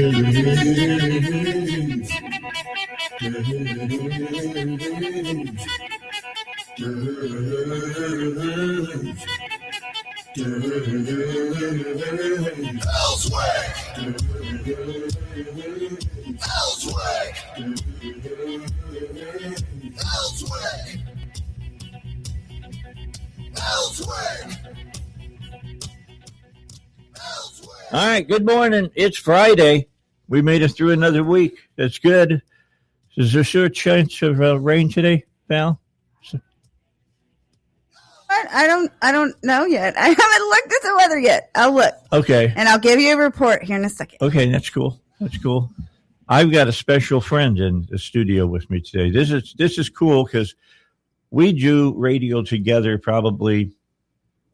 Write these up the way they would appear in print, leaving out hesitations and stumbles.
All right, good morning. It's Friday. We made it through another week. That's good. Is there still a chance of rain today, Val? I don't know yet. I haven't looked at the weather yet. I'll look. Okay. And I'll give you a report here in a second. Okay, that's cool. That's cool. I've got a special friend in the studio with me today. This is cool because we do radio together probably,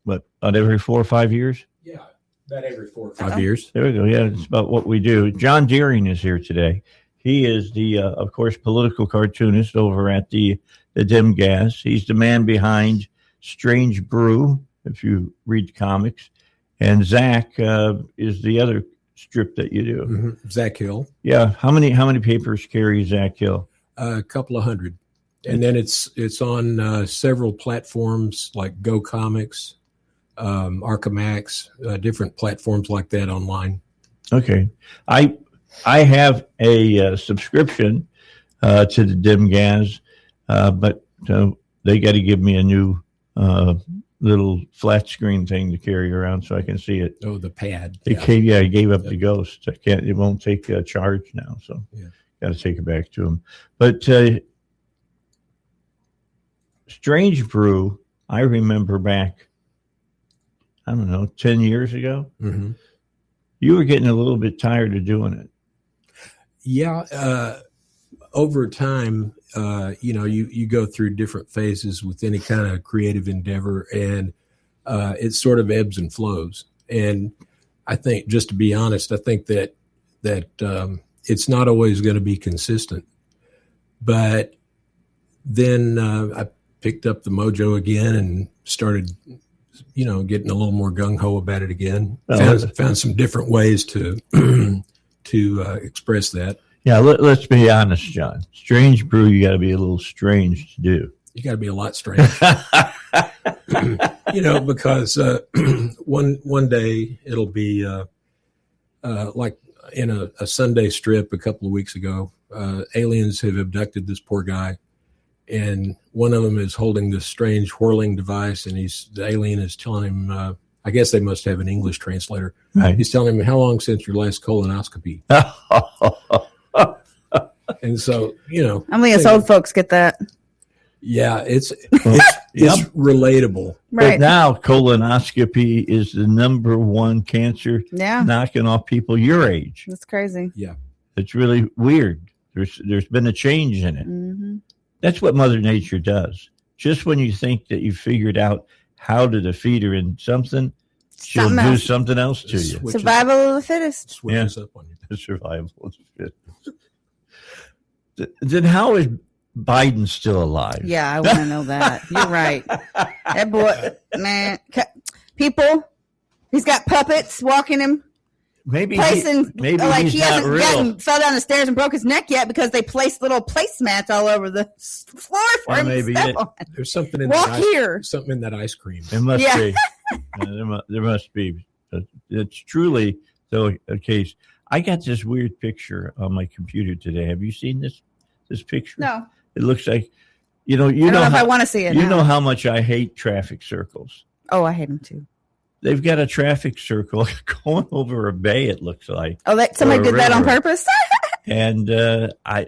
about every 4 or 5 years? Yeah, about every 4 or 5 years. There we go. Yeah, it's about what we do. John Deering is here today. He is the, of course, political cartoonist over at the Dim Gas. He's the man behind Strange Brew, if you read comics. And Zach is the other strip that you do. Mm-hmm. Zach Hill. Yeah. How many papers carry Zach Hill? A couple of hundred. And then it's on several platforms like Go Comics, Archamax, different platforms like that online. Okay. I have a subscription to the Dim Gas, but they got to give me a new little flat screen thing to carry around so I can see it. Oh, the pad. I gave up the ghost. It won't take a charge now, so got to take it back to them. But Strange Brew, I remember back, I don't know, 10 years ago. Mm-hmm. You were getting a little bit tired of doing it. Yeah. Over time, you go through different phases with any kind of creative endeavor, and it sort of ebbs and flows. And I think, just to be honest, I think that it's not always going to be consistent. But then I picked up the mojo again and started, getting a little more gung-ho about it again. Found some different ways to express that. Yeah, let's be honest, John. Strange Brew, you got to be a little strange to do. You got to be a lot strange. Because one day it'll be like in a Sunday strip a couple of weeks ago, aliens have abducted this poor guy, and one of them is holding this strange whirling device, and the alien is telling him, I guess they must have an English translator. Right. He's telling him, how long since your last colonoscopy? And so, Only us old folks get that. Yeah, it's relatable. But Right. now colonoscopy is the number one cancer knocking off people your age. That's crazy. Yeah. It's really weird. There's been a change in it. Mm-hmm. That's what Mother Nature does. Just when you think that you figured out how to defeat her in something, she'll do something else to you. Survival of the fittest. Switches up on you. The survival of the fittest. Then how is Biden still alive? Yeah, I want to know that. You're right. That boy, man, people, he's got puppets walking him. Maybe he's he hasn't fell down the stairs and broke his neck yet because they placed little placemats all over the floor for him to step on. There's something in something in that ice cream. There must be. There must be. It's truly though a case. I got this weird picture on my computer today. Have you seen this picture? No. It looks like, I don't know if I want to see it. You know how much I hate traffic circles. Oh, I hate them too. They've got a traffic circle going over a bay, it looks like. Oh, somebody did that on purpose? And I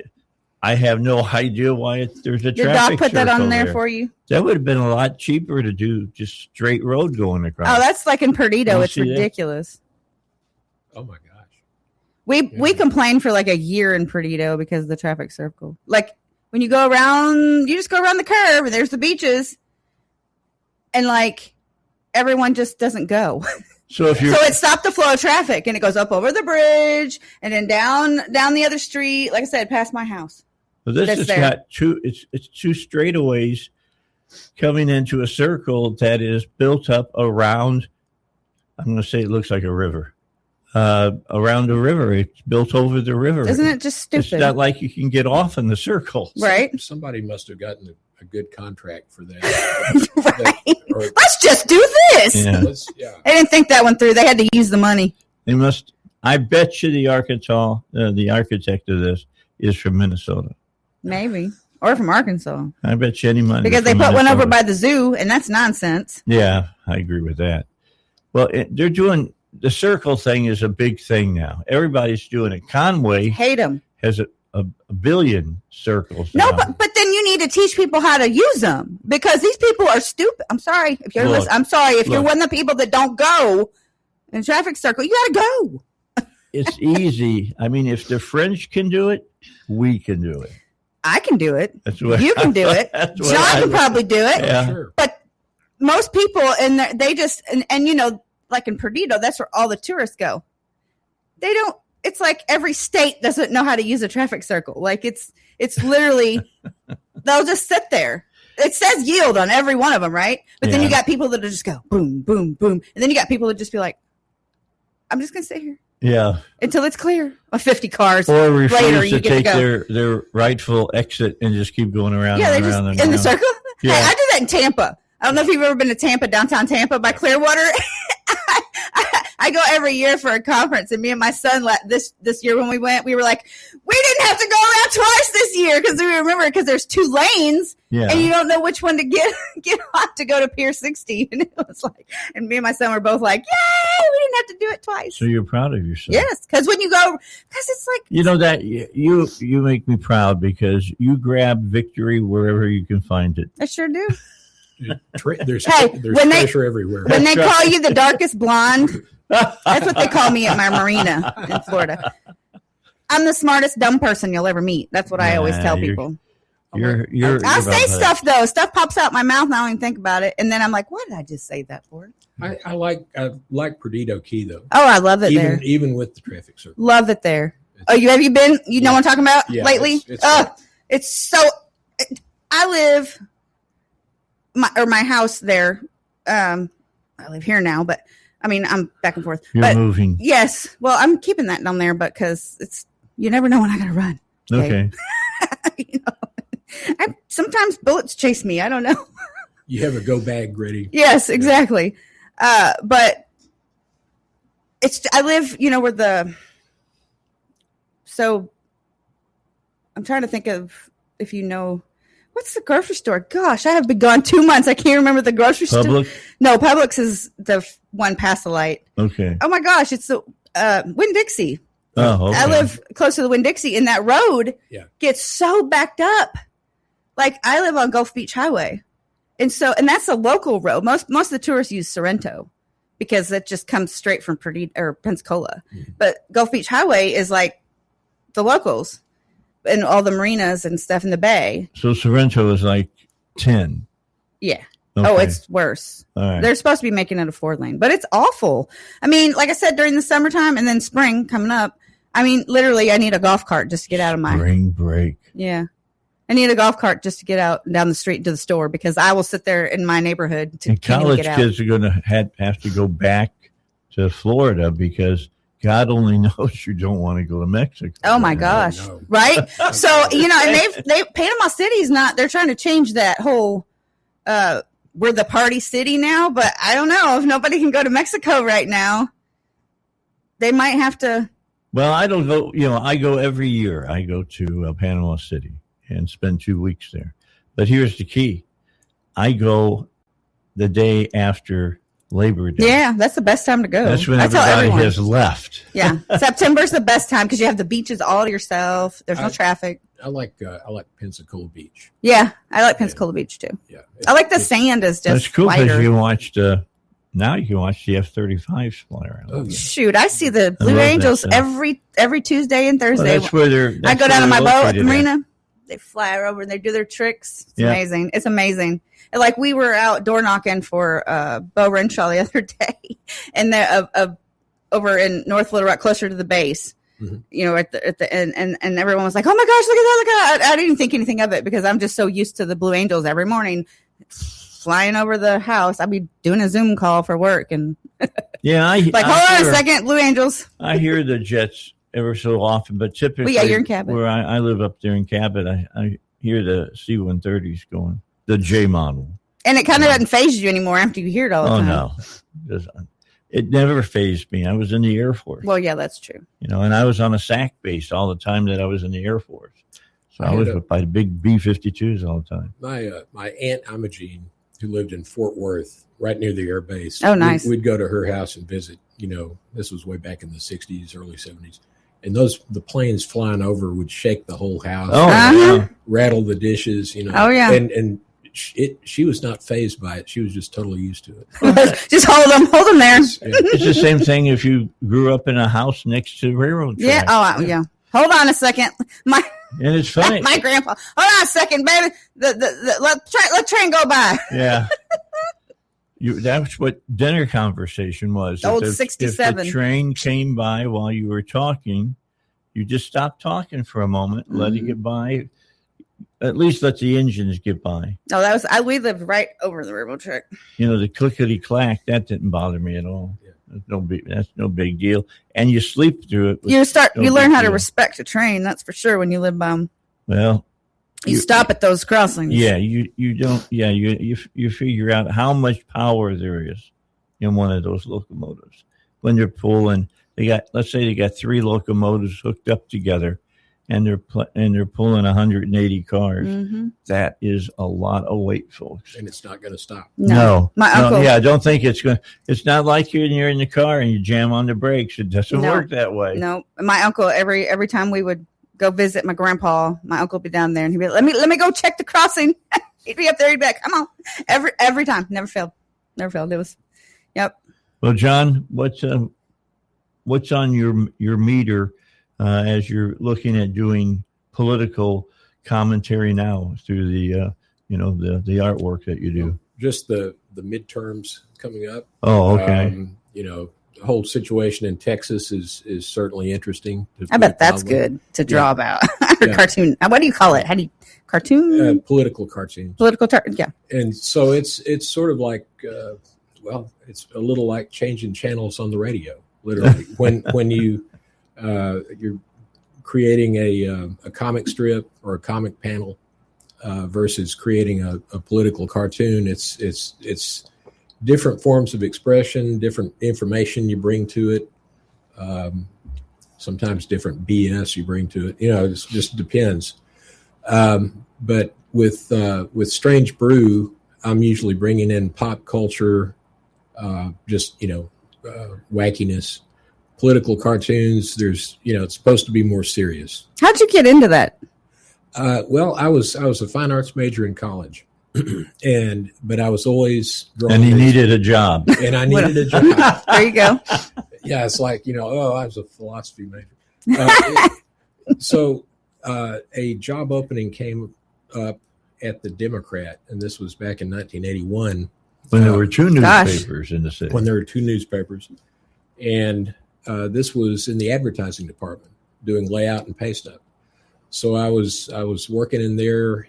have no idea why there's a traffic circle. Did Doc put that on there for you? That would have been a lot cheaper to do just straight road going across. Oh, that's like in Perdido. It's ridiculous. That? Oh, my gosh. We complained for like a year in Perdido because of the traffic circle. Like when you go around, you just go around the curve and there's the beaches. And like everyone just doesn't go. So it stopped the flow of traffic and it goes up over the bridge and then down the other street. Like I said, past my house. Well, this has got it's two straightaways coming into a circle that is built up around, I'm going to say it looks like a river. around the river. It's built over the river. Isn't it just stupid? It's not like you can get off in the circle. Right. Somebody must have gotten a good contract for that. Right. Let's just do this. Yeah. They didn't think that one through. They had to use the money. They must. I bet you the architect of this is from Minnesota. Maybe. Or from Arkansas. I bet you any money. Because they put one over by the zoo, and that's nonsense. Yeah, I agree with that. Well, they're doing the circle thing is a big thing now. Everybody's doing it. Conway hate them. Has a billion circles. No, now. but then you need to teach people how to use them because these people are stupid. I'm sorry if you're listening. I'm sorry if you're one of the people that don't go in a traffic circle. You got to go. It's easy. I mean, if the French can do it, we can do it. I can do it. You can do it. John can probably do it. Yeah. Sure. But most people, and they just, and you know, like in Perdido, that's where all the tourists go. They don't, it's like every state doesn't know how to use a traffic circle. Like it's literally, they'll just sit there. It says yield on every one of them, right? But then you got people that just go boom, boom, boom. And then you got people that just be like, I'm just going to sit here. Yeah. Until it's clear. 50 cars. Or refuse later, to take their rightful exit and just keep going around and around. Just and in around. the circle? Yeah. Hey, I did that in Tampa. I don't know if you've ever been to Tampa, downtown Tampa by Clearwater. I go every year for a conference, and me and my son this year when we went, we were like, we didn't have to go around twice this year because we remember because there's 2 lanes, and you don't know which one to get on to go to Pier 60. And it was like, and me and my son were both like, yay, we didn't have to do it twice. So you're proud of yourself? Yes, because when you go, because it's like you know that you make me proud because you grab victory wherever you can find it. I sure do. There's when pressure everywhere. When they call you the darkest blonde, that's what they call me at my marina in Florida. I'm the smartest dumb person you'll ever meet. That's what I always tell people. I'll say stuff though. Stuff pops out my mouth and I don't even think about it. And then I'm like, what did I just say that for? I like Perdido Key though. Oh, I love it there. Even with the traffic circle. Love it there. Have you been? You know what I'm talking about lately? It's so. I live my house there. I live here now, but I mean I'm back and forth. You're moving. Yes. Well, I'm keeping that down there, but because it's you never know when I gotta run. Okay. You know, sometimes bullets chase me. I don't know. You have a go bag ready. Yes, exactly. But I live, you know, so I'm trying to think of if you know, what's the grocery store? Gosh, I have been gone 2 months. I can't remember the grocery store. No, Publix is the one past the light. Okay. Oh my gosh, it's the Winn-Dixie. Oh, okay. I live close to the Winn-Dixie, and that road gets so backed up. Like I live on Gulf Beach Highway, and that's a local road. Most of the tourists use Sorrento because that just comes straight from Pensacola. Mm-hmm. But Gulf Beach Highway is like the locals and all the marinas and stuff in the bay. So Sorrento is like 10. Yeah. Okay. Oh, it's worse. All right. They're supposed to be making it a 4-lane, but it's awful. I mean, like I said, during the summertime and then spring coming up, I mean, literally, I need a golf cart just to get out of my spring break. Yeah. I need a golf cart just to get out down the street to the store because I will sit there in my neighborhood to college get out. Kids are going to have to go back to Florida because God only knows you don't want to go to Mexico. Oh my gosh. Right? So, you know, and they Panama City's they're trying to change that whole, we're the party city now, but I don't know if nobody can go to Mexico right now. They might have to. Well, I don't go, you know, I go every year. I go to Panama City and spend 2 weeks there. But here's the key. I go the day after Labor Day. Yeah, that's the best time to go. That's when everybody has left. Yeah, September's the best time because you have the beaches all to yourself. There's no traffic. I like Pensacola Beach. Yeah, I like Pensacola Beach too. Yeah, I like the sand is just that's cool because you watched. Now you can watch the F-35s fly around. Oh, shoot, I see the Blue Angels every Tuesday and Thursday. Well, that's where they're. I go down to my boat at the marina. They fly over and they do their tricks. It's amazing. It's amazing. And like we were out door knocking for Bo Renshaw the other day, and over in North Little Rock, closer to the base. Mm-hmm. You know, at the end, and everyone was like, "Oh my gosh, look at that! Look at that!" I didn't even think anything of it because I'm just so used to the Blue Angels every morning. flying over the house. I'd be doing a Zoom call for work and Yeah, hold on a second, Blue Angels. I hear the jets ever so often, but typically, Well, yeah, you're in Cabot. where I live up there in Cabot, I hear the C-130s going, the J model. And it kind of doesn't phase you anymore after you hear it all the time. Oh, no. It never phased me. I was in the Air Force. Well, yeah, that's true. And I was on a SAC base all the time that I was in the Air Force. So I was by the big B-52s all the time. My Aunt Imogene, who lived in Fort Worth, right near the air base. Oh, nice. We'd go to her house and visit. This was way back in the 60s, early 70s. And the planes flying over would shake the whole house. Oh, yeah. Rattle the dishes, Oh, yeah. And she was not fazed by it. She was just totally used to it. Just hold them there. It's the same thing if you grew up in a house next to railroad tracks. Yeah. Oh, yeah. Hold on a second. And it's funny. My grandpa. Hold on a second, baby. Let train go by. Yeah. That's what dinner conversation was. Old if 67. If the train came by while you were talking, you just stopped talking for a moment, let it get by. At least let the engines get by. No, we lived right over the railroad track. The clickety clack, that didn't bother me at all. Yeah. That's no big deal. And you sleep through it. You learn how to respect a train. That's for sure. When you live by them. Well, you stop at those crossings. Yeah, you don't. Yeah, you figure out how much power there is in one of those locomotives when they're pulling. Let's say they got 3 locomotives hooked up together, and they're pulling 180 cars. Mm-hmm. That is a lot of weight, folks. And it's not going to stop. No. My uncle. I don't think it's going. It's not like you're in the car and you jam on the brakes. It doesn't work that way. No, my uncle. Every time we would go visit my grandpa, my uncle would be down there, and he'd be like, let me go check the crossing. He'd be up there. He'd be like, come on. Every time, never failed. It was, yep. Well, John, what's on your meter? As you're looking at doing political commentary now through the the artwork that you do. Just the midterms coming up. Oh, okay. The whole situation in Texas is certainly interesting. I bet that's good to draw about. Cartoon. What do you call it? How do you cartoon? Political cartoons. Yeah. And so it's sort of like it's a little like changing channels on the radio. Literally, when you're creating a comic strip or a comic panel versus creating a political cartoon, it's different forms of expression, different information you bring to it, sometimes different BS you bring to it. It just depends. But with Strange Brew, I'm usually bringing in pop culture, wackiness. Political cartoons, it's supposed to be more serious. How'd you get into that? Well, I was a fine arts major in college, but I was always drawing. And he needed a job. And I needed a job. There you go. Yeah, it's like, I was a philosophy major. So a job opening came up at the Democrat, and this was back in 1981. When there were 2 newspapers in the city. When there were 2 newspapers. And this was in the advertising department doing layout and paste up. So I was working in there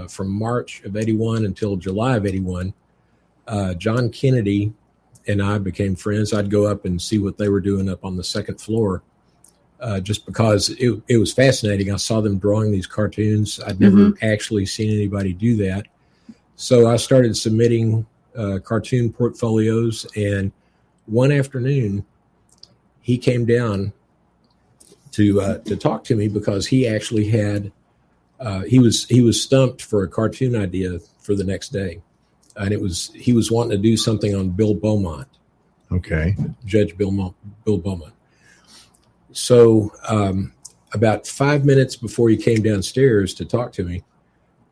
from March of 81 until July of 81. John Kennedy and I became friends. I'd go up and see what they were doing up on the second floor, just because it was fascinating. I saw them drawing these cartoons. I'd never actually seen anybody do that. So I started submitting cartoon portfolios, and one afternoon, he came down to talk to me because he actually had he was stumped for a cartoon idea for the next day, and he was wanting to do something on Bill Beaumont. Okay, Judge Bill Beaumont. So about 5 minutes before he came downstairs to talk to me,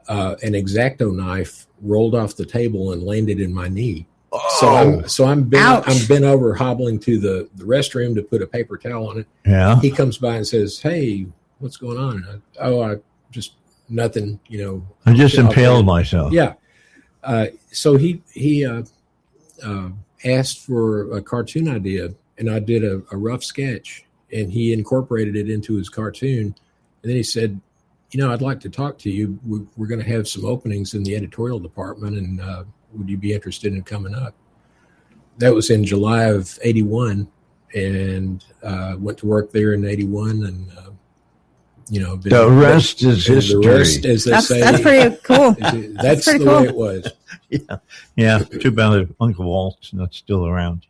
an X-Acto knife rolled off the table and landed in my knee. Oh. So I'm bent over, hobbling to the restroom to put a paper towel on it. Yeah. He comes by and says, "Hey, what's going on?" I just nothing. I just impaled myself. Yeah. So he asked for a cartoon idea, and I did a rough sketch, and he incorporated it into his cartoon. And then he said, I'd like to talk to you. We're going to have some openings in the editorial department, and would you be interested in coming up? That was in July of 81, and went to work there in 81, and the rest is history. The rest, as they say, that's pretty cool. That's the way it was. Yeah. Too bad Uncle Walt's not still around.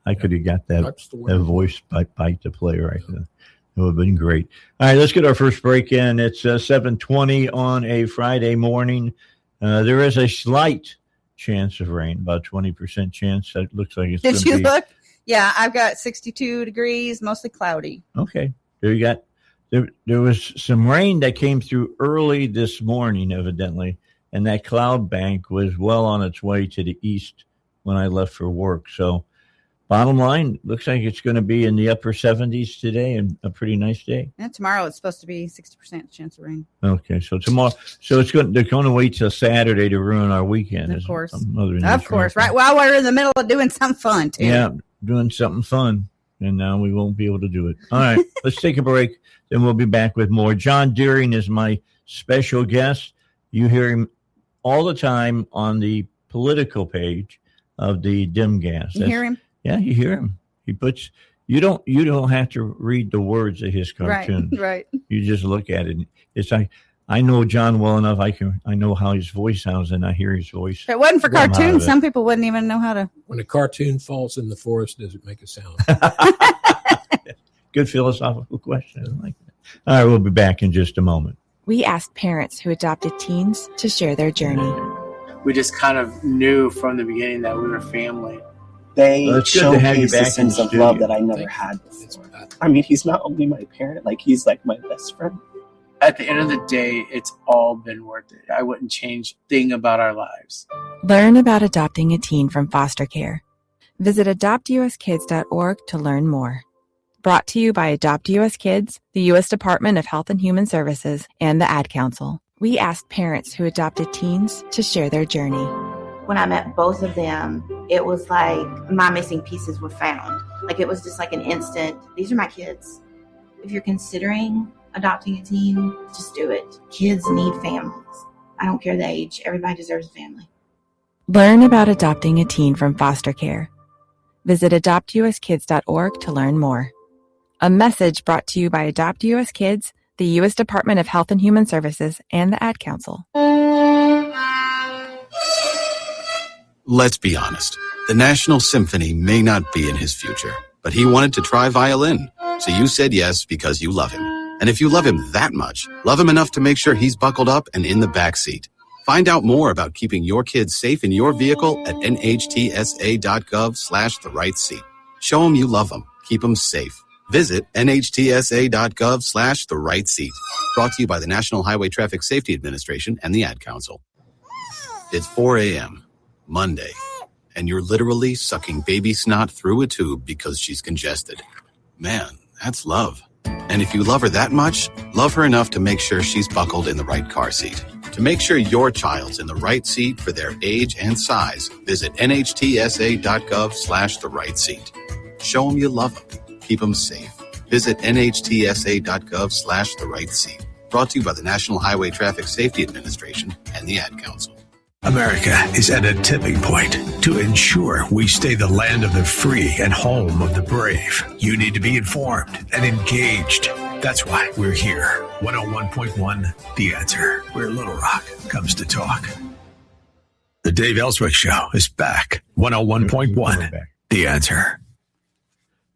I could have got that voice bite to play right there. It would have been great. All right, let's get our first break in. It's 7:20 on a Friday morning. There is a slight chance of rain, about 20% chance. That looks like it's. Did you look? Yeah, I've got 62 degrees, mostly cloudy. Okay, there you got. There was some rain that came through early this morning, evidently, and that cloud bank was well on its way to the east when I left for work. So, bottom line, looks like it's going to be in the upper 70s today, and a pretty nice day. And tomorrow it's supposed to be 60% chance of rain. Okay, so tomorrow, they're going to wait till Saturday to ruin our weekend. Of course, right while we're in the middle of doing something fun too. Yeah, doing something fun, and now we won't be able to do it. All right, let's take a break. Then we'll be back with more. John Deering is my special guest. You hear him all the time on the political page of the Dim Gas. You hear him? Yeah, you hear him. He puts you don't have to read the words of his cartoons. Right. You just look at it. It's like I know John well enough. I know how his voice sounds, and I hear his voice. If it wasn't for cartoons, some people wouldn't even know how to. When a cartoon falls in the forest, does it make a sound? Good philosophical question. I like that. All right, we'll be back in just a moment. We asked parents who adopted teens to share their journey. We just kind of knew from the beginning that we were family. They showcase a sense of love that I never had before. I mean, he's not only my parent, he's like my best friend. At the end of the day, it's all been worth it. I wouldn't change a thing about our lives. Learn about adopting a teen from foster care. Visit adoptuskids.org to learn more. Brought to you by Adopt US Kids, the U.S. Department of Health and Human Services, and the Ad Council. We asked parents who adopted teens to share their journey. When I met both of them, it was like my missing pieces were found. It was just like an instant, these are my kids. If you're considering adopting a teen, just do it. Kids need families. I don't care the age. Everybody deserves a family. Learn about adopting a teen from foster care. Visit adoptuskids.org to learn more. A message brought to you by Adopt US Kids, the U.S. Department of Health and Human Services, and the Ad Council. Let's be honest. The National Symphony may not be in his future, but he wanted to try violin. So you said yes because you love him. And if you love him that much, love him enough to make sure he's buckled up and in the back seat. Find out more about keeping your kids safe in your vehicle at nhtsa.gov/the-right-seat. Show him you love them. Keep them safe. Visit nhtsa.gov/the-right-seat. Brought to you by the National Highway Traffic Safety Administration and the Ad Council. It's 4 a.m., Monday, and you're literally sucking baby snot through a tube because she's congested. Man, that's love. And if you love her that much, love her enough to make sure she's buckled in the right car seat. To make sure your child's in the right seat for their age and size, visit nhtsa.gov/the-right-seat. Show them you love them. Keep them safe. Visit nhtsa.gov/the-right-seat. Brought to you by the National Highway Traffic Safety Administration and the Ad Council. America is at a tipping point. To ensure we stay the land of the free and home of the brave, you need to be informed and engaged. That's why we're here. 101.1 The Answer, where Little Rock comes to talk. The Dave Ellswick Show is back. 101.1 The Answer.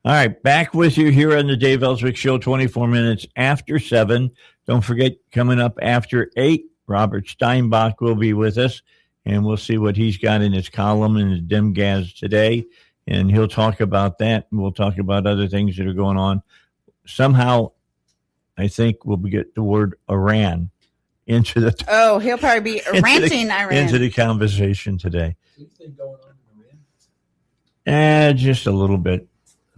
All right, back with you here on the Dave Ellswick Show, 24 minutes after 7. Don't forget, coming up after 8, Robert Steinbach will be with us, and we'll see what he's got in his column in the Dim Gas today, and he'll talk about that, and we'll talk about other things that are going on. Somehow, I think we'll get the word Iran into the... he'll probably be ranting Iran. Into the conversation today. Anything going on in Iran? Just a little bit.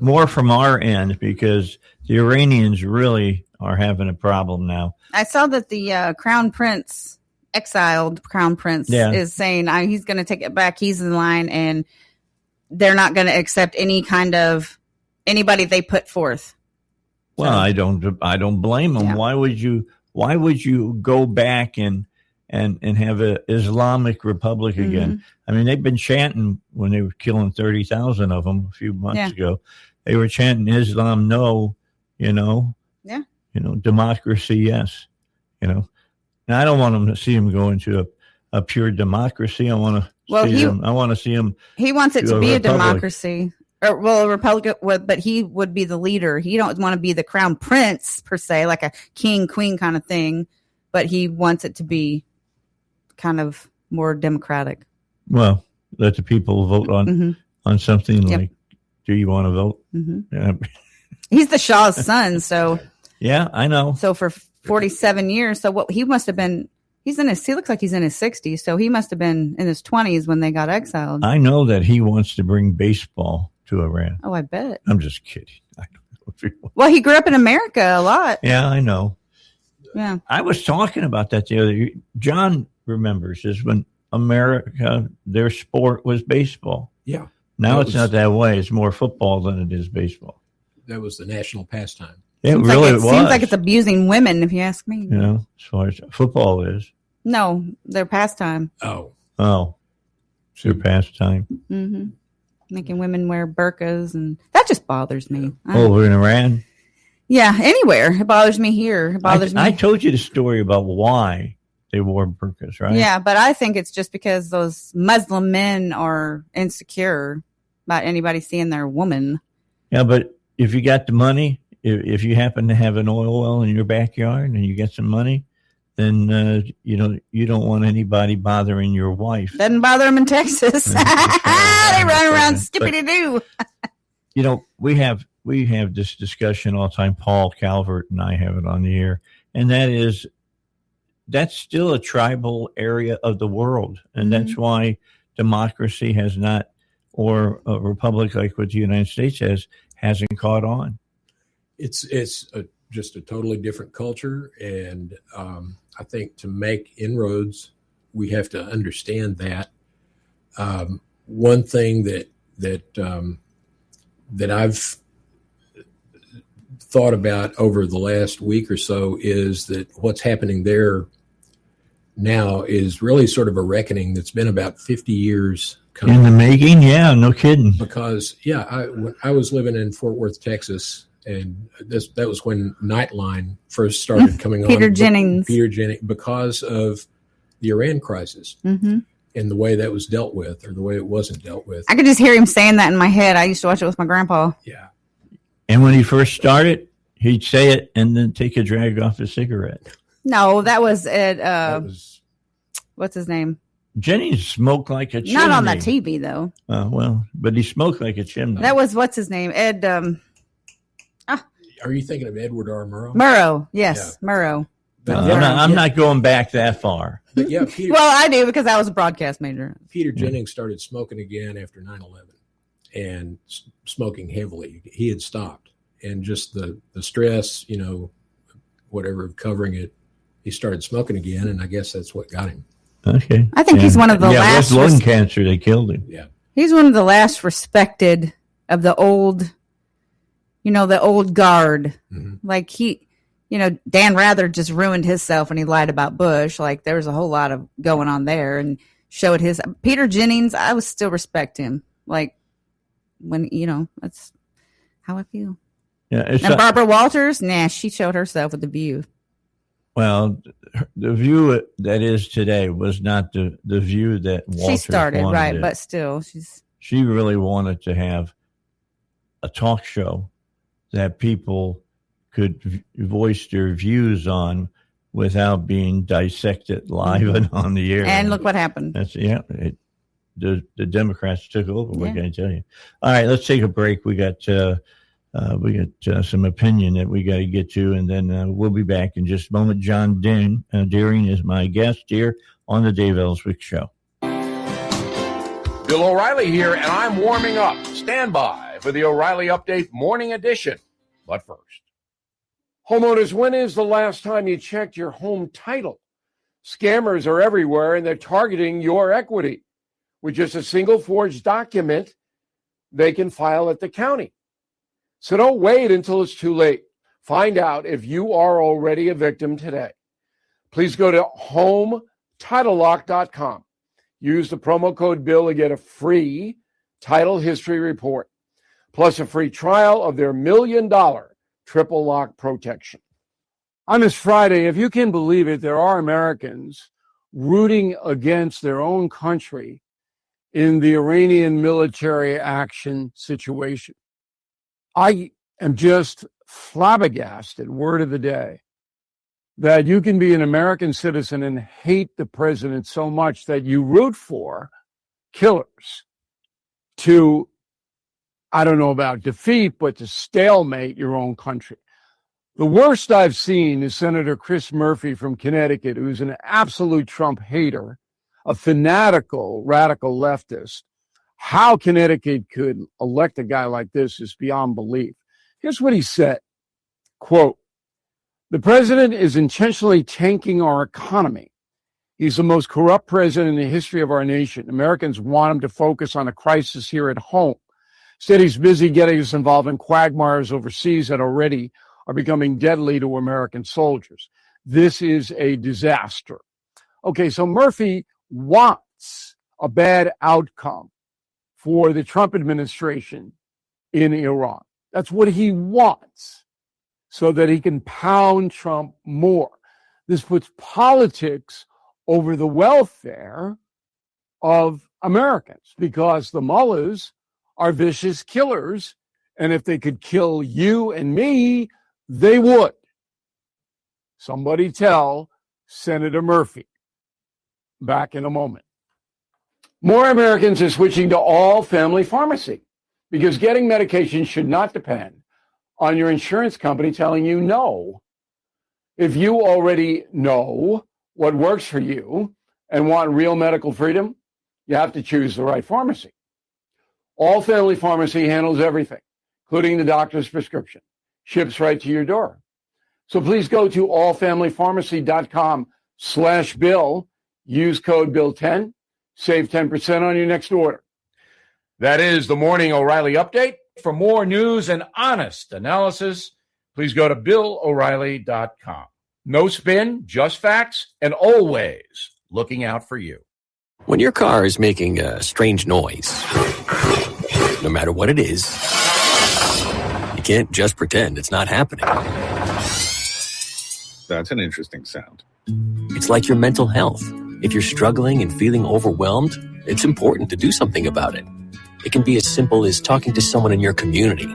More from our end, because the Iranians really are having a problem now. I saw that the Crown Prince, exiled Crown Prince, is saying he's going to take it back. He's in line, and they're not going to accept any kind of anybody they put forth. Well, I don't blame them. Yeah. Why would you Why would you go back and have an Islamic Republic again? I mean, they've been chanting when they were killing 30,000 of them a few months ago. They were chanting Islam, no, democracy, yes, And I don't want them to see him go into a pure democracy. I want to see him. He wants it to be a democracy. A republic, but he would be the leader. He don't want to be the crown prince per se, like a king, queen kind of thing, but he wants it to be kind of more democratic. Well, let the people vote on something like, do you want to vote? Yeah. He's the Shah's son, so. Yeah, I know. So for 47 years, so what he must have been, he looks like he's in his 60s, so he must have been in his 20s when they got exiled. I know that he wants to bring baseball to Iran. Oh, I bet. I'm just kidding. Well, he grew up in America a lot. Yeah, I know. Yeah. I was talking about that the other year. John remembers is when America, their sport was baseball. Yeah. Now it's not that way. It's more football than it is baseball. That was the national pastime. It was. Seems like it's abusing women, if you ask me. As far as football is. No, their pastime. Oh. It's their pastime. Mm-hmm. Making women wear burqas, and that just bothers me. Over in Iran? Yeah, anywhere. It bothers me here. It bothers me. I told you the story about why they wore burqas, right? Yeah, but I think it's just because those Muslim men are insecure about anybody seeing their woman. Yeah, but if you got the money, if you happen to have an oil well in your backyard and you get some money, then you don't want anybody bothering your wife. Doesn't bother them in Texas. They run around skippity-doo. We have this discussion all the time. Paul Calvert and I have it on the air, and that's still a tribal area of the world, and that's why democracy has not, or a republic like what the United States hasn't caught on. It's just a totally different culture, and I think to make inroads, we have to understand that. One thing that I've thought about over the last week or so is that what's happening there now is really sort of a reckoning that's been about 50 years coming. In the making. Yeah, no kidding. Because when I was living in Fort Worth, Texas, and that was when Nightline first started coming on. Peter Jennings, because of the Iran crisis and the way that was dealt with, or the way it wasn't dealt with. I could just hear him saying that in my head. I used to watch it with my grandpa. Yeah. And when he first started, he'd say it and then take a drag off his cigarette. No, that was at, what's his name? Jennings smoked like a chimney. Not on the TV, though. But he smoked like a chimney. That was, what's his name? Ed, Are you thinking of Edward R. Murrow? Murrow, yes, yeah. Murrow. I'm not going back that far. But yeah, Peter, well, I do because I was a broadcast major. Peter Jennings started smoking again after 9/11 and smoking heavily. He had stopped, and just the stress, whatever of covering it, he started smoking again, and I guess that's what got him. Okay. I think he's one of the last. Yeah, lung cancer, they killed him. Yeah. He's one of the last respected of the old, the old guard. Mm-hmm. Like Dan Rather just ruined himself when he lied about Bush. Like there was a whole lot of going on there, and showed his Peter Jennings. I would still respect him. Like when that's how I feel. Yeah. And Barbara Walters, she showed herself with The View. Well, the View that is today was not the View that Walters she started, right? It. But still, she really wanted to have a talk show that people could voice their views on without being dissected live and on the air. And look what happened. The Democrats took over. What can I tell you? All right, let's take a break. We got some opinion that we got to get to, and then we'll be back in just a moment. John Deering is my guest here on the Dave Ellswick Show. Bill O'Reilly here, and I'm warming up. Stand by for the O'Reilly Update Morning Edition. But first, homeowners, when is the last time you checked your home title? Scammers are everywhere, and they're targeting your equity. With just a single forged document, they can file at the county. So don't wait until it's too late. Find out if you are already a victim today. please go to HomeTitleLock.com. Use the promo code BILL to get a free title history report, plus a free trial of their $1 million triple lock protection. On this Friday, if you can believe it, there are Americans rooting against their own country in the Iranian military action situation. I am just flabbergasted, word of the day, that you can be an American citizen and hate the president so much that you root for killers to, I don't know about defeat, but to stalemate your own country. The worst I've seen is Senator Chris Murphy from Connecticut, who's an absolute Trump hater, a fanatical, radical leftist. How Connecticut could elect a guy like this is beyond belief. Here's what he said, quote, "The president is intentionally tanking our economy. He's the most corrupt president in the history of our nation. Americans want him to focus on a crisis here at home. Instead, he's busy getting us involved in quagmires overseas that already are becoming deadly to American soldiers. This is a disaster." Okay, so Murphy wants a bad outcome for the Trump administration in Iran. That's what he wants, so that he can pound Trump more. This puts politics over the welfare of Americans, because the mullahs are vicious killers, and if they could kill you and me, they would. Somebody tell Senator Murphy. Back in a moment. More Americans are switching to all-family pharmacy because getting medication should not depend on your insurance company telling you no. If you already know what works for you and want real medical freedom, you have to choose the right pharmacy. All Family Pharmacy handles everything, including the doctor's prescription, ships right to your door. So please go to allfamilypharmacy.com/bill, use code BILL10, save 10% on your next order. That is the Morning O'Reilly Update. For more news and honest analysis, please go to BillO'Reilly.com. No spin, just facts, and always looking out for you. When your car is making a strange noise, no matter what it is, you can't just pretend it's not happening. That's an interesting sound. It's like your mental health. If you're struggling and feeling overwhelmed, it's important to do something about it. It can be as simple as talking to someone in your community,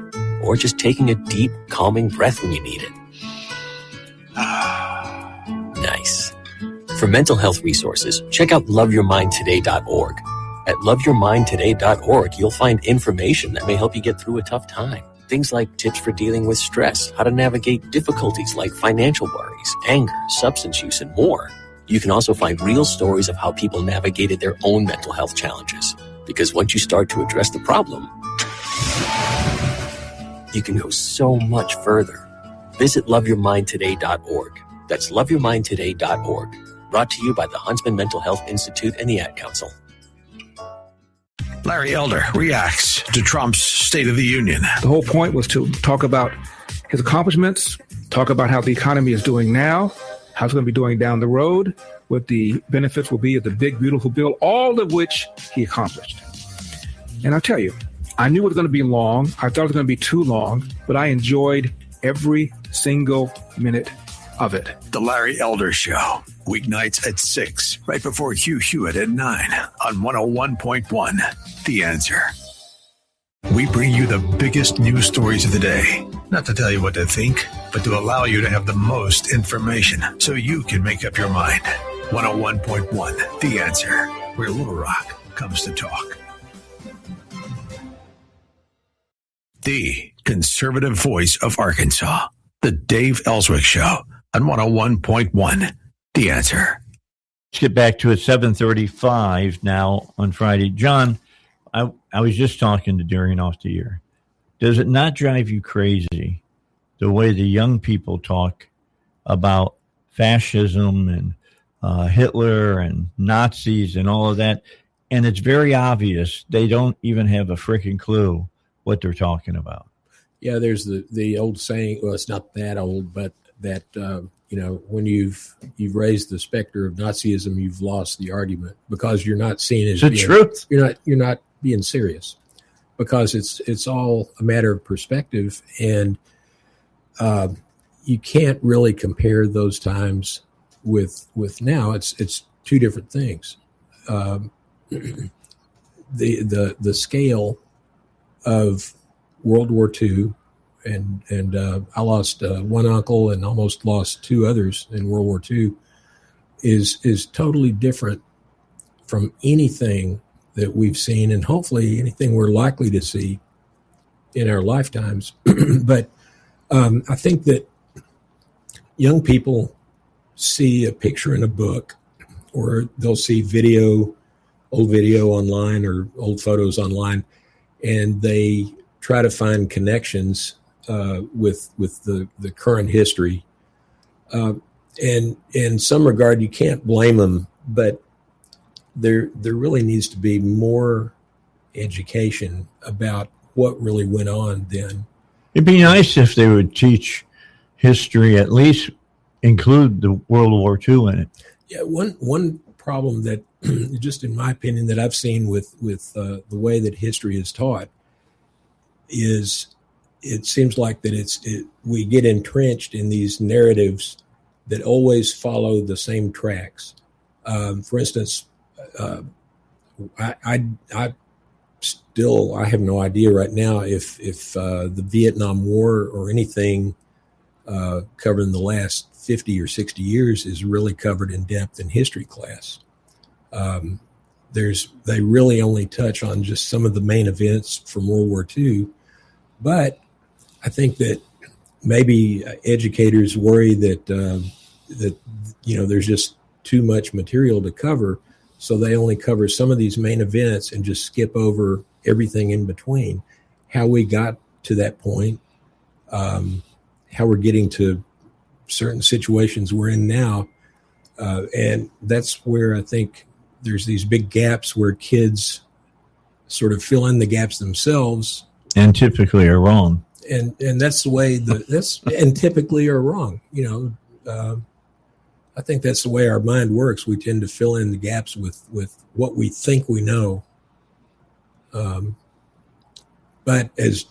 or just taking a deep, calming breath when you need it. Nice. For mental health resources, check out loveyourmindtoday.org. At loveyourmindtoday.org, you'll find information that may help you get through a tough time. Things like tips for dealing with stress, how to navigate difficulties like financial worries, anger, substance use, and more. You can also find real stories of how people navigated their own mental health challenges. Because once you start to address the problem, you can go so much further. Visit loveyourmindtoday.org. That's loveyourmindtoday.org. Brought to you by the Huntsman Mental Health Institute and the Ad Council. Larry Elder reacts to Trump's State of the Union. The whole point was to talk about his accomplishments, talk about how the economy is doing now, how it's going to be doing down the road, what the benefits will be of the big, beautiful bill, all of which he accomplished. And I'll tell you, I knew it was going to be long. I thought it was going to be too long, but I enjoyed every single minute of it. The Larry Elder Show, weeknights at 6, right before Hugh Hewitt at 9 on 101.1, The Answer. We bring you the biggest news stories of the day, not to tell you what to think, but to allow you to have the most information so you can make up your mind. 101.1, The Answer, where Little Rock comes to talk. The conservative voice of Arkansas, The Dave Ellswick Show on 101.1, The Answer. Let's get back to it. 7:35 now on Friday. John, I was just talking to Darian off the air. Does it not drive you crazy the way the young people talk about fascism and Hitler and Nazis and all of that? And it's very obvious they don't even have a freaking clue what they're talking about. Yeah, there's the old saying, well, it's not that old, but that when you've raised the specter of Nazism, you've lost the argument because you're not seen as the truth. You're not being serious, because it's all a matter of perspective, and you can't really compare those times with now. It's two different things. The scale of World War II, and I lost one uncle and almost lost two others in World War II, is totally different from anything that we've seen, and hopefully anything we're likely to see in our lifetimes. But I think that young people see a picture in a book, or they'll see old video online or old photos online, and they try to find connections with the current history. And in some regard, you can't blame them, but there really needs to be more education about what really went on then. It'd be nice if they would teach history, at least include the World War II in it. Yeah, one problem that, just in my opinion, that I've seen with the way that history is taught is it seems like that we get entrenched in these narratives that always follow the same tracks. For instance, I have no idea right now if the Vietnam War or anything covered in the last 50 or 60 years is really covered in depth in history class. They really only touch on just some of the main events from World War II, but I think that maybe educators worry that there's just too much material to cover, so they only cover some of these main events and just skip over everything in between. How we got to that point, how we're getting to certain situations we're in now, and that's where I think there's these big gaps where kids sort of fill in the gaps themselves, and typically are wrong. And that's the way and typically are wrong. I think that's the way our mind works. We tend to fill in the gaps with what we think we know. But as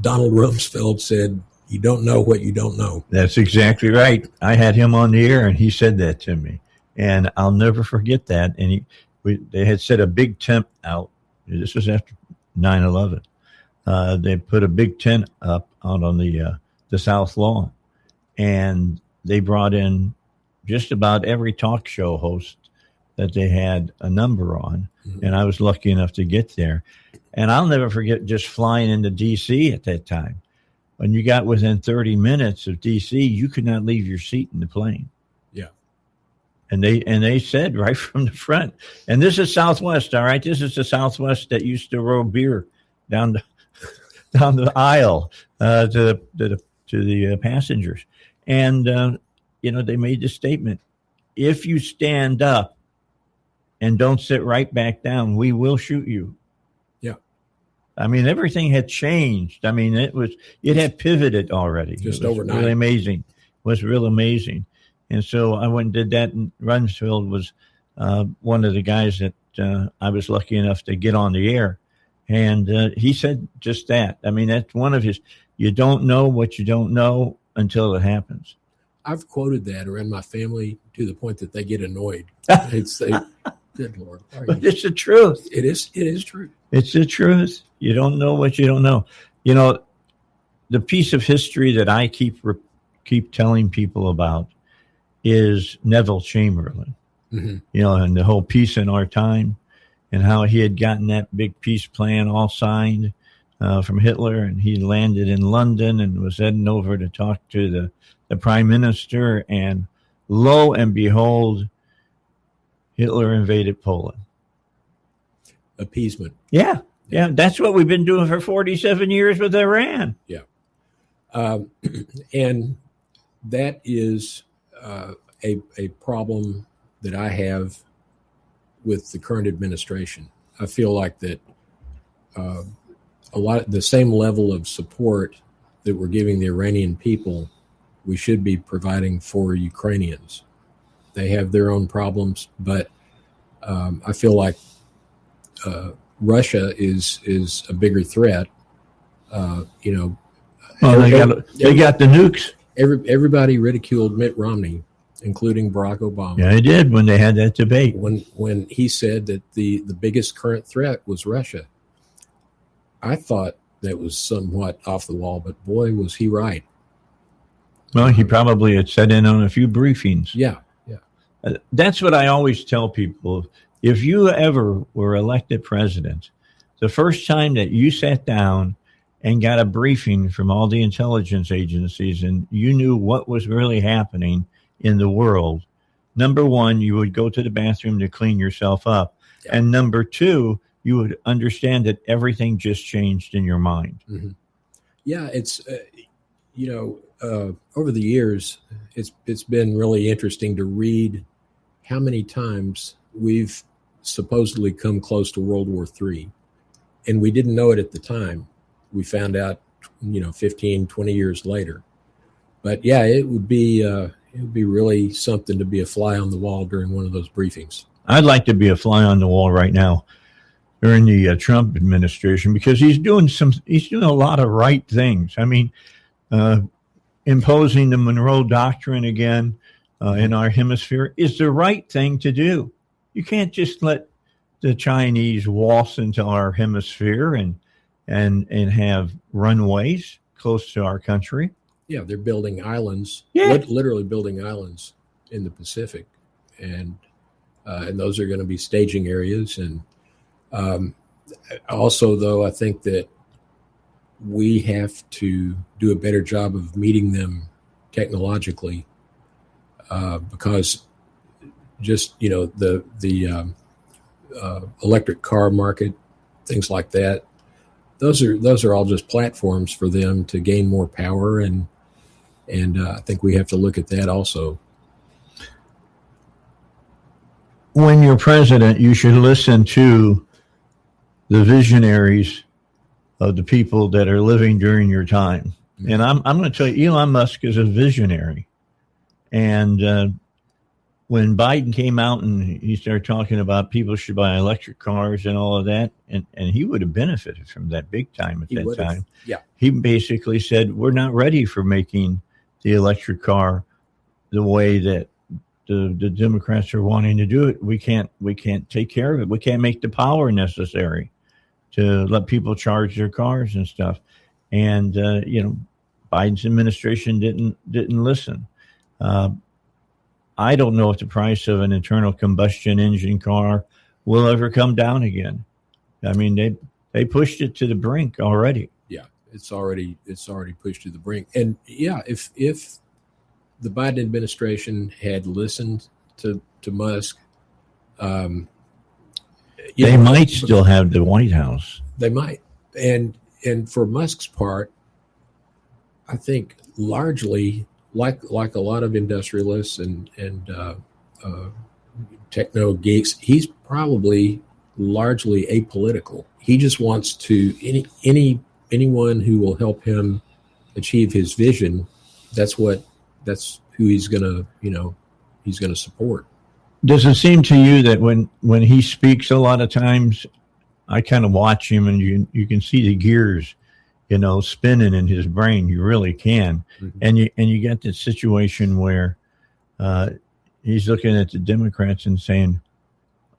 Donald Rumsfeld said, you don't know what you don't know. That's exactly right. I had him on the air, and he said that to me, and I'll never forget that. And they had set a big tent out. This was after 9/11. They put a big tent up out on the South Lawn, and they brought in just about every talk show host that they had a number on. Mm-hmm. And I was lucky enough to get there. And I'll never forget just flying into D.C. at that time. When you got within 30 minutes of D.C., you could not leave your seat in the plane. Yeah. And they said right from the front, and this is Southwest, all right? This is the Southwest that used to roll beer down the aisle to the passengers. And, they made the statement, if you stand up and don't sit right back down, we will shoot you. Yeah. I mean, everything had changed. I mean, it had pivoted already. Just it was overnight. Really amazing. It was real amazing. And so I went and did that, and Rumsfeld was one of the guys that I was lucky enough to get on the air. And he said just that. I mean, that's one of his, you don't know what you don't know until it happens. I've quoted that around my family to the point that they get annoyed. They'd say, good Lord. But it's the truth. It is true. It's the truth. You don't know what you don't know. The piece of history that I keep telling people about is Neville Chamberlain. Mm-hmm. And the whole Peace in Our Time, and how he had gotten that big peace plan all signed from Hitler, and he landed in London and was heading over to talk to the prime minister, and lo and behold, Hitler invaded Poland. Appeasement. Yeah. That's what we've been doing for 47 years with Iran. Yeah. And that is a problem that I have with the current administration. I feel like that a lot of the same level of support that we're giving the Iranian people we should be providing for Ukrainians. They have their own problems, but I feel like Russia is a bigger threat. Well, they got the nukes. Everybody ridiculed Mitt Romney, including Barack Obama. Yeah, they did when they had that debate. When he said that the biggest current threat was Russia. I thought that was somewhat off the wall, but boy, was he right. Well, he probably had sat in on a few briefings. Yeah. That's what I always tell people. If you ever were elected president, the first time that you sat down and got a briefing from all the intelligence agencies and you knew what was really happening in the world, number one, you would go to the bathroom to clean yourself up. Yeah. And number two, you would understand that everything just changed in your mind. Mm-hmm. Yeah, it's, over the years, it's been really interesting to read how many times we've supposedly come close to World War III. And we didn't know it at the time. We found out, 15, 20 years later. But yeah, it would be really something to be a fly on the wall during one of those briefings. I'd like to be a fly on the wall right now during the Trump administration, because he's doing a lot of right things. I mean, imposing the Monroe Doctrine again in our hemisphere is the right thing to do. You can't just let the Chinese waltz into our hemisphere and have runways close to our country. Yeah, they're building islands, literally building islands in the Pacific, and those are going to be staging areas. And also, though, I think that we have to do a better job of meeting them technologically, because just the electric car market, things like that. Those are all just platforms for them to gain more power, and I think we have to look at that also. When you're president, you should listen to the visionaries of the people that are living during your time. Mm-hmm. And I'm going to tell you, Elon Musk is a visionary. And when Biden came out and he started talking about people should buy electric cars and all of that, and he would have benefited from that big time at that time. Yeah. He basically said, we're not ready for making the electric car the way that the Democrats are wanting to do it. We can't take care of it. We can't make the power necessary to let people charge their cars and stuff. And, Biden's administration didn't listen. I don't know if the price of an internal combustion engine car will ever come down again. I mean, they pushed it to the brink already. Yeah, it's already pushed to the brink. And yeah, if the Biden administration had listened to Musk, they might still have the White House. They might. And for Musk's part, I think largely, like a lot of industrialists and techno geeks, he's probably largely apolitical. He just wants to anyone who will help him achieve his vision. That's who he's gonna support. Does it seem to you that when he speaks, a lot of times I kind of watch him and you can see the gears, spinning in his brain. You really can. Mm-hmm. And you get this situation where he's looking at the Democrats and saying,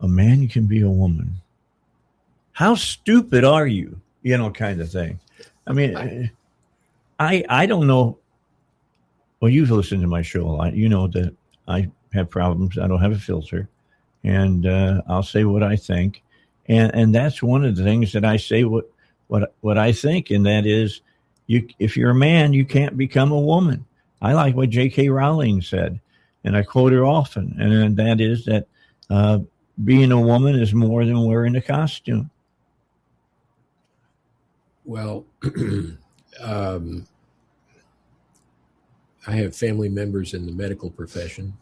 a man can be a woman. How stupid are you? Kind of thing. I mean, I don't know. Well, you've listened to my show a lot. You know that I have problems. I don't have a filter, and I'll say what I think, and that's one of the things that I say what I think, and that is, if you're a man, you can't become a woman. I like what J.K. Rowling said, and I quote her often, and that is that being a woman is more than wearing a costume. Well, I have family members in the medical profession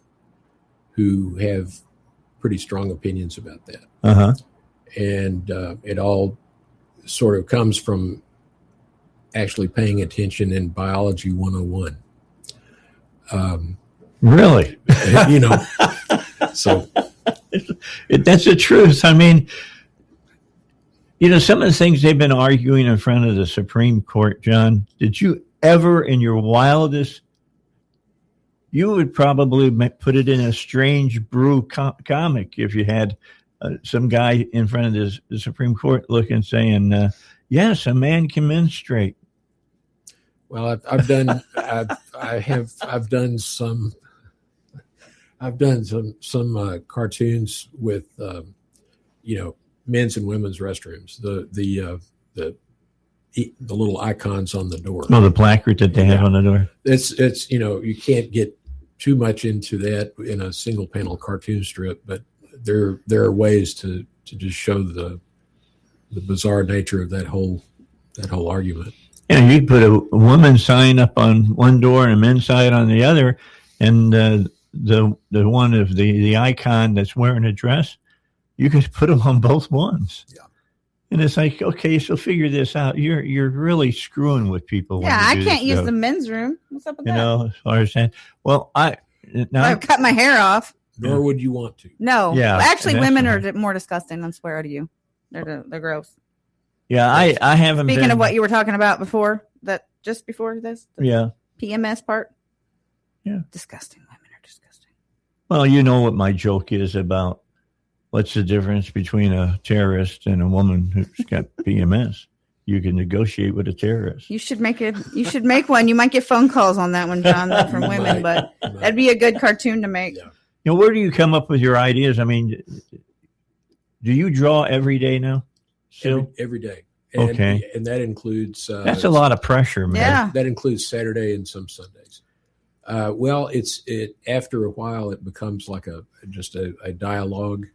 who have pretty strong opinions about that. Uh-huh. And it all sort of comes from actually paying attention in biology 101. Really? So that's the truth. I mean, some of the things they've been arguing in front of the Supreme Court, John, did you ever in your wildest, you would probably put it in a Strange Brew comic if you had some guy in front of the Supreme Court looking, saying, yes, a man can menstruate. Well, I've done some cartoons with men's and women's restrooms. The little icons on the door. Oh, the placard that they have on the door. It's you can't get too much into that in a single panel cartoon strip, but there are ways to just show the bizarre nature of that whole argument. Yeah, you put a woman's sign up on one door and a men's sign on the other, and the one of the icon that's wearing a dress, you could put them on both ones. Yeah, and it's like, okay, so figure this out. You're really screwing with people. Yeah, I can't use the men's room. What's up with that? As far as that. Well, I've cut my hair off. Nor would you want to. No, yeah. Well, actually, women are more disgusting. I swear to you, they're gross. Yeah, I haven't. Speaking of what you were talking about before, just before this, PMS part. Yeah, disgusting. Women are disgusting. Well, you know what my joke is about. What's the difference between a terrorist and a woman who's got PMS? You can negotiate with a terrorist. You should make one. You might get phone calls on that one, John, from women, but that'd be a good cartoon to make. Yeah. Where do you come up with your ideas? I mean, do you draw every day now? Still? Every day. And, okay. And that includes... that's a lot of pressure, man. Yeah. That includes Saturday and some Sundays. Well, after a while, it becomes like just a dialogue.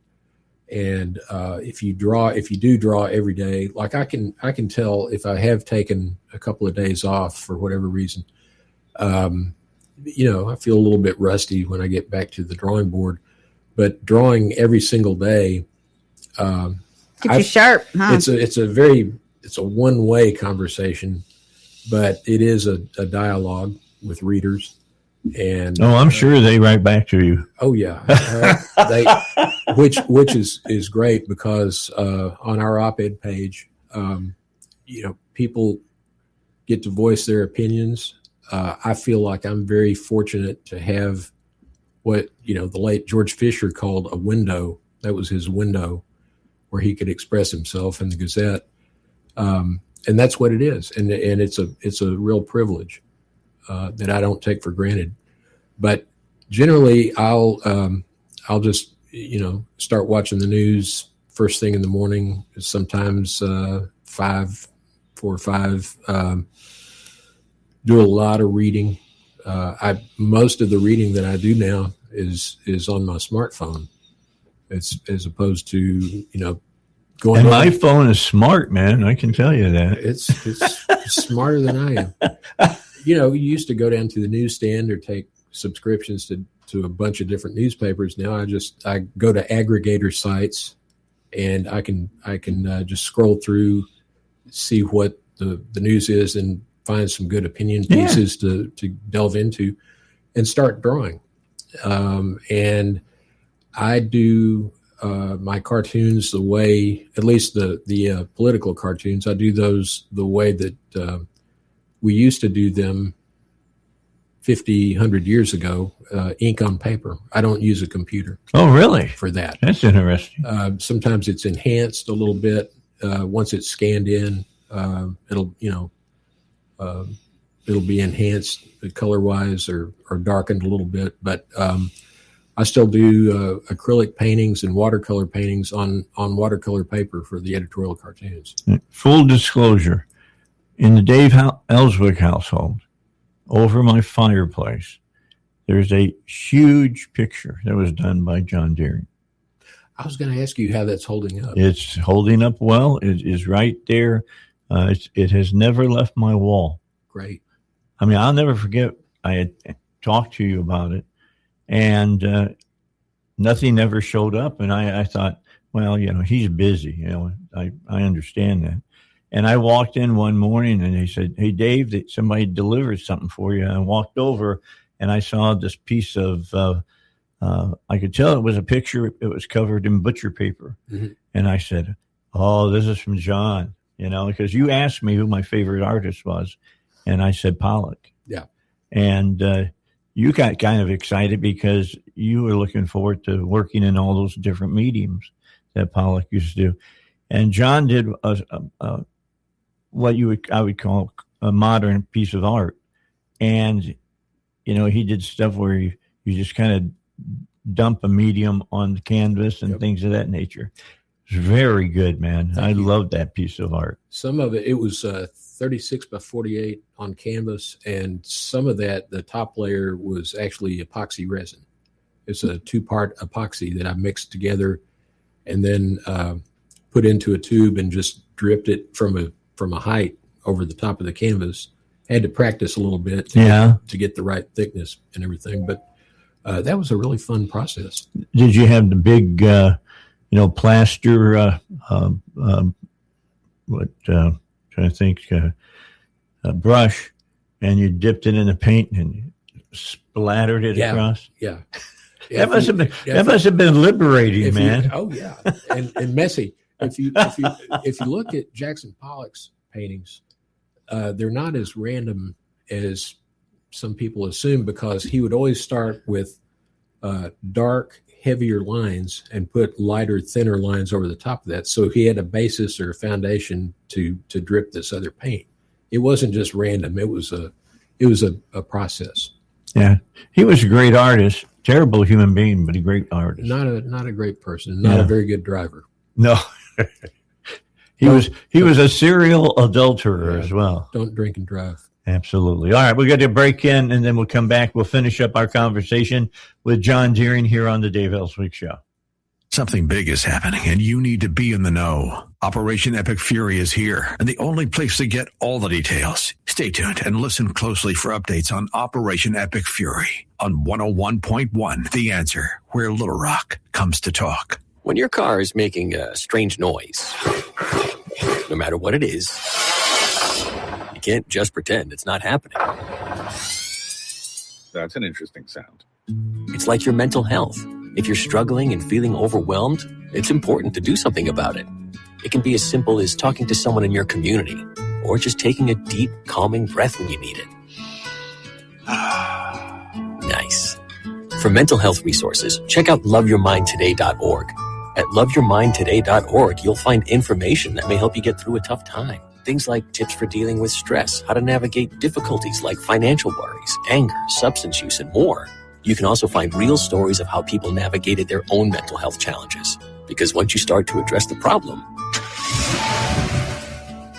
And if you do draw every day, like I can tell if I have taken a couple of days off for whatever reason, I feel a little bit rusty when I get back to the drawing board. But drawing every single day... keeps you sharp, huh? It's a one-way conversation, but it is a dialogue with readers. And I'm sure they write back to you. Oh yeah, which is great because on our op-ed page, people get to voice their opinions. I feel like I'm very fortunate to have what the late George Fisher called a window. That was his window where he could express himself in the Gazette, and that's what it is, and it's a real privilege that I don't take for granted. But generally, I'll just start watching the news first thing in the morning. Sometimes 4 or 5. Do a lot of reading. Most of the reading that I do now is on my smartphone. It's as opposed to going. And my phone is smart, man. I can tell you that it's smarter than I am. You used to go down to the newsstand or take subscriptions to a bunch of different newspapers. Now I go to aggregator sites, and I can just scroll through, see what the news is, and find some good opinion pieces to delve into, and start drawing. And I do my cartoons the way, at least the political cartoons, I do those the way that we used to do them 50, 100 years ago, ink on paper. I don't use a computer. Oh, really? For that. That's interesting. Sometimes it's enhanced a little bit. Once it's scanned in, it'll be enhanced color-wise or darkened a little bit. But I still do acrylic paintings and watercolor paintings on watercolor paper for the editorial cartoons. Full disclosure, in the Dave Ellswick household, over my fireplace, there's a huge picture that was done by John Deering. I was going to ask you how that's holding up. It's holding up well. It is right there. It has never left my wall. Great. I mean, I'll never forget. I had talked to you about it, and nothing ever showed up. And I thought, well, he's busy. I understand that. And I walked in one morning, and they said, "Hey, Dave, somebody delivered something for you." And I walked over, and I saw this piece of, I could tell it was a picture. It was covered in butcher paper. Mhm. And I said, oh, this is from John, because you asked me who my favorite artist was. And I said Pollock. Yeah. And you got kind of excited because you were looking forward to working in all those different mediums that Pollock used to do. And John did what I would call a modern piece of art. And, he did stuff where you just kind of dump a medium on the canvas and things of that nature. It's very good, man. I love that piece of art. Some of it was 36 by 48 on canvas, and some of that, the top layer was actually epoxy resin. It's a 2-part epoxy that I mixed together and then put into a tube and just dripped it from a height over the top of the canvas. Had to practice a little bit to get the right thickness and everything, but that was a really fun process. Did you have the big, plaster, trying to think, a brush, and you dipped it in the paint and splattered it across? Yeah. That must have been liberating, man. And messy. If you look at Jackson Pollock's paintings, they're not as random as some people assume, because he would always start with dark, heavier lines and put lighter, thinner lines over the top of that. So he had a basis or a foundation to drip this other paint. It wasn't just random. It was a process. Yeah, he was a great artist. Terrible human being, but a great artist. Not a great person. Not a very good driver. No. He was a serial adulterer as well. Don't drink and drive. Absolutely. All right, we're going to break in, and then we'll come back. We'll finish up our conversation with John Deering here on the Dave Ellswick Show. Something big is happening, and you need to be in the know. Operation Epic Fury is here, and the only place to get all the details. Stay tuned and listen closely for updates on Operation Epic Fury on 101.1 The Answer, where Little Rock comes to talk. When your car is making a strange noise, no matter what it is, you can't just pretend it's not happening. That's an interesting sound. It's like your mental health. If you're struggling and feeling overwhelmed, it's important to do something about it. It can be as simple as talking to someone in your community, or just taking a deep, calming breath when you need it. Nice. For mental health resources, check out loveyourmindtoday.org. At loveyourmindtoday.org, you'll find information that may help you get through a tough time. Things like tips for dealing with stress, how to navigate difficulties like financial worries, anger, substance use, and more. You can also find real stories of how people navigated their own mental health challenges. Because once you start to address the problem,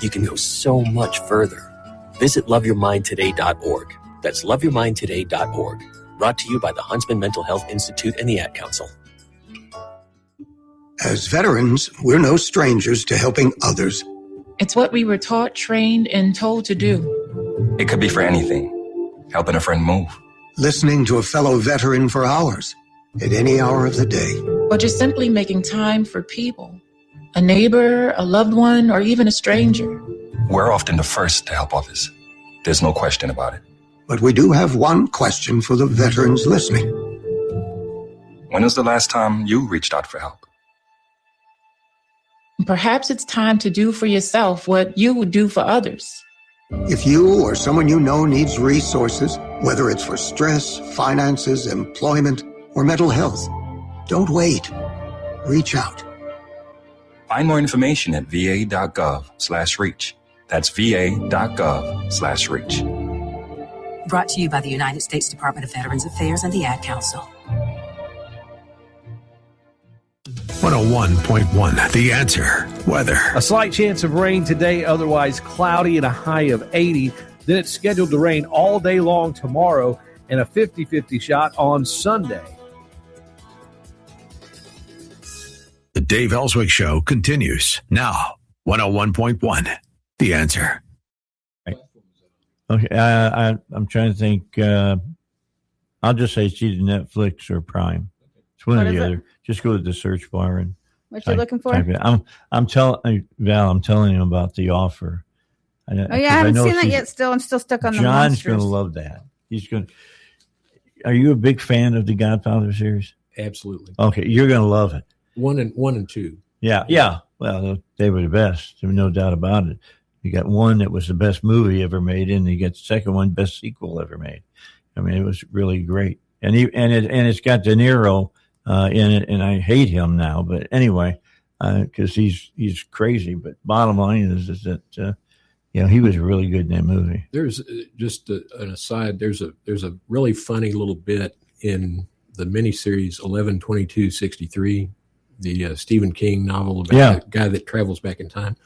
you can go so much further. Visit loveyourmindtoday.org. That's loveyourmindtoday.org. Brought to you by the Huntsman Mental Health Institute and the Ad Council. As veterans, we're no strangers to helping others. It's what we were taught, trained, and told to do. It could be for anything. Helping a friend move. Listening to a fellow veteran for hours, at any hour of the day. Or just simply making time for people. A neighbor, a loved one, or even a stranger. We're often the first to help others. There's no question about it. But we do have one question for the veterans listening. When was the last time you reached out for help? Perhaps it's time to do for yourself what you would do for others. If you or someone you know needs resources, whether it's for stress, finances, employment, or mental health, don't wait. Reach out. Find more information at va.gov/reach. That's va.gov/reach. Brought to you by the United States Department of Veterans Affairs and the Ad Council. 101.1 The Answer. Weather. A slight chance of rain today, otherwise cloudy and a high of 80. Then it's scheduled to rain all day long tomorrow and a 50-50 shot on Sunday. The Dave Ellswick Show continues now. 101.1 The Answer. Okay, I'm trying to think. I'll just say it's either Netflix or Prime. It's one or the other. Just go to the search bar and what you looking for? I'm telling Val. I'm telling him about The Offer. I haven't seen that yet. I'm still stuck on the John's monsters. going to love that. He's going. Are you a big fan of the Godfather series? Absolutely. Okay, you're going to love it. 1 and 2. Yeah. Well, they were the best. There's no doubt about it. You got one that was the best movie ever made, and you get the second one, best sequel ever made. I mean, it was really great. And it's got De Niro in it, and I hate him now. But anyway, because he's crazy. But bottom line is that he was really good in that movie. There's just an aside. There's a really funny little bit in the miniseries 11/22/63, the Stephen King novel about the guy that travels back in time.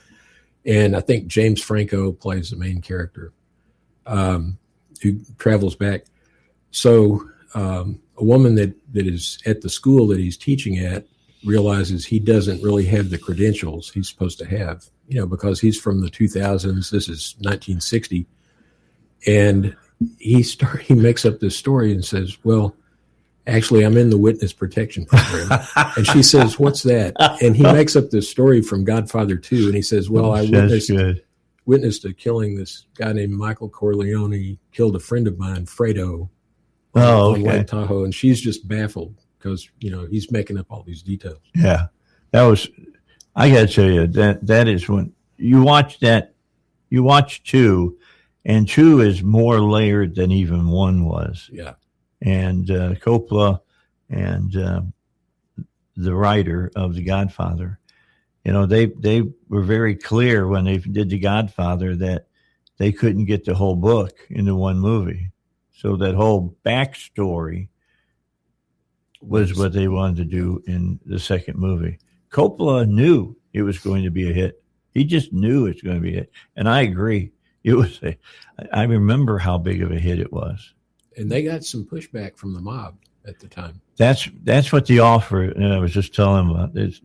And I think James Franco plays the main character who travels back. So a woman that is at the school that he's teaching at realizes he doesn't really have the credentials he's supposed to have, because he's from the 2000s. This is 1960. And he makes up this story and says, well, actually, I'm in the witness protection program. And she says, what's that? And he makes up this story from Godfather 2. And he says, well, I witnessed a killing. This guy named Michael Corleone killed a friend of mine, Fredo, on Lake Tahoe. And she's just baffled because, he's making up all these details. Yeah. I got to tell you, that is when you watch 2, and 2 is more layered than even 1 was. Yeah. And Coppola and the writer of The Godfather, they were very clear when they did The Godfather that they couldn't get the whole book into one movie. So that whole backstory was what they wanted to do in the second movie. Coppola knew it was going to be a hit. He just knew it was going to be a hit. And I agree. I remember how big of a hit it was. And they got some pushback from the mob at the time. That's what the offer, and I was just telling him about this.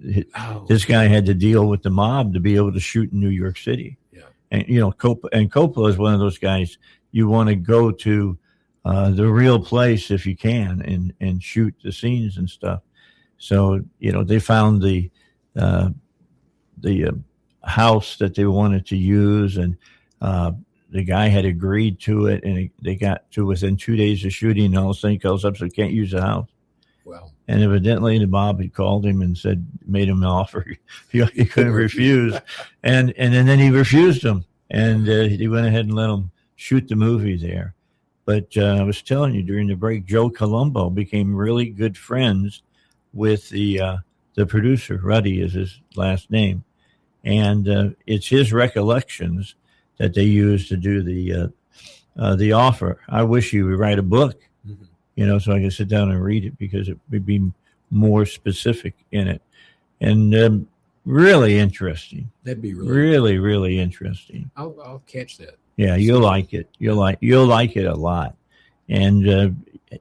This guy had to deal with the mob to be able to shoot in New York City. Yeah. And, Coppola is one of those guys you want to go to the real place if you can and shoot the scenes and stuff. So, they found the house that they wanted to use, and the guy had agreed to it, and they got to within 2 days of shooting, and all of a sudden he calls up, so can't use the house. Wow. And evidently the mob had called him and made him an offer he couldn't refuse. And then he refused him, and he went ahead and let him shoot the movie there. But I was telling you during the break, Joe Colombo became really good friends with the producer. Ruddy is his last name. And it's his recollections that they used to do the offer. I wish he would write a book, so I could sit down and read it, because it would be more specific in it, and really interesting. That'd be really, really interesting. I'll catch that. Yeah, you'll like it. You'll like it a lot. And a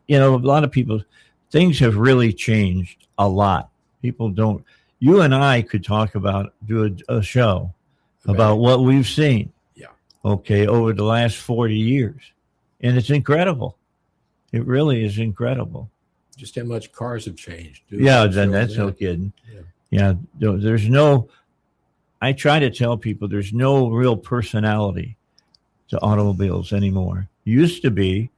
lot of people, things have really changed a lot. People don't. You and I could do a show about what we've seen. Over the last 40 years. And it's incredible. It really is incredible. Just how much cars have changed. That's no kidding. Yeah, I try to tell people there's no real personality to automobiles anymore. Used to be,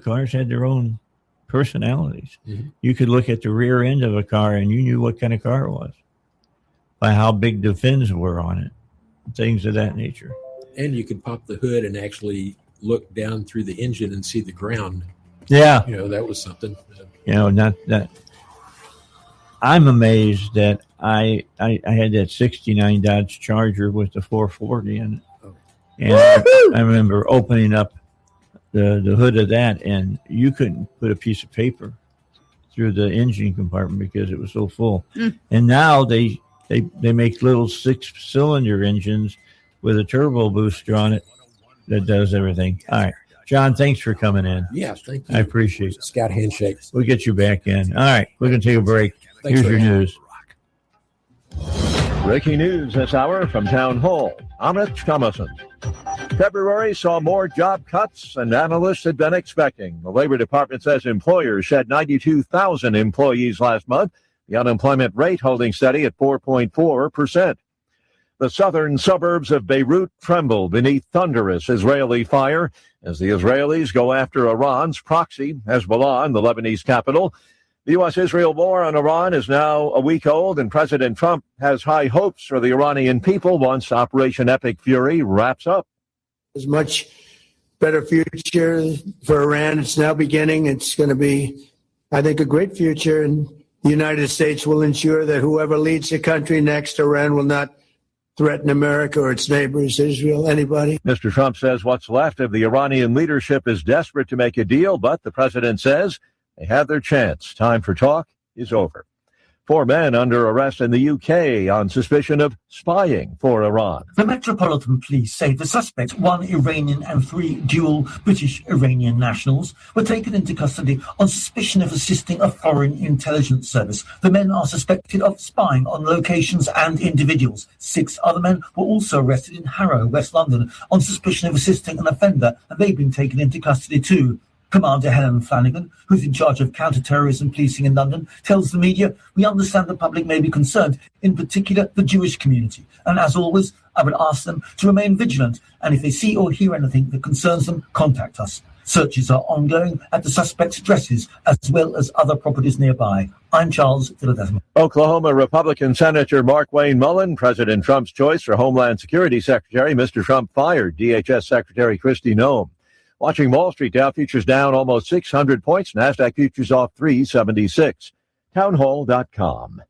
cars had their own personalities. Mm-hmm. You could look at the rear end of a car and you knew what kind of car it was by how big the fins were on it, things of that nature. And you could pop the hood and actually look down through the engine and see the ground. Yeah. That was something. Not that. I'm amazed that I had that 69 Dodge Charger with the 440 in it. Oh. And I remember opening up the hood of that, and you couldn't put a piece of paper through the engine compartment because it was so full. And now they make little 6-cylinder engines with a turbo booster on it that does everything. All right. John, thanks for coming in. Yeah, thank you. I appreciate it. Scout handshake. We'll get you back in. All right. We're going to take a break. Thanks. Here's your news. Breaking news this hour from Town Hall. Amit Thomason. February saw more job cuts than analysts had been expecting. The Labor Department says employers shed 92,000 employees last month. The unemployment rate holding steady at 4.4%. The southern suburbs of Beirut tremble beneath thunderous Israeli fire as the Israelis go after Iran's proxy, Hezbollah, in the Lebanese capital. The U.S.-Israel war on Iran is now a week old, and President Trump has high hopes for the Iranian people once Operation Epic Fury wraps up. There's much better future for Iran. It's now beginning. It's going to be, I think, a great future, and the United States will ensure that whoever leads the country next, Iran will not threaten America or its neighbors, Israel, anybody. Mr. Trump says what's left of the Iranian leadership is desperate to make a deal, but the president says they have their chance. Time for talk is over. 4 men under arrest in the UK on suspicion of spying for Iran. The Metropolitan Police say the suspects, 1 Iranian and 3 dual British-Iranian nationals, were taken into custody on suspicion of assisting a foreign intelligence service. The men are suspected of spying on locations and individuals. 6 other men were also arrested in Harrow, West London, on suspicion of assisting an offender, and they've been taken into custody too. Commander Helen Flanagan, who's in charge of counter-terrorism policing in London, tells the media, "We understand the public may be concerned, in particular the Jewish community. And as always, I would ask them to remain vigilant, and if they see or hear anything that concerns them, contact us. Searches are ongoing at the suspects' addresses, as well as other properties nearby." I'm Charles Philadelphia. Oklahoma Republican Senator Mark Wayne Mullen, President Trump's choice for Homeland Security Secretary. Mr. Trump fired DHS Secretary Kristi Noem. Watching Wall Street, Dow futures down almost 600 points. NASDAQ futures off 376. Townhall.com.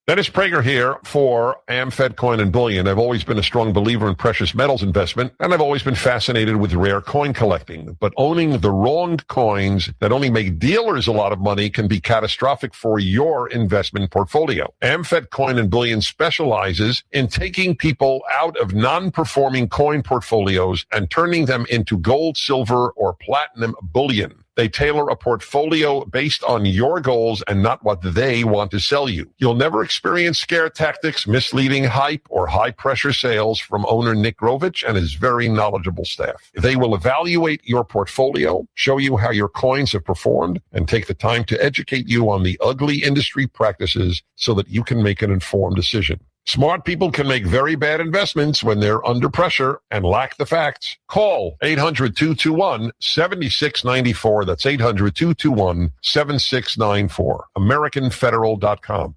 Dennis Prager here for AmFed Coin and Bullion. I've always been a strong believer in precious metals investment, and I've always been fascinated with rare coin collecting. But owning the wrong coins that only make dealers a lot of money can be catastrophic for your investment portfolio. AmFed Coin and Bullion specializes in taking people out of non-performing coin portfolios and turning them into gold, silver, or platinum bullion. They tailor a portfolio based on your goals and not what they want to sell you. You'll never experience scare tactics, misleading hype, or high-pressure sales from owner Nick Grovich and his very knowledgeable staff. They will evaluate your portfolio, show you how your coins have performed, and take the time to educate you on the ugly industry practices so that you can make an informed decision. Smart people can make very bad investments when they're under pressure and lack the facts. Call 800-221-7694. That's 800-221-7694. AmericanFederal.com.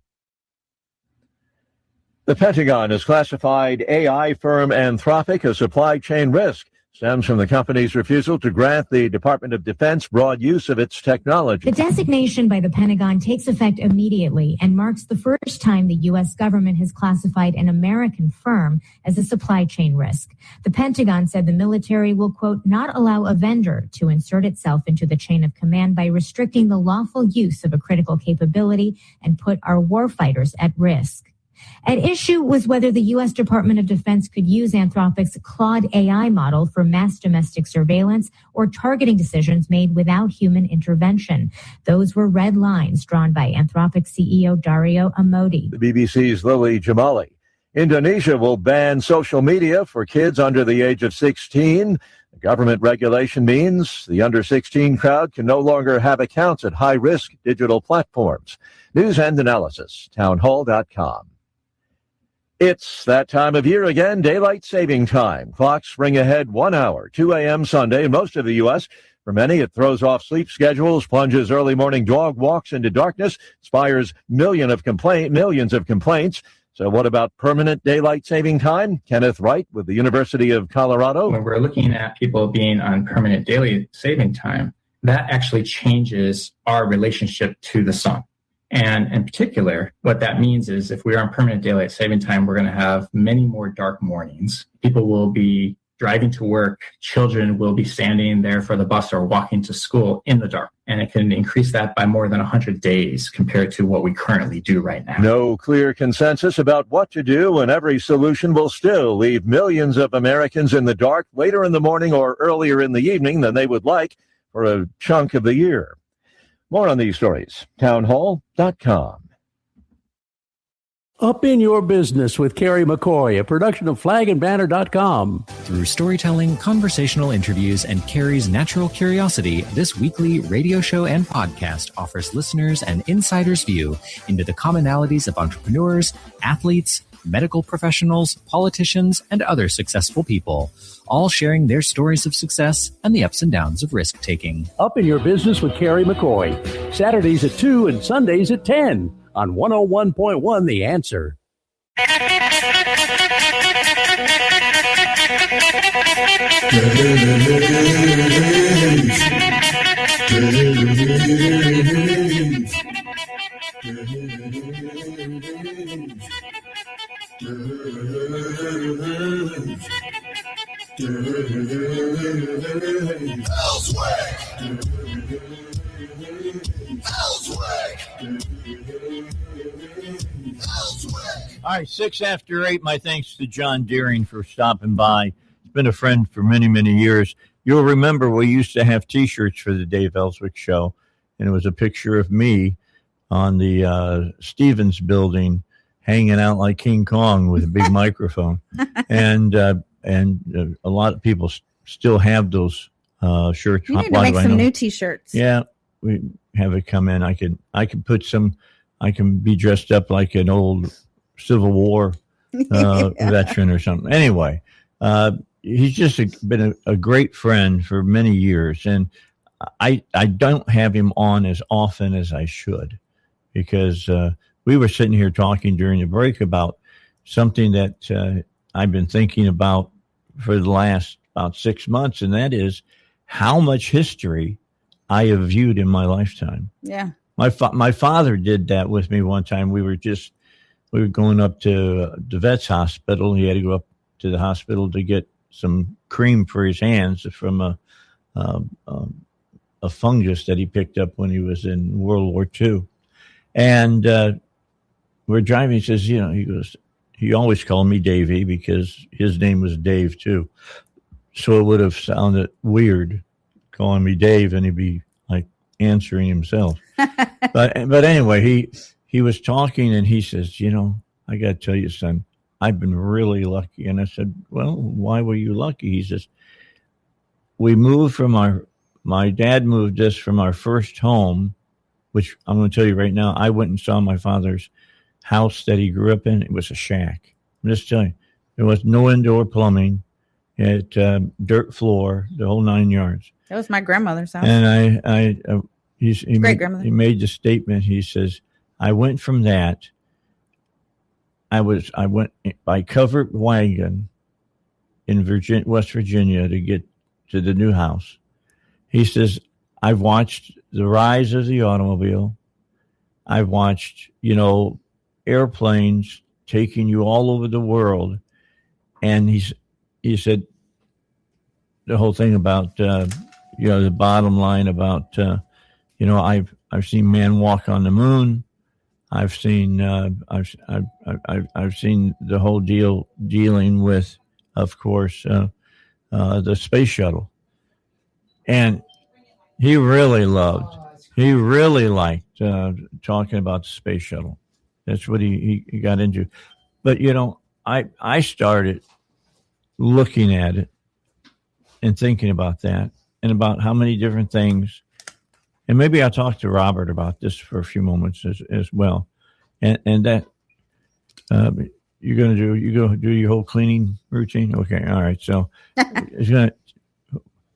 The Pentagon has classified AI firm Anthropic a supply chain risk. Stems from the company's refusal to grant the Department of Defense broad use of its technology. The designation by the Pentagon takes effect immediately and marks the first time the U.S. government has classified an American firm as a supply chain risk. The Pentagon said the military will, quote, not allow a vendor to insert itself into the chain of command by restricting the lawful use of a critical capability and put our warfighters at risk. At issue was whether the U.S. Department of Defense could use Anthropic's Claude AI model for mass domestic surveillance or targeting decisions made without human intervention. Those were red lines drawn by Anthropic CEO Dario Amodei. The BBC's Lily Jamali. Indonesia will ban social media for kids under the age of 16. The government regulation means the under 16 crowd can no longer have accounts at high-risk digital platforms. News and analysis, townhall.com. It's that time of year again, daylight saving time. Clocks spring ahead 1 hour, 2 a.m. Sunday in most of the U.S. For many, it throws off sleep schedules, plunges early morning dog walks into darkness, inspires millions of complaints. So what about permanent daylight saving time? Kenneth Wright with the University of Colorado. When we're looking at people being on permanent daily saving time, that actually changes our relationship to the sun. And in particular, what that means is if we're on permanent daylight saving time, we're going to have many more dark mornings. People will be driving to work. Children will be standing there for the bus or walking to school in the dark. And it can increase that by more than 100 days compared to what we currently do right now. No clear consensus about what to do, and every solution will still leave millions of Americans in the dark later in the morning or earlier in the evening than they would like for a chunk of the year. More on these stories, townhall.com. Up in Your Business with Carrie McCoy, a production of flagandbanner.com. Through storytelling, conversational interviews, and Carrie's natural curiosity, this weekly radio show and podcast offers listeners an insider's view into the commonalities of entrepreneurs, athletes, medical professionals, politicians, and other successful people, all sharing their stories of success and the ups and downs of risk-taking. Up in Your Business with Carrie McCoy, Saturdays at 2 and Sundays at 10 on 101.1 The Answer. All right, 6 after 8. My thanks to John Deering for stopping by. He's been a friend for many, many years. You'll remember we used to have T-shirts for the Dave Ellswick Show, and it was a picture of me on the Stevens building hanging out like King Kong with a big microphone. And a lot of people still have those shirts. You need to make some new T-shirts. Yeah, we have it come in. I could put some. I can be dressed up like an old Civil War veteran or something. Anyway, he's just been a great friend for many years, and I don't have him on as often as I should, because we were sitting here talking during the break about something that I've been thinking about for the last about 6 months, and that is how much history I have viewed in my lifetime. Yeah. My father did that with me one time. We were going up to the vet's hospital. He had to go up to the hospital to get some cream for his hands from a fungus that he picked up when he was in World War II. And we're driving. He says, he always called me Davey because his name was Dave too. So it would have sounded weird calling me Dave, and he'd be like answering himself. But anyway, he was talking, and he says, I got to tell you, son, I've been really lucky. And I said, well, why were you lucky? He says, we moved from my dad moved us from our first home, which I'm going to tell you right now, I went and saw my father's house that he grew up in. It was a shack. I'm just telling you, there was no indoor plumbing. It had dirt floor, the whole 9 yards. That was my grandmother's house. And he made the statement. He says, I went from that. I went by covert wagon in West Virginia to get to the new house. He says, I've watched the rise of the automobile. I've watched, airplanes taking you all over the world. And he said the whole thing about, the bottom line about, I've seen man walk on the moon. I've seen I've seen the whole dealing with, of course, the space shuttle, and he really liked talking about the space shuttle. That's what he got into. But I started looking at it and thinking about that, and about how many different things. And maybe I'll talk to Robert about this for a few moments as well. And that you're going to do your whole cleaning routine. Okay. All right. So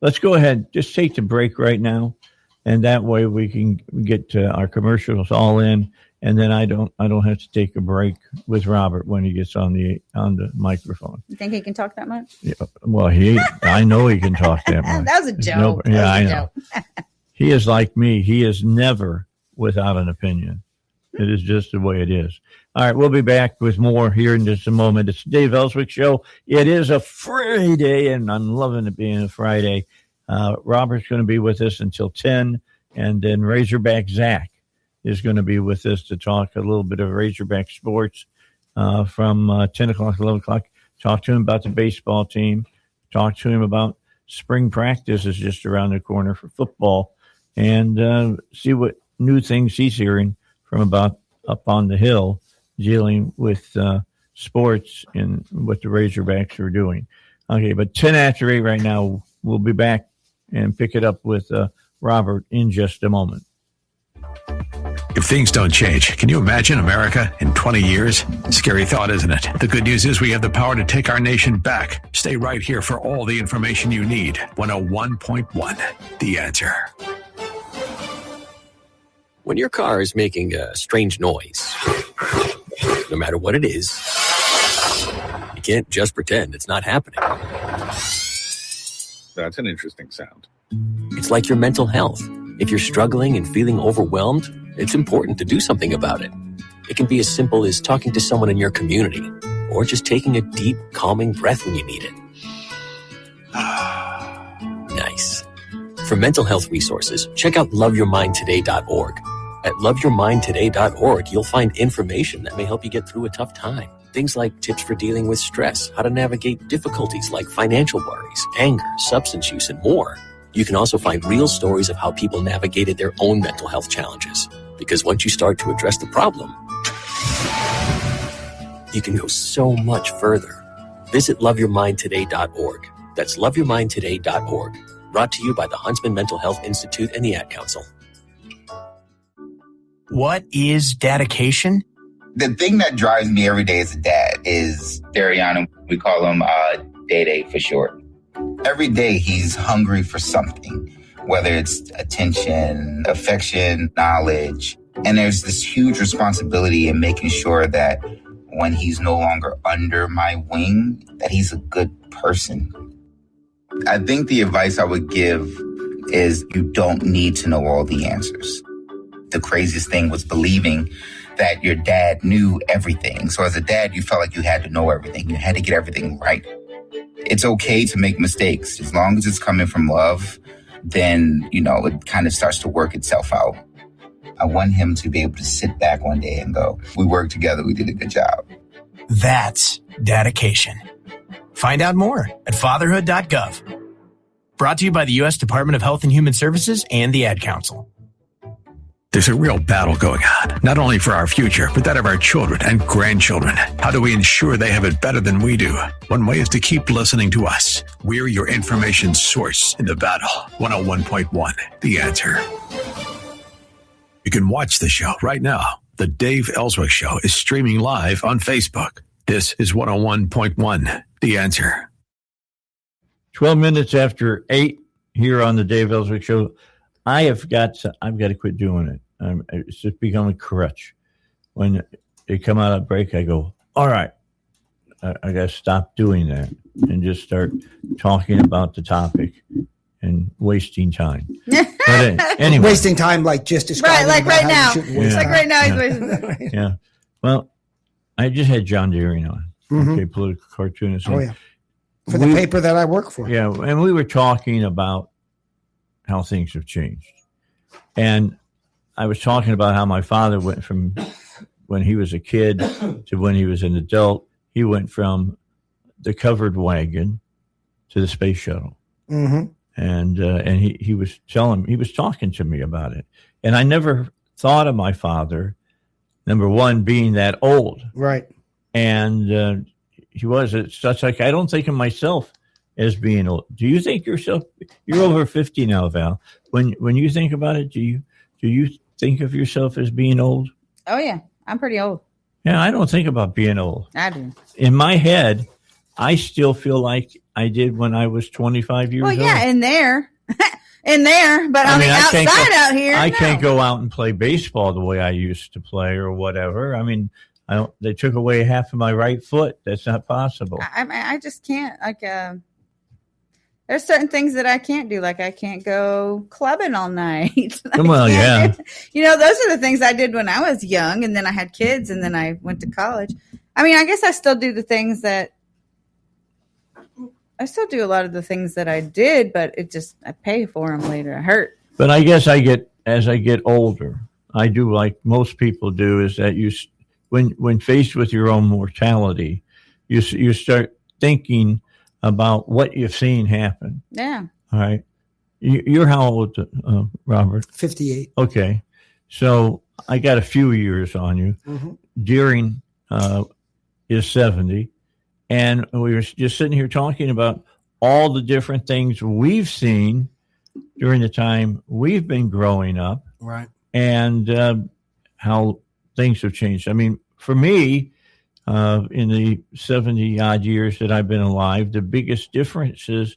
let's go ahead. Just take the break right now. And that way we can get our commercials all in. And then I don't have to take a break with Robert when he gets on the microphone. You think he can talk that much? Yeah. Well, I know he can talk that much. That was a joke. I know. He is like me. He is never without an opinion. It is just the way it is. All right, we'll be back with more here in just a moment. It's the Dave Ellswick Show. It is a Friday, and I'm loving it being a Friday. Robert's going to be with us until 10, and then Razorback Zach is going to be with us to talk a little bit of Razorback sports from 10 o'clock, 11 o'clock. Talk to him about the baseball team. Talk to him about spring practice is just around the corner for football. And see what new things he's hearing from about up on the hill dealing with sports and what the Razorbacks are doing. Okay, but 10 after 8 right now. We'll be back and pick it up with Robert in just a moment. If things don't change, can you imagine America in 20 years? Scary thought, isn't it? The good news is we have the power to take our nation back. Stay right here for all the information you need. 101.1, The Answer. When your car is making a strange noise, no matter what it is, you can't just pretend it's not happening. That's an interesting sound. It's like your mental health. If you're struggling and feeling overwhelmed, it's important to do something about it. It can be as simple as talking to someone in your community, or just taking a deep, calming breath when you need it. Nice. For mental health resources, check out loveyourmindtoday.org. At loveyourmindtoday.org, you'll find information that may help you get through a tough time. Things like tips for dealing with stress, how to navigate difficulties like financial worries, anger, substance use, and more. You can also find real stories of how people navigated their own mental health challenges. Because once you start to address the problem, you can go so much further. Visit loveyourmindtoday.org. That's loveyourmindtoday.org. Brought to you by the Huntsman Mental Health Institute and the Ad Council. What is dedication? The thing that drives me every day as a dad is Dariana. We call him Day for short. Every day he's hungry for something, whether it's attention, affection, knowledge. And there's this huge responsibility in making sure that when he's no longer under my wing, that he's a good person. I think the advice I would give is you don't need to know all the answers. The craziest thing was believing that your dad knew everything. So as a dad, you felt like you had to know everything. You had to get everything right. It's okay to make mistakes. As long as it's coming from love, then, it kind of starts to work itself out. I want him to be able to sit back one day and go, we worked together, we did a good job. That's dedication. Find out more at fatherhood.gov. Brought to you by the U.S. Department of Health and Human Services and the Ad Council. There's a real battle going on, not only for our future, but that of our children and grandchildren. How do we ensure they have it better than we do? One way is to keep listening to us. We're your information source in the battle. 101.1, The Answer. You can watch the show right now. The Dave Ellswick Show is streaming live on Facebook. This is 101.1, The Answer. 12 minutes after 8 here on the Dave Ellswick Show. I've got to quit doing it. It's just become a crutch. When they come out of break, I go, all right, I got to stop doing that and just start talking about the topic and wasting time. But anyway. Wasting time like just describing. Right, like right now. Yeah. Like right now he's wasting time. Yeah. Well, I just had John Deering on, okay, political cartoonist. Oh, yeah. For the paper that I work for. Yeah, and we were talking about how things have changed. And I was talking about how my father went from when he was a kid to when he was an adult. He went from the covered wagon to the space shuttle. Mm-hmm. And he was talking to me about it. And I never thought of my father, number one, being that old. Right. And he was. It's such like, I don't think of myself as being old. Do you think yourself? You're over 50 now, Val. When you think about it, do you think of yourself as being old? Oh yeah, I'm pretty old. Yeah, I don't think about being old. I do. In my head, I still feel like I did when I was 25 years old. Well, yeah, in there, but on the outside out here, I can't go out and play baseball the way I used to play or whatever. I mean, they took away half of my right foot. That's not possible. I just can't. Like, there's certain things that I can't do. Like, I can't go clubbing all night. Well, yeah. Those are the things I did when I was young, and then I had kids, and then I went to college. I mean, I guess I still do the things that I still do a lot of the things that I did, but I pay for them later. I hurt. But I guess as I get older, I do like most people do, is that when faced with your own mortality, you start thinking about what you've seen happen. Yeah. All right. You're how old, Robert? 58. Okay. So I got a few years on you. Mm-hmm. Deering is 70. And we were just sitting here talking about all the different things we've seen during the time we've been growing up. Right. And how things have changed. I mean, for me, in the 70-odd years that I've been alive, the biggest difference is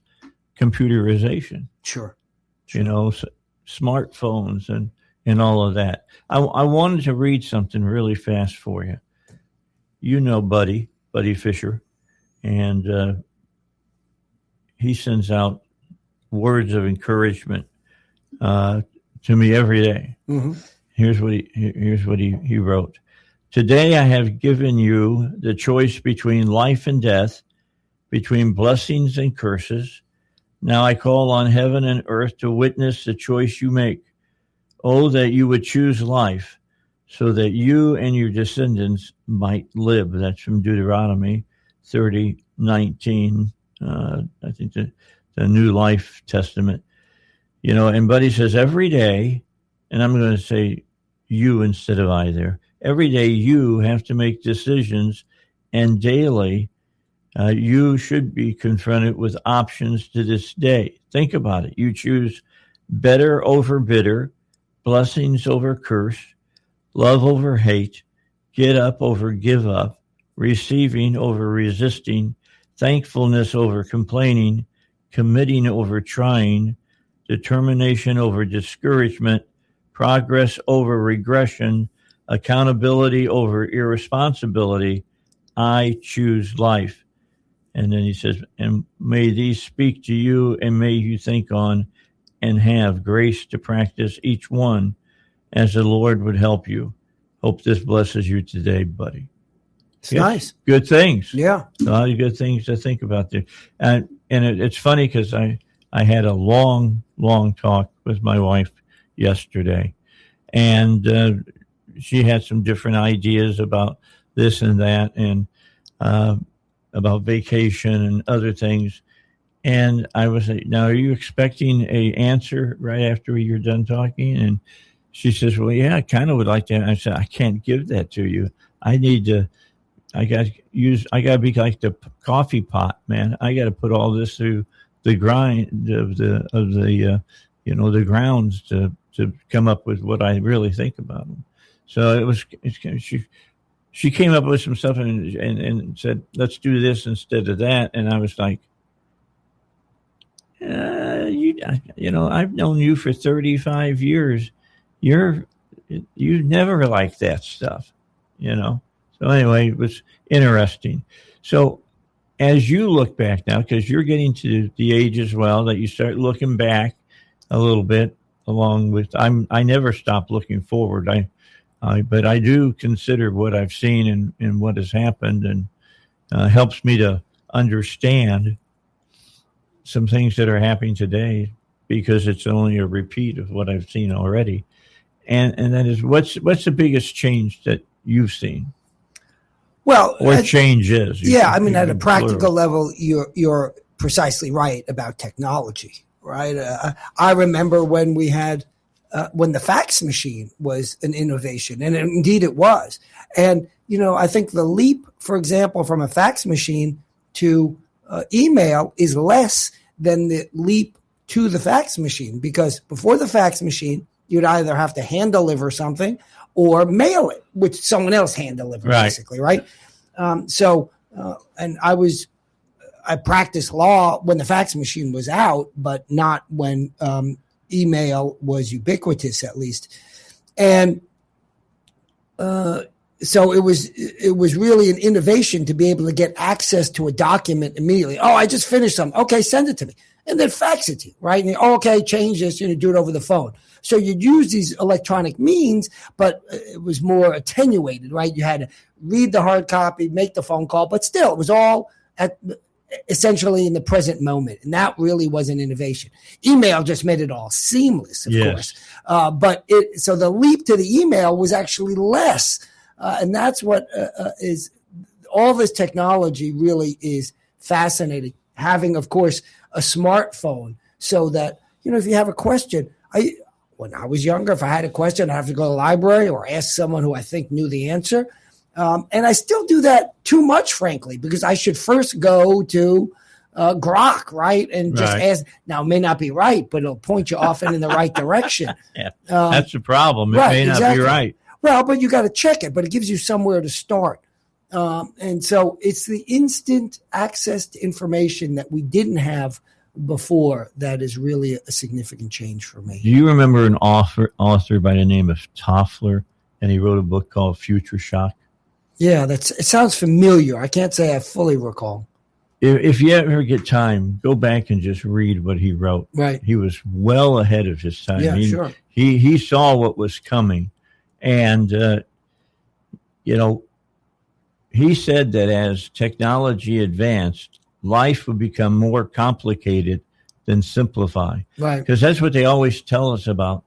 computerization. Sure. You know, smartphones and all of that. I wanted to read something really fast for you. You know Buddy Fisher, and he sends out words of encouragement to me every day. Mm-hmm. Here's what he wrote. Today I have given you the choice between life and death, between blessings and curses. Now I call on heaven and earth to witness the choice you make. Oh, that you would choose life so that you and your descendants might live. That's from Deuteronomy 30:19. I think the New Life Testament. You know, and Buddy says every day, and I'm going to say you instead of I there, every day you have to make decisions, and daily you should be confronted with options to this day. Think about it. You choose better over bitter, blessings over curse, love over hate, get up over give up, receiving over resisting, thankfulness over complaining, committing over trying, determination over discouragement, progress over regression, accountability over irresponsibility. I choose life. And then he says, and may these speak to you, and may you think on and have grace to practice each one as the Lord would help you. Hope this blesses you today, buddy. It's nice. Good things. Yeah. A lot of good things to think about there. And it's funny because I had a long talk with my wife yesterday, and she had some different ideas about this and that, and about vacation and other things. And I was like, now, are you expecting a answer right after you're done talking? And she says, well, yeah, I kind of would like that. I said, I can't give that to you. I got to be like the coffee pot, man. I got to put all this through the grind of the grounds to come up with what I really think about them. So she came up with some stuff and said, let's do this instead of that. And I was like, I've known you for 35 years. You never liked that stuff, So anyway, it was interesting. So as you look back now, because you're getting to the age as well that you start looking back a little bit along with, I never stop looking forward. But I do consider what I've seen and what has happened, and helps me to understand some things that are happening today, because it's only a repeat of what I've seen already. And that is, what's the biggest change that you've seen? Well, or changes. Yeah, at a practical level, you're precisely right about technology, right? I remember when we had when the fax machine was an innovation, and indeed it was. And I think the leap, for example, from a fax machine to email is less than the leap to the fax machine, because before the fax machine, you'd either have to hand deliver something or mail it, which someone else hand delivered, basically, right? And I practiced law when the fax machine was out, but not when email was ubiquitous, at least. And so it was really an innovation to be able to get access to a document immediately. Oh, I just finished something. Okay, send it to me. And then fax it to you, right? And okay, change this, do it over the phone. So you'd use these electronic means, but it was more attenuated, right? You had to read the hard copy, make the phone call, but still, it was all essentially in the present moment. And that really was an innovation. Email just made it all seamless, of course. So the leap to the email was actually less. And that's what is all this technology really is fascinating. Having, of course, a smartphone, so that, if you have a question, when I was younger, if I had a question, I'd have to go to the library or ask someone who I think knew the answer. And I still do that too much, frankly, because I should first go to Grok, right? And just ask. Now, it may not be right, but it'll point you often in the right direction. Yeah, that's the problem. It may not be right. Well, but you got to check it, but it gives you somewhere to start. And so it's the instant access to information that we didn't have before that is really a significant change for me. Do you remember an author by the name of Toffler, and he wrote a book called Future Shock? Yeah, it sounds familiar. I can't say I fully recall. If you ever get time, go back and just read what he wrote. Right. He was well ahead of his time. Yeah, sure. He saw what was coming. And, he said that as technology advanced, life would become more complicated than simplify. Right. Because that's what they always tell us about.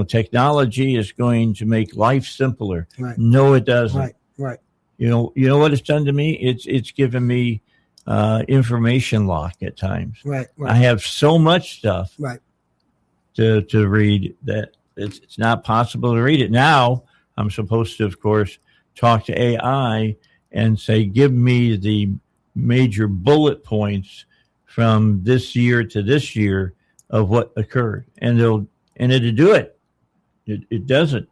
Technology is going to make life simpler. Right. No, it doesn't. Right. You know what it's done to me? It's given me information lock at times. Right. I have so much stuff to read that it's not possible to read it. Now I'm supposed to, of course, talk to AI and say, give me the major bullet points from this year to this year of what occurred, and it'll do it. It does it,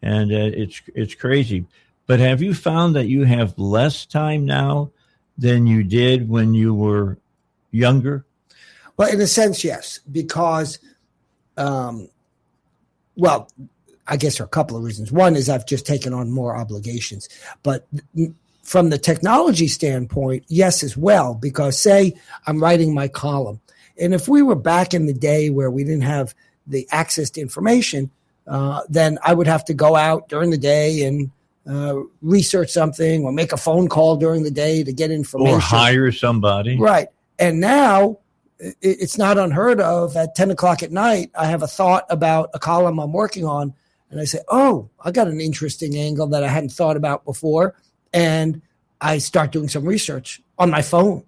and it's crazy. But have you found that you have less time now than you did when you were younger? Well, in a sense, yes, because, I guess there are a couple of reasons. One is I've just taken on more obligations. But from the technology standpoint, yes, as well, because say I'm writing my column. And if we were back in the day where we didn't have the access to information, then I would have to go out during the day and research something or make a phone call during the day to get information. Or hire somebody. Right. And now it's not unheard of at 10 o'clock at night. I have a thought about a column I'm working on. And I say, oh, I got an interesting angle that I hadn't thought about before. And I start doing some research on my phone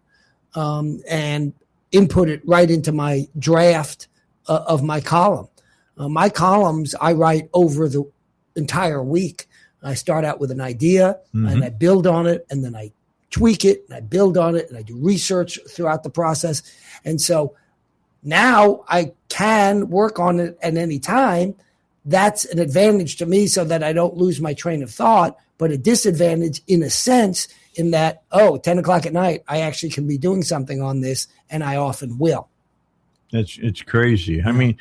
and input it right into my draft of my column. My columns, I write over the entire week. I start out with an idea and I build on it, and then I tweak it and I build on it and I do research throughout the process. And so now I can work on it at any time. That's an advantage to me so that I don't lose my train of thought, but a disadvantage in a sense in that, 10 o'clock at night, I actually can be doing something on this, and I often will. It's crazy. I mean,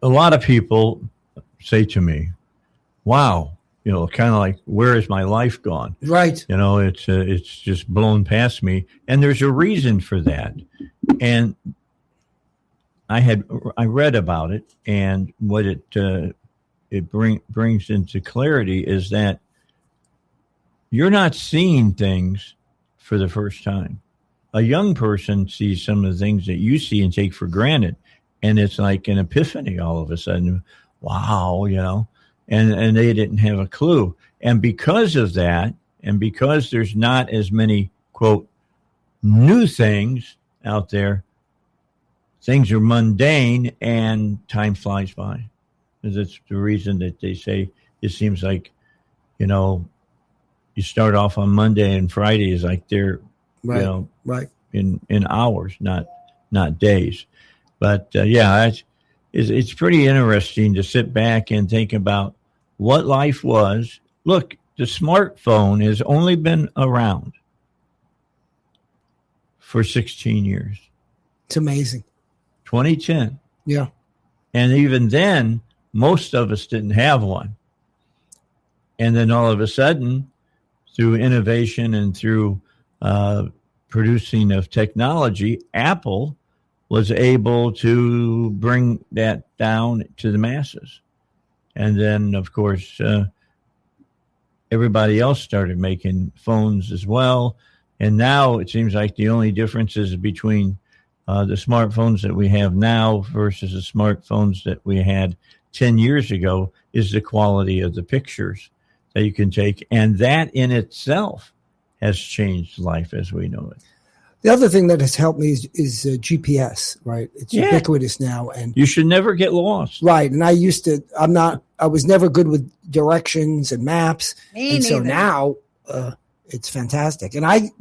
a lot of people say to me, wow, kind of like, where is my life gone? Right. It's just blown past me. And there's a reason for that. And I read about it, and what it brings into clarity is that you're not seeing things for the first time. A young person sees some of the things that you see and take for granted, and it's like an epiphany all of a sudden. Wow, and they didn't have a clue. And because of that, and because there's not as many, quote, new things out there, things are mundane and time flies by. That's the reason that they say it seems like, you start off on Monday and Friday is like they're, in hours, not days. But it's pretty interesting to sit back and think about what life was. Look, the smartphone has only been around for 16 years. It's amazing. 2010. Yeah. And even then, most of us didn't have one. And then all of a sudden, through innovation and through producing of technology, Apple was able to bring that down to the masses. And then, of course, everybody else started making phones as well. And now it seems like the only difference is between the smartphones that we have now versus the smartphones that we had 10 years ago is the quality of the pictures that you can take. And that in itself has changed life as we know it. The other thing that has helped me is GPS, right? It's ubiquitous now. And you should never get lost. Right. And I I was never good with directions and maps. Me and so neither. now it's fantastic. And I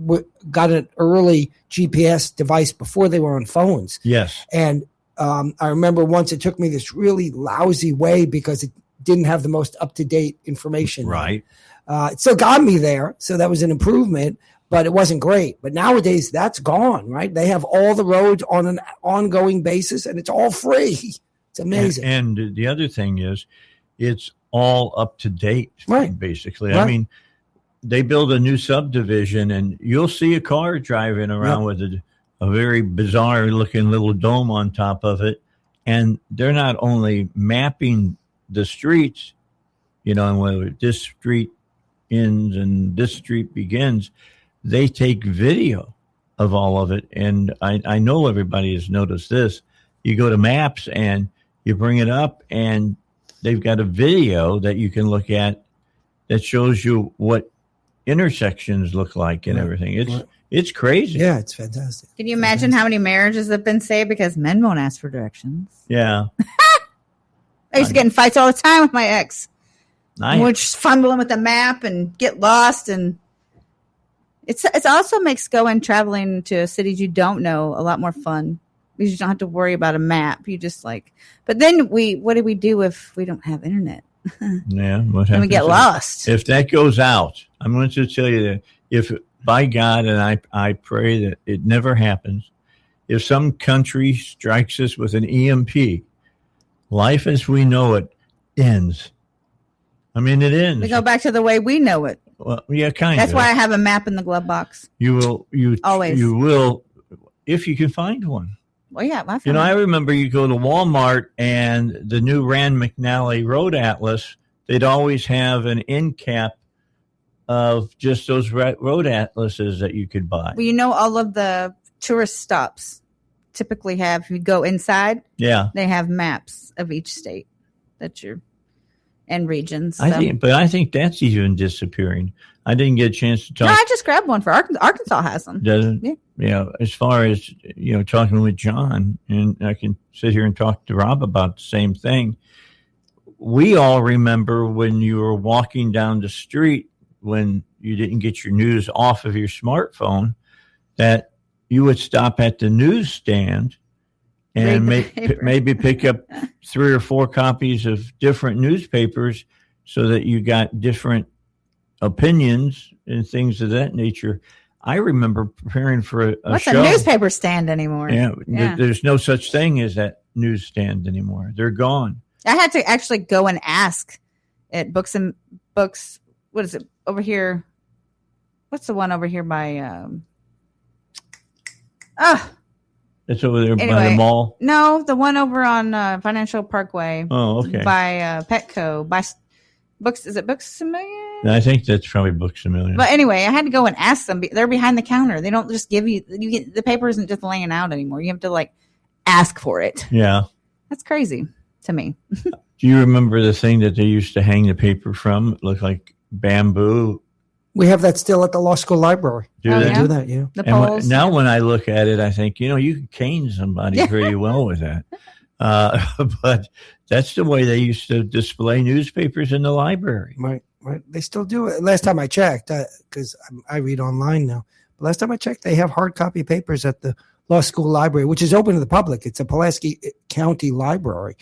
got an early GPS device before they were on phones. Yes. And I remember once it took me this really lousy way because it didn't have the most up-to-date information. Right. It still got me there, so that was an improvement, but it wasn't great. But nowadays, that's gone, right? They have all the roads on an ongoing basis, and it's all free. It's amazing. And the other thing is, it's all up to date, right? Basically, Right. I mean, they build a new subdivision, and you'll see a car driving around with a very bizarre-looking little dome on top of it, and they're not only mapping the streets, and whether this street ends and this street begins, they take video of all of it. And I know everybody has noticed this. You go to maps and you bring it up, and they've got a video that you can look at that shows you what intersections look like and everything. It's crazy. Yeah, it's fantastic. Can you imagine how many marriages have been saved because men won't ask for directions? Yeah. I used to get in fights all the time with my ex. Nice. We're just fumbling with the map and get lost, and it also makes going traveling to cities you don't know a lot more fun because you don't have to worry about a map. You just but then what do we do if we don't have internet? Yeah, and we get lost. If that goes out, I'm going to tell you that if by God, and I pray that it never happens, if some country strikes us with an EMP, life as we know it ends. I mean, it ends. We go back to the way we know it. Well, yeah, kind of. That's why I have a map in the glove box. You always. You will, if you can find one. Well, yeah. I remember you go to Walmart and the new Rand McNally Road Atlas, they'd always have an end cap of just those road atlases that you could buy. Well, all of the tourist stops typically have, if you go inside, they have maps of each state that you're and regions. So. I think that's even disappearing. I didn't get a chance to talk. No, I just grabbed one for Arkansas. Arkansas has them. Doesn't? Yeah. As far as talking with John, and I can sit here and talk to Rob about the same thing. We all remember when you were walking down the street when you didn't get your news off of your smartphone, that you would stop at the newsstand and maybe pick up 3 or 4 copies of different newspapers so that you got different opinions and things of that nature. I remember preparing for a What's show. a newspaper stand anymore? Yeah. There's no such thing as that newsstand anymore. They're gone. I had to actually go and ask at Books. What is it over here? What's the one over here by? It's over there by the mall. No, the one over on Financial Parkway. Oh, okay. By Petco. By Books. Is it Books a Million? I think that's probably Books a Million. But anyway, I had to go and ask them. They're behind the counter. They don't just give you get the paper isn't just laying out anymore. You have to ask for it. Yeah. That's crazy to me. Do you remember the thing that they used to hang the paper from? It looked like bamboo. We have that still at the law school library. Do they? Do that, yeah. The poles. Now when I look at it, I think, you can cane somebody pretty well with that. But that's the way they used to display newspapers in the library. Right. They still do it. Last time I checked, because I read online now. But last time I checked, they have hard copy papers at the law school library, which is open to the public. It's a Pulaski County library,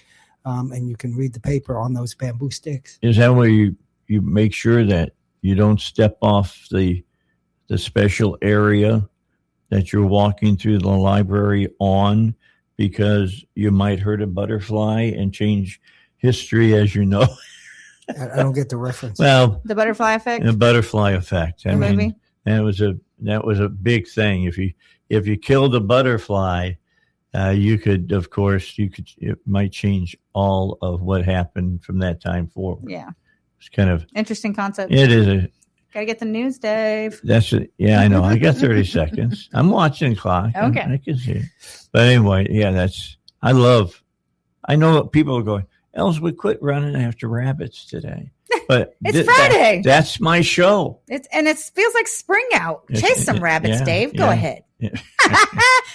and you can read the paper on those bamboo sticks. Is that where you make sure that you don't step off the special area that you're walking through the library on, because you might hurt a butterfly and change history, as you know? I don't get the reference. Well, the butterfly effect. The butterfly effect. I mean, movie? that was a big thing. If you killed a butterfly, it might change all of what happened from that time forward. Yeah. It's kind of interesting concept. It is Gotta get the news, Dave. That's it. Yeah, I know. I got 30 seconds. I'm watching the clock. Okay. I can see it. But anyway, yeah, I know people are going, Els, we quit running after rabbits today. But it's Friday. That's my show. It feels like spring out. Chase some rabbits, Dave. Go ahead. Yeah.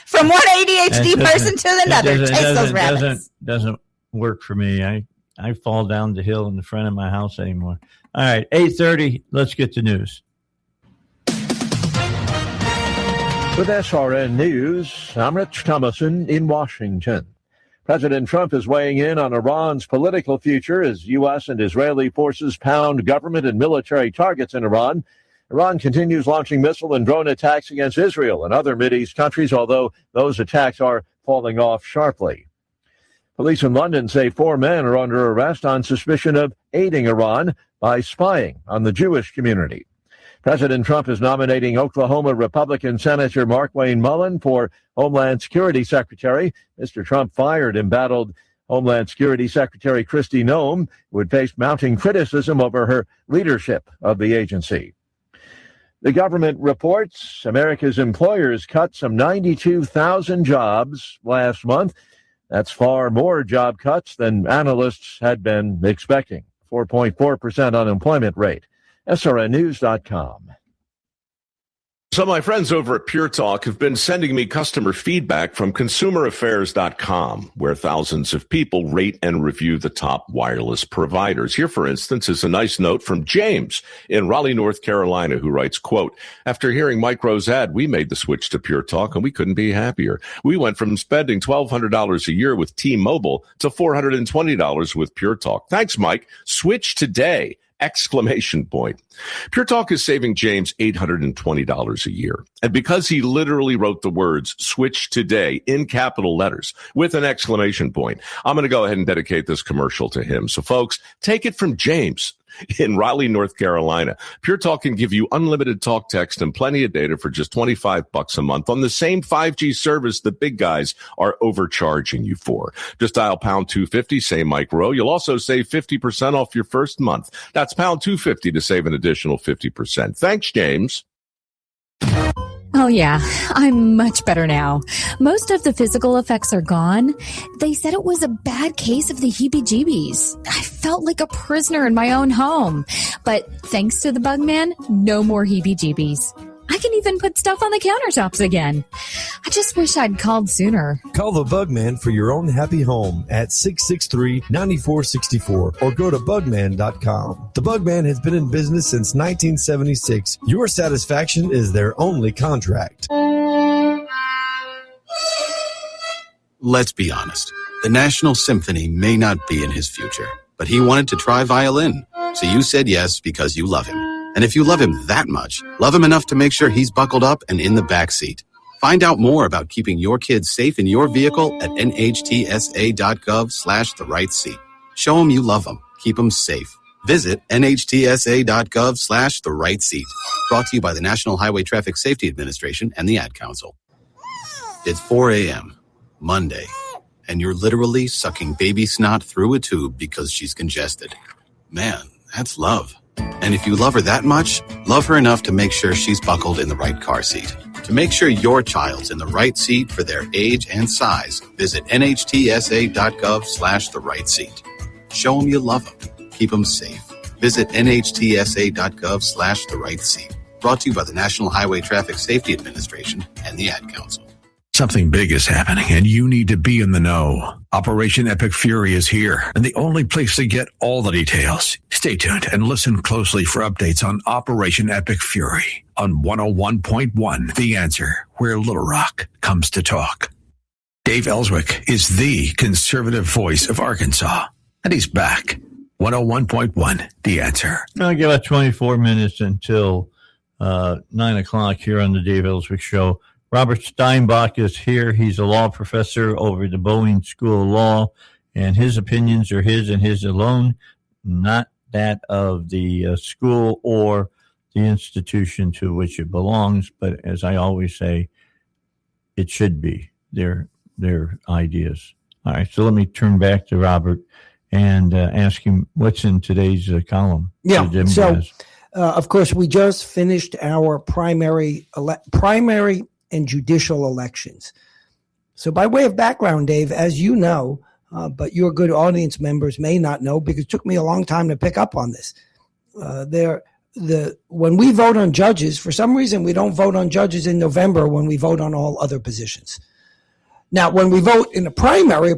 From one ADHD person to another, chase those rabbits. Doesn't work for me. I fall down the hill in the front of my house anymore. All right, 8:30. Let's get to news. With SRN News, I'm Rich Thomason in Washington. President Trump is weighing in on Iran's political future as U.S. and Israeli forces pound government and military targets in Iran. Iran continues launching missile and drone attacks against Israel and other Mideast countries, although those attacks are falling off sharply. Police in London say 4 men are under arrest on suspicion of aiding Iran by spying on the Jewish community. President Trump is nominating Oklahoma Republican Senator Markwayne Mullin for Homeland Security Secretary. Mr. Trump fired embattled Homeland Security Secretary Kristi Noem, who had faced mounting criticism over her leadership of the agency. The government reports America's employers cut some 92,000 jobs last month. That's far more job cuts than analysts had been expecting. 4.4% unemployment rate. SRNnews.com. So my friends over at Pure Talk have been sending me customer feedback from consumeraffairs.com, where thousands of people rate and review the top wireless providers. Here, for instance, is a nice note from James in Raleigh, North Carolina, who writes, quote, after hearing Mike Rowe's ad, we made the switch to Pure Talk, and we couldn't be happier. We went from spending $1,200 a year with T-Mobile to $420 with Pure Talk. Thanks, Mike. Switch today! Exclamation point. Pure Talk is saving James $820 a year. And because he literally wrote the words switch today in capital letters with an exclamation point, I'm going to go ahead and dedicate this commercial to him. So folks, take it from James in Raleigh, North Carolina. Pure Talk can give you unlimited talk, text, and plenty of data for just $25 a month on the same 5G service the big guys are overcharging you for. Just dial pound 250, say Mike Rowe. You'll also save 50% off your first month. That's pound 250 to save an additional 50%. Thanks, James. Oh, yeah, I'm much better now. Most of the physical effects are gone. They said it was a bad case of the heebie-jeebies. I felt like a prisoner in my own home. But thanks to the Bugman, no more heebie-jeebies. I can even put stuff on the countertops again. I just wish I'd called sooner. Call the Bugman for your own happy home at 663-9464 or go to bugman.com. The Bugman has been in business since 1976. Your satisfaction is their only contract. Let's be honest. The National Symphony may not be in his future, but he wanted to try violin. So you said yes because you love him. And if you love him that much, love him enough to make sure he's buckled up and in the back seat. Find out more about keeping your kids safe in your vehicle at nhtsa.gov/the-right-seat. Show him you love them. Keep them safe. Visit nhtsa.gov/the-right-seat. Brought to you by the National Highway Traffic Safety Administration and the Ad Council. It's 4 a.m., Monday, and you're literally sucking baby snot through a tube because she's congested. Man, that's love. And if you love her that much, love her enough to make sure she's buckled in the right car seat. To make sure your child's in the right seat for their age and size, visit nhtsa.gov/the-right-seat. Show them you love them. Keep them safe. Visit nhtsa.gov/the-right-seat. Brought to you by the National Highway Traffic Safety Administration and the Ad Council. Something big is happening, and you need to be in the know. Operation Epic Fury is here, and the only place to get all the details. Stay tuned and listen closely for updates on Operation Epic Fury on 101.1 The Answer, where Little Rock comes to talk. Dave Ellswick is the conservative voice of Arkansas, and he's back. 101.1 The Answer. I'll give it 24 minutes until 9 o'clock here on the Dave Ellswick Show. Robert Steinbach is here. He's a law professor over at the Boeing School of Law, and his opinions are his and his alone, not that of the school or the institution to which it belongs. But as I always say, it should be their ideas. All right, so let me turn back to Robert and ask him what's in today's column. Yeah, so of course, we just finished our primary and judicial elections. So by way of background, Dave, as you know, but your good audience members may not know because it took me a long time to pick up on this. When we vote on judges, for some reason we don't vote on judges in November when we vote on all other positions. Now, when we vote in a primary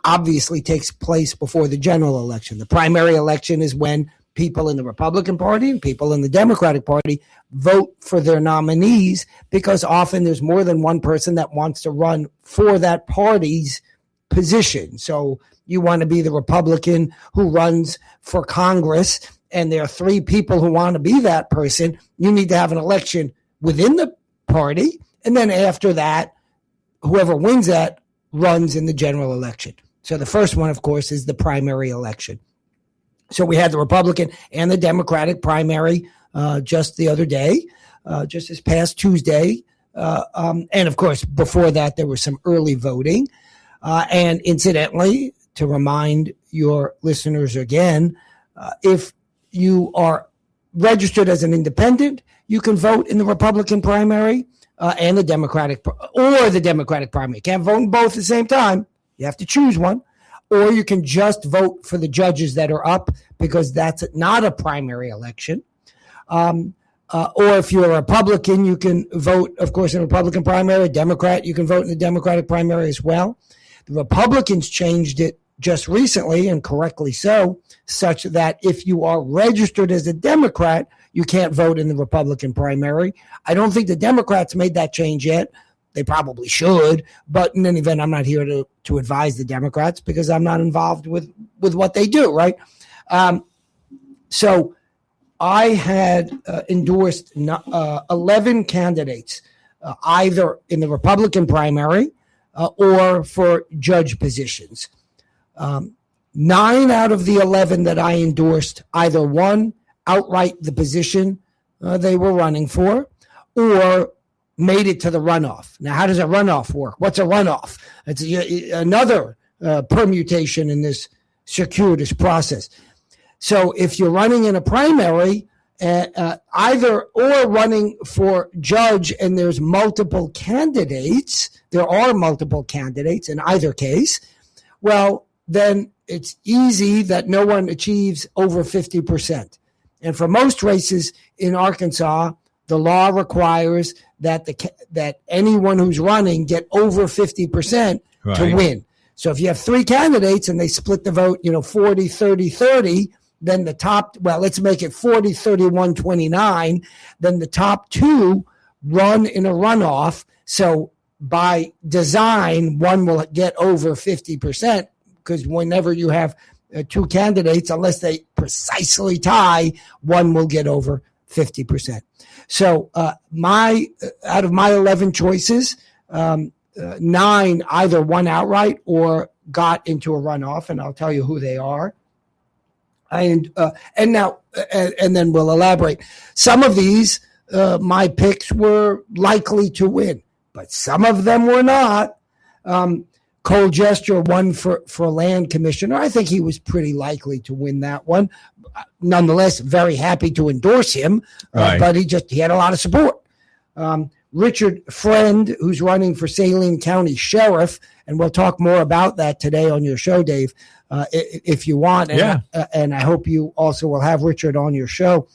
obviously takes place before the general election. The primary election is when people in the Republican Party and people in the Democratic Party vote for their nominees, because often there's more than one person that wants to run for that party's position. So you want to be the Republican who runs for Congress, and there are three people who want to be that person. You need to have an election within the party, and then after that, whoever wins that runs in the general election. So the first one, of course, is the primary election. So we had the Republican and the Democratic primary just the other day, just this past Tuesday. And, of course, before that, there was some early voting. And incidentally, to remind your listeners again, if you are registered as an independent, you can vote in the Republican primary and the Democratic primary. You can't vote in both at the same time. You have to choose one. Or you can just vote for the judges that are up, because that's not a primary election. Or if you're a Republican, you can vote, of course, in a Republican primary. A Democrat, you can vote in the Democratic primary as well. The Republicans changed it just recently, and correctly so, such that if you are registered as a Democrat, you can't vote in the Republican primary. I don't think the Democrats made that change yet. They probably should, but in any event, I'm not here to advise the Democrats, because I'm not involved with what they do, right? So I had endorsed 11 candidates, either in the Republican primary or for judge positions. 9 out of the 11 that I endorsed either won outright the position they were running for, or made it to the runoff. Now, how does a runoff work? What's a runoff? It's another permutation in this circuitous process. So if you're running in a primary, either or running for judge, and there's multiple candidates, there are multiple candidates in either case, well, then it's easy that no one achieves over 50%. And for most races in Arkansas, the law requires that anyone who's running get over 50% to win. So if you have 3 candidates and they split the vote, 40, 30, 30, then the top, let's make it 40, 31, 29, then the top 2 run in a runoff. So by design, one will get over 50%, because whenever you have 2 candidates, unless they precisely tie, one will get over 50%. So out of my 11 choices, 9 either won outright or got into a runoff, and I'll tell you who they are. And then we'll elaborate. Some of these, my picks were likely to win, but some of them were not. Cole Jester won for land commissioner. I think he was pretty likely to win that one. Nonetheless, very happy to endorse him, but he had a lot of support. Richard Friend, who's running for Saline County Sheriff, and we'll talk more about that today on your show, Dave, if you want. And I hope you also will have Richard on your show.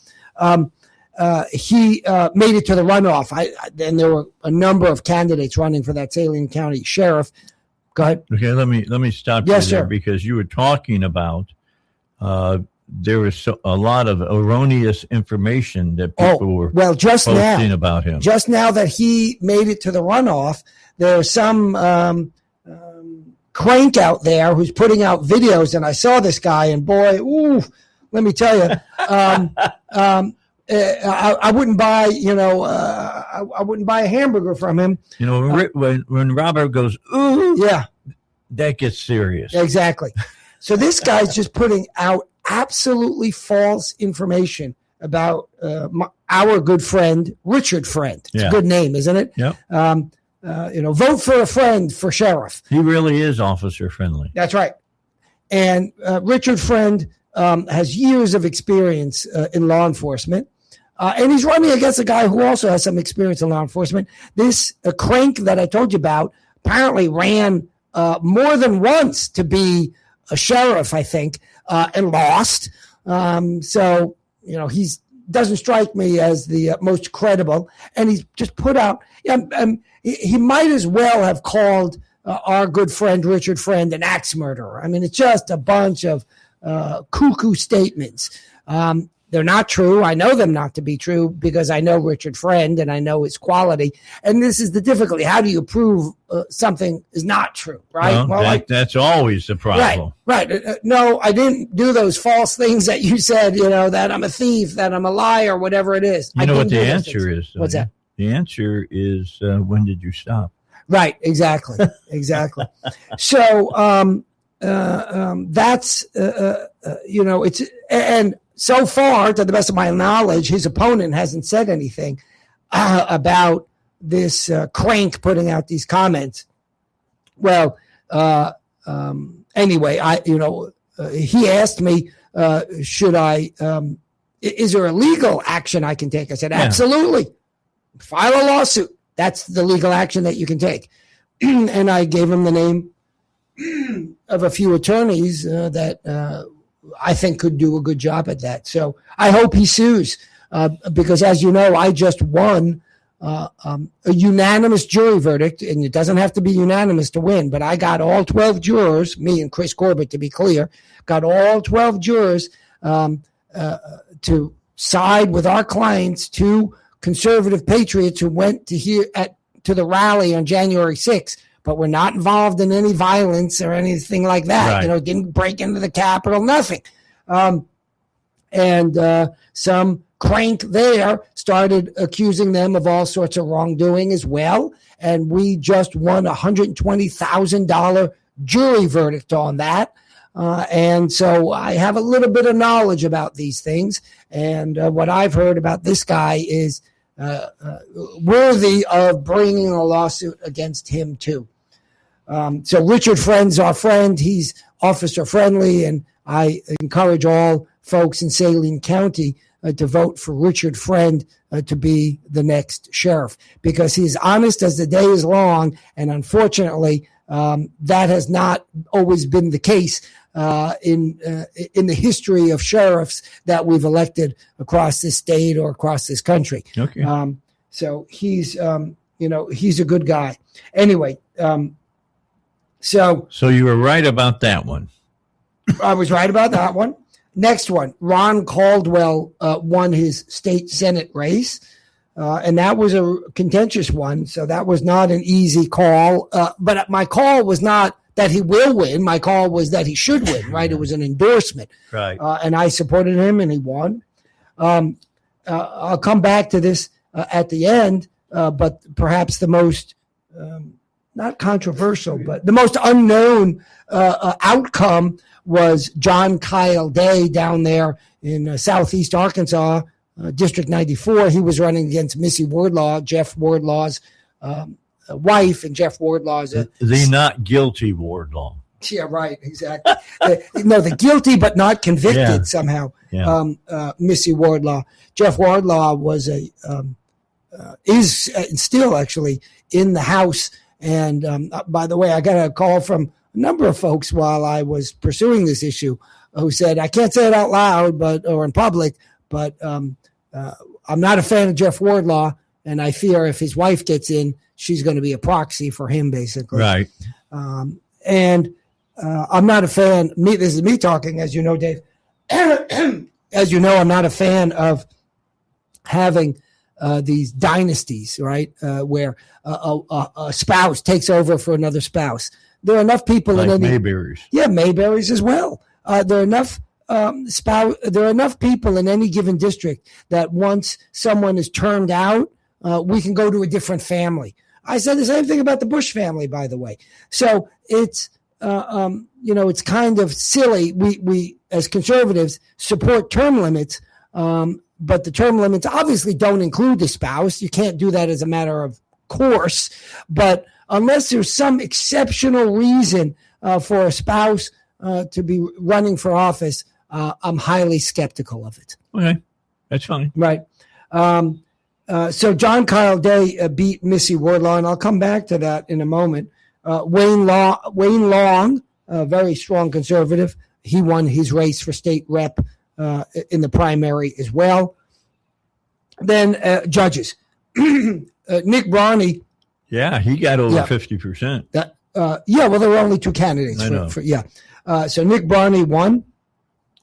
He made it to the runoff. And there were a number of candidates running for that Saline County Sheriff. Go ahead. Okay, let me stop you there, because you were talking about there was a lot of erroneous information that people were posting about him. Just now that he made it to the runoff, there's some crank out there who's putting out videos, and I saw this guy, and boy, let me tell you, I wouldn't buy, I wouldn't buy a hamburger from him. When Robert goes, ooh, that gets serious. Exactly. So this guy's just putting out absolutely false information about our good friend, Richard Friend. It's a good name, isn't it? Yep. Vote for a friend for sheriff. He really is officer friendly. That's right. And Richard Friend has years of experience in law enforcement. And he's running against a guy who also has some experience in law enforcement. This crank that I told you about apparently ran more than once to be a sheriff, I think, and lost. So, he doesn't strike me as the most credible. And he's just put out, he might as well have called our good friend Richard Friend an axe murderer. I mean, it's just a bunch of cuckoo statements. They're not true. I know them not to be true because I know Richard Friend and I know his quality. And this is the difficulty. How do you prove something is not true, right? Well, that's always the problem. Right. No, I didn't do those false things that you said, that I'm a thief, that I'm a liar, whatever it is. You know what the answer is? What's that? The answer is, when did you stop? Right. Exactly. So that's, it's, and so far, to the best of my knowledge, his opponent hasn't said anything about this crank putting out these comments. Well, anyway, he asked me, should I? Is there a legal action I can take? I said, absolutely. File a lawsuit. That's the legal action that you can take. And I gave him the name of a few attorneys that I think could do a good job at that. So I hope he sues because, as you know, I just won a unanimous jury verdict, and it doesn't have to be unanimous to win, but I got all 12 jurors, me and Chris Corbett, to be clear, got all 12 jurors to side with our clients, two conservative patriots who went to the rally on January 6th, but were not involved in any violence or anything like that. Right. Didn't break into the Capitol, nothing. And some crank there started accusing them of all sorts of wrongdoing as well. And we just won a $120,000 jury verdict on that. And so I have a little bit of knowledge about these things. And what I've heard about this guy is worthy of bringing a lawsuit against him too. So Richard Friend's our friend. He's officer friendly, and I encourage all folks in Saline County to vote for Richard Friend to be the next sheriff because he's honest as the day is long, and unfortunately, that has not always been the case in the history of sheriffs that we've elected across this state or across this country. Okay. So he's he's a good guy. Anyway. So you were right about that one. I was right about that one. Next one, Ron Caldwell won his state Senate race, and that was a contentious one. So that was not an easy call. But my call was not that he will win. My call was that he should win, right? It was an endorsement. Right. And I supported him, and he won. I'll come back to this at the end, but perhaps the most not controversial, but the most unknown outcome was John Kyle Day down there in southeast Arkansas, District 94. He was running against Missy Wardlaw, Jeff Wardlaw's wife, and Jeff Wardlaw's the not guilty Wardlaw. Yeah, right, exactly. The guilty but not convicted somehow. Yeah. Missy Wardlaw. Jeff Wardlaw was is still actually in the House. And by the way, I got a call from a number of folks while I was pursuing this issue who said, I can't say it out loud or in public, but I'm not a fan of Jeff Wardlaw, and I fear if his wife gets in, she's going to be a proxy for him, basically. Right. And I'm not a fan. This is me talking, as you know, Dave. As you know, I'm not a fan of having these dynasties, right, where a spouse takes over for another spouse. There are enough people like in any Mayberries. Yeah, Mayberries as well. There are enough there are enough people in any given district that once someone is turned out, we can go to a different family. I said the same thing about the Bush family, by the way. So it's it's kind of silly. We as conservatives support term limits. But the term limits obviously don't include the spouse. You can't do that as a matter of course. But unless there's some exceptional reason for a spouse to be running for office, I'm highly skeptical of it. Okay, that's fine. Right. So John Kyle Day beat Missy Wardlaw, and I'll come back to that in a moment. Wayne Long, a very strong conservative, he won his race for state rep in the primary as well. Then judges. Nick Bronny. Yeah, he got over 50%. Yeah, well, there were only two candidates. I know. So Nick Barney won.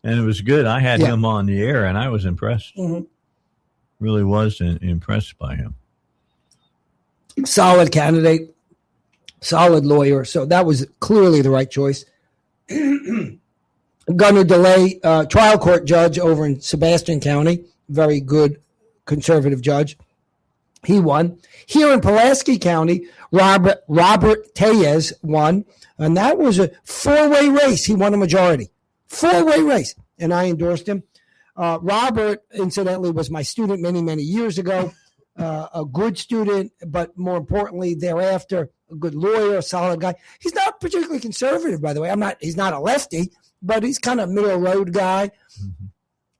And it was good. I had him on the air, and I was impressed. Mm-hmm. Really was impressed by him. Solid candidate, solid lawyer. So that was clearly the right choice. Gunnar DeLay, trial court judge over in Sebastian County, very good conservative judge. He won. Here in Pulaski County, Robert Tellez won, and that was a four-way race. He won a majority. Four-way race, and I endorsed him. Robert, incidentally, was my student many, many years ago. A good student, but more importantly, thereafter, a good lawyer, a solid guy. He's not particularly conservative, by the way. He's not a lefty, but he's kind of a middle road guy,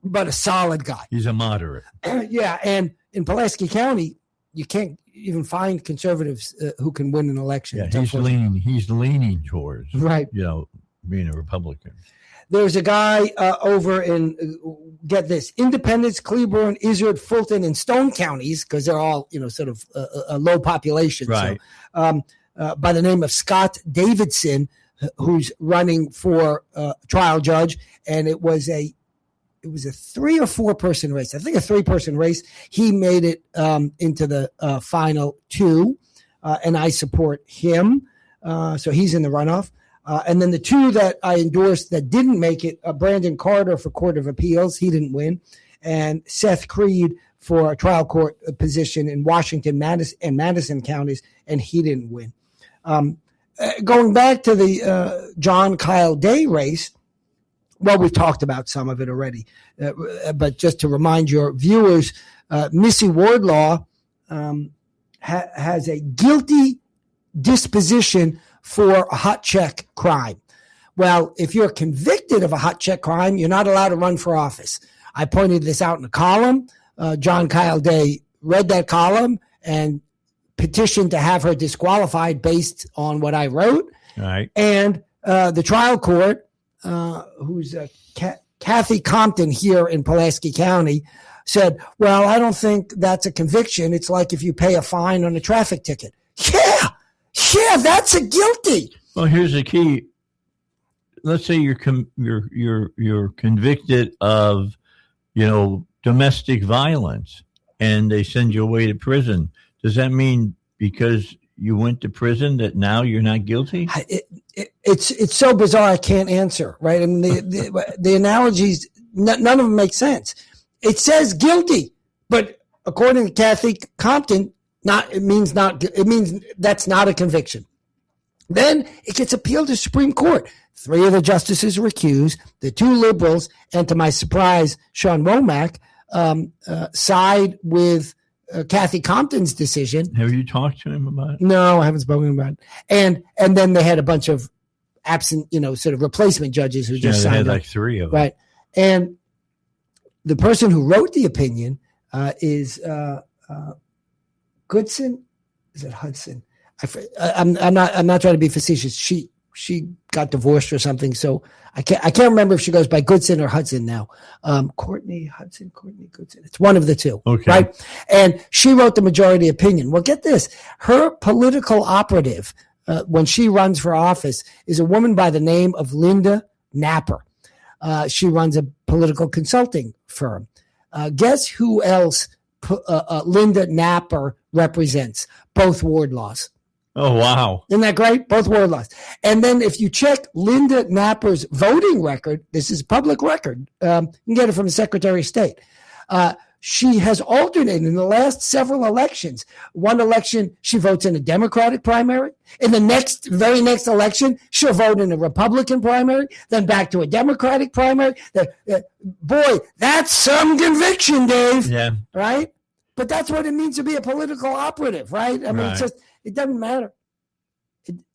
but a solid guy. He's a moderate. Yeah, and in Pulaski County, you can't even find conservatives who can win an election. Yeah, he's leaning towards being a Republican. There's a guy over in, get this, Independence, Cleburne, Izard, Fulton, and Stone counties, because they're all, sort of a low population. Right. So, by the name of Scott Davidson, who's running for trial judge, and it was a 3 or 4 person race. I think a 3-person race. He made it into the final 2, and I support him. So he's in the runoff. And then the 2 that I endorsed that didn't make it, Brandon Carter for Court of Appeals. He didn't win. And Seth Creed for a trial court position in Washington and Madison counties, and he didn't win. Going back to the John Kyle Day race, well, we've talked about some of it already. But just to remind your viewers, Missy Wardlaw has a guilty disposition for a hot check crime. Well, if you're convicted of a hot check crime, you're not allowed to run for office. I pointed this out in a column. John Kyle Day read that column and petitioned to have her disqualified based on what I wrote. All right. And the trial court, who's Kathy Compton here in Pulaski County, said, well, I don't think that's a conviction. It's like if you pay a fine on a traffic ticket. Yeah, that's a guilty. Well, here's the key. Let's say you're convicted of, domestic violence, and they send you away to prison. Does that mean because you went to prison that now you're not guilty? It's so bizarre I can't answer. Right? I mean, the analogies, none of them make sense. It says guilty, but according to Kathy Compton, it means that's not a conviction. Then it gets appealed to Supreme Court. 3 of the justices are recused. The 2 liberals, and to my surprise, Sean Womack, side with Kathy Compton's decision. Have you talked to him about it? No, I haven't spoken about it. And then they had a bunch of absent, sort of replacement judges who just signed they had up. like 3 of them. Right. And the person who wrote the opinion is Goodson. Is it Hudson? I'm not trying to be facetious. She got divorced or something, so I can't remember if she goes by Goodson or Hudson now. Courtney Goodson. It's one of the 2. Okay. Right? And she wrote the majority opinion. Well, get this. Her political operative, when she runs for office, is a woman by the name of Linda Napper. She runs a political consulting firm. Guess who else Linda Napper represents? Both ward laws. Oh, wow. Isn't that great? Both ward laws. And then if you check Linda Napper's voting record, this is public record. You can get it from the Secretary of State. She has alternated in the last several elections. One election, she votes in a Democratic primary. In the very next election, she'll vote in a Republican primary, then back to a Democratic primary. Boy, that's some conviction, Dave. Yeah. Right? But that's what it means to be a political operative, right? I mean, Right. It doesn't matter.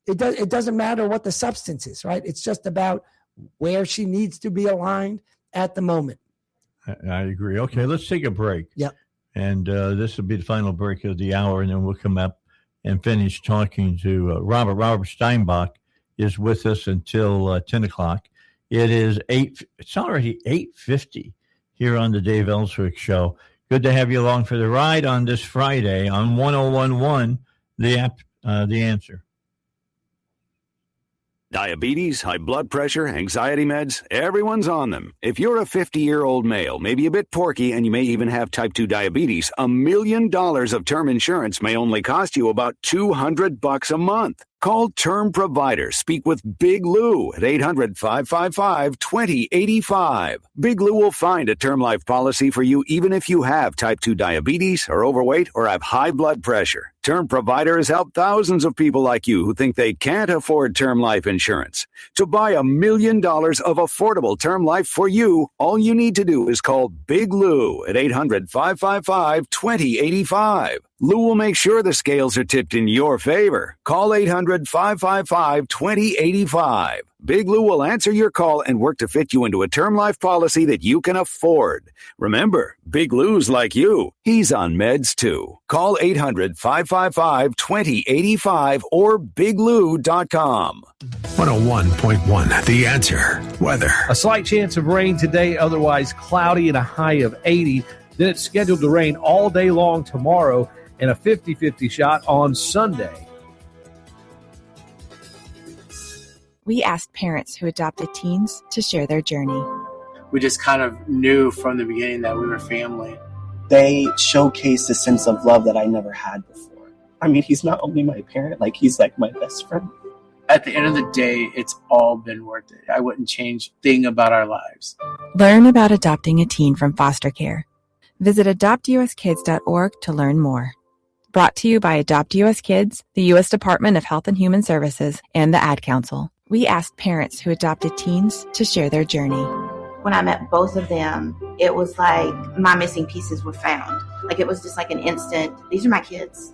It doesn't matter what the substance is, right? It's just about where she needs to be aligned at the moment. I agree. Okay, let's take a break. Yep. And this will be the final break of the hour, and then we'll come up and finish talking to Robert. Robert Steinbach is with us until 10 o'clock. It's already 8:50 here on the Dave Ellswick Show. Good to have you along for the ride on this Friday on 101.1, the Answer. Diabetes, high blood pressure, anxiety meds, everyone's on them. If you're a 50-year-old male, maybe a bit porky, and you may even have type 2 diabetes, $1 million of term insurance may only cost you about $200 a month. Call Term Provider. Speak with Big Lou at 800-555-2085. Big Lou will find a term life policy for you even if you have type 2 diabetes, are overweight, or have high blood pressure. Term Provider has helped thousands of people like you who think they can't afford term life insurance. To buy $1 million of affordable term life for you, all you need to do is call Big Lou at 800-555-2085. Lou will make sure the scales are tipped in your favor. Call 800-555-2085. Big Lou will answer your call and work to fit you into a term life policy that you can afford. Remember, Big Lou's like you. He's on meds too. Call 800-555-2085 or biglou.com. 101.1 The Answer. Weather. A slight chance of rain today, otherwise cloudy and a high of 80. Then it's scheduled to rain all day long tomorrow and a 50-50 shot on Sunday. We asked parents who adopted teens to share their journey. We just kind of knew from the beginning that we were family. They showcased a sense of love that I never had before. I mean, he's not only my parent, like he's like my best friend. At the end of the day, it's all been worth it. I wouldn't change a thing about our lives. Learn about adopting a teen from foster care. Visit adoptuskids.org to learn more. Brought to you by Adopt US Kids, the U.S. Department of Health and Human Services, and the Ad Council. We asked parents who adopted teens to share their journey. When I met both of them, it was like my missing pieces were found. Like it was just like an instant, these are my kids.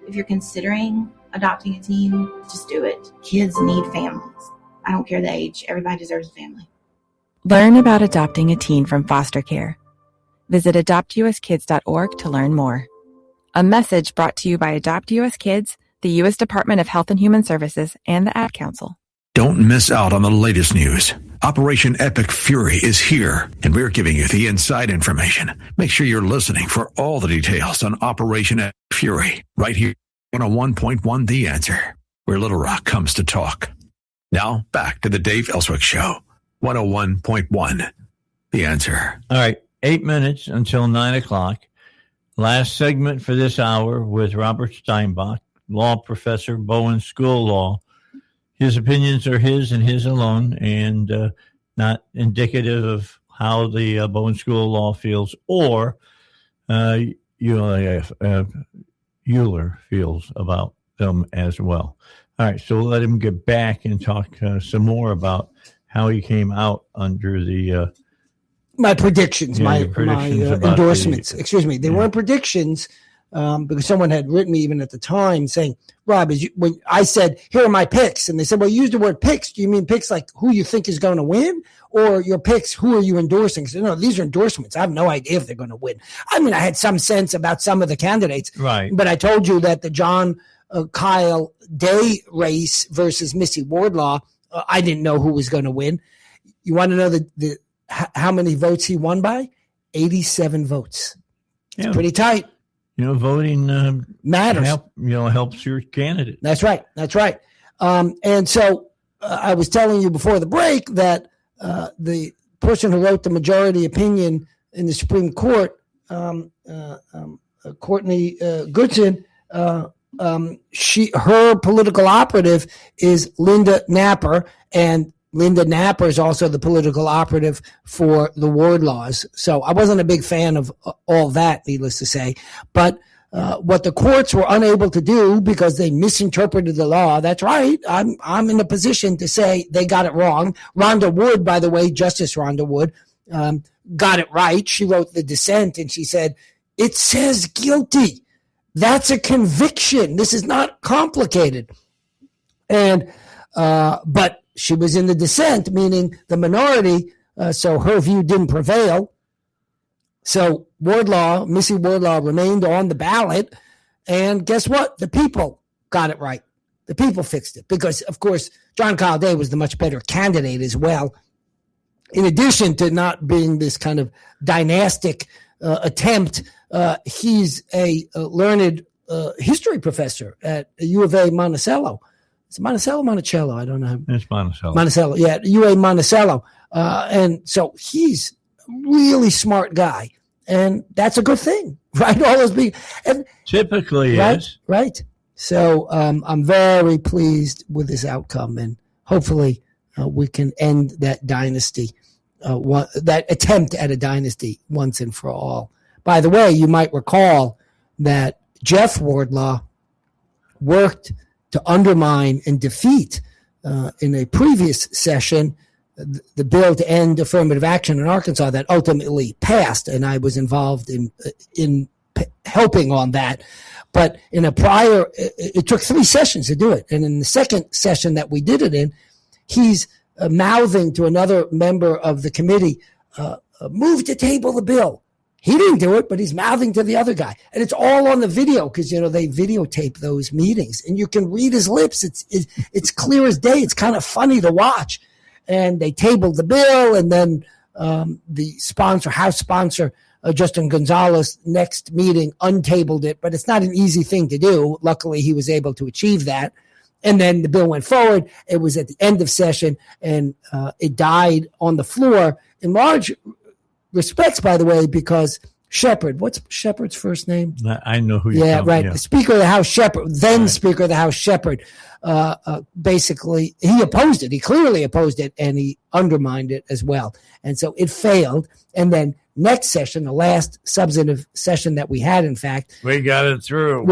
If you're considering adopting a teen, just do it. Kids need families. I don't care the age. Everybody deserves a family. Learn about adopting a teen from foster care. Visit adoptuskids.org to learn more. A message brought to you by Adopt US Kids, the U.S. Department of Health and Human Services, and the Ad Council. Don't miss out on the latest news. Operation Epic Fury is here, and we're giving you the inside information. Make sure you're listening for all the details on Operation Epic Fury, right here on 101.1 The Answer, where Little Rock comes to talk. Now, back to the Dave Ellswick Show, 101.1 The Answer. All right, 8 minutes until 9 o'clock. Last segment for this hour with Robert Steinbach, law professor, Bowen School of Law. His opinions are his and his alone, and not indicative of how the Bowen School of Law feels or Euler feels about them as well. All right, so we'll let him get back and talk some more about how he came out under the my predictions, my endorsements. They Yeah. weren't predictions because someone had written me even at the time saying, Rob, when I said, here are my picks, and they said, well, you use the word picks. Do you mean picks like who you think is going to win, or your picks, who are you endorsing? I said, no, these are endorsements. I have no idea if they're going to win. I mean, I had some sense about some of the candidates, right? But I told you that the John Kyle Day race versus Missy Wardlaw, I didn't know who was going to win. You want to know how many votes he won by? 87 votes. It's pretty tight. Voting matters. Helps your candidate. That's right. And so I was telling you before the break that the person who wrote the majority opinion in the Supreme Court, Courtney Goodson, her political operative is Linda Napper, and Linda Napper is also the political operative for the Wardlaws. So I wasn't a big fan of all that, needless to say. But what the courts were unable to do because they misinterpreted the law, that's right. I'm in a position to say they got it wrong. Rhonda Wood, by the way, Justice Rhonda Wood, got it right. She wrote the dissent, and she said, it says guilty. That's a conviction. This is not complicated. And but she was in the dissent, meaning the minority, so her view didn't prevail. So Missy Wardlaw remained on the ballot, and guess what? The people got it right. The people fixed it because, of course, John Kyle Day was the much better candidate as well. In addition to not being this kind of dynastic attempt, he's a learned history professor at U of A Monticello. It's Monticello, Monticello. I don't know. It's Monticello. Monticello, yeah, UA Monticello. And so he's a really smart guy. And that's a good thing, right? All those big, and typically right, is. Right. So I'm very pleased with this outcome. And hopefully we can end that dynasty, that attempt at a dynasty once and for all. By the way, you might recall that Jeff Wardlaw worked to undermine and defeat in a previous session the bill to end affirmative action in Arkansas that ultimately passed, and I was involved in helping on that. But in a prior, it took 3 sessions to do it, and in the second session that we did it in, he's mouthing to another member of the committee, move to table the bill. He didn't do it, but he's mouthing to the other guy. And it's all on the video because, they videotape those meetings. And you can read his lips. It's clear as day. It's kind of funny to watch. And they tabled the bill, and then the House sponsor, Justin Gonzalez, next meeting untabled it. But it's not an easy thing to do. Luckily, he was able to achieve that. And then the bill went forward. It was at the end of session, and it died on the floor in large respects, by the way, because Shepard, what's Shepard's first name? I know who you're talking about. Yeah, right. The Speaker of the House, Shepard, then right. Speaker of the House, Shepard, basically, he opposed it. He clearly opposed it, and he undermined it as well. And so it failed. And then next session, the last substantive session that we had, in fact. We got it through.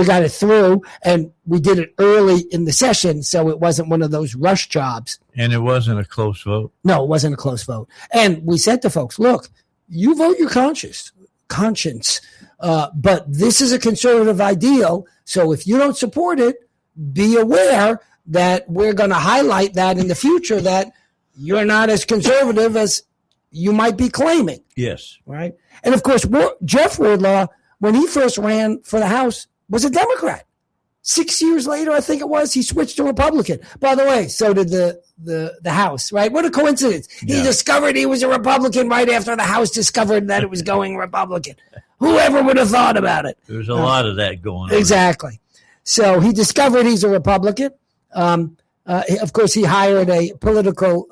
And we did it early in the session, so it wasn't one of those rush jobs. And it wasn't a close vote. No, it wasn't a close vote. And we said to folks, look, you vote your conscience. But this is a conservative ideal. So if you don't support it, be aware that we're going to highlight that in the future, that you're not as conservative as you might be claiming. Yes. Right. And of course, Jeff Wardlaw, when he first ran for the House, was a Democrat. 6 years later, I think it was, he switched to Republican. By the way, so did the House, right? What a coincidence. Yeah. He discovered he was a Republican right after the House discovered that it was going Republican. Whoever would have thought about it? There's a lot of that going on. Exactly. So he discovered he's a Republican. Of course, he hired a political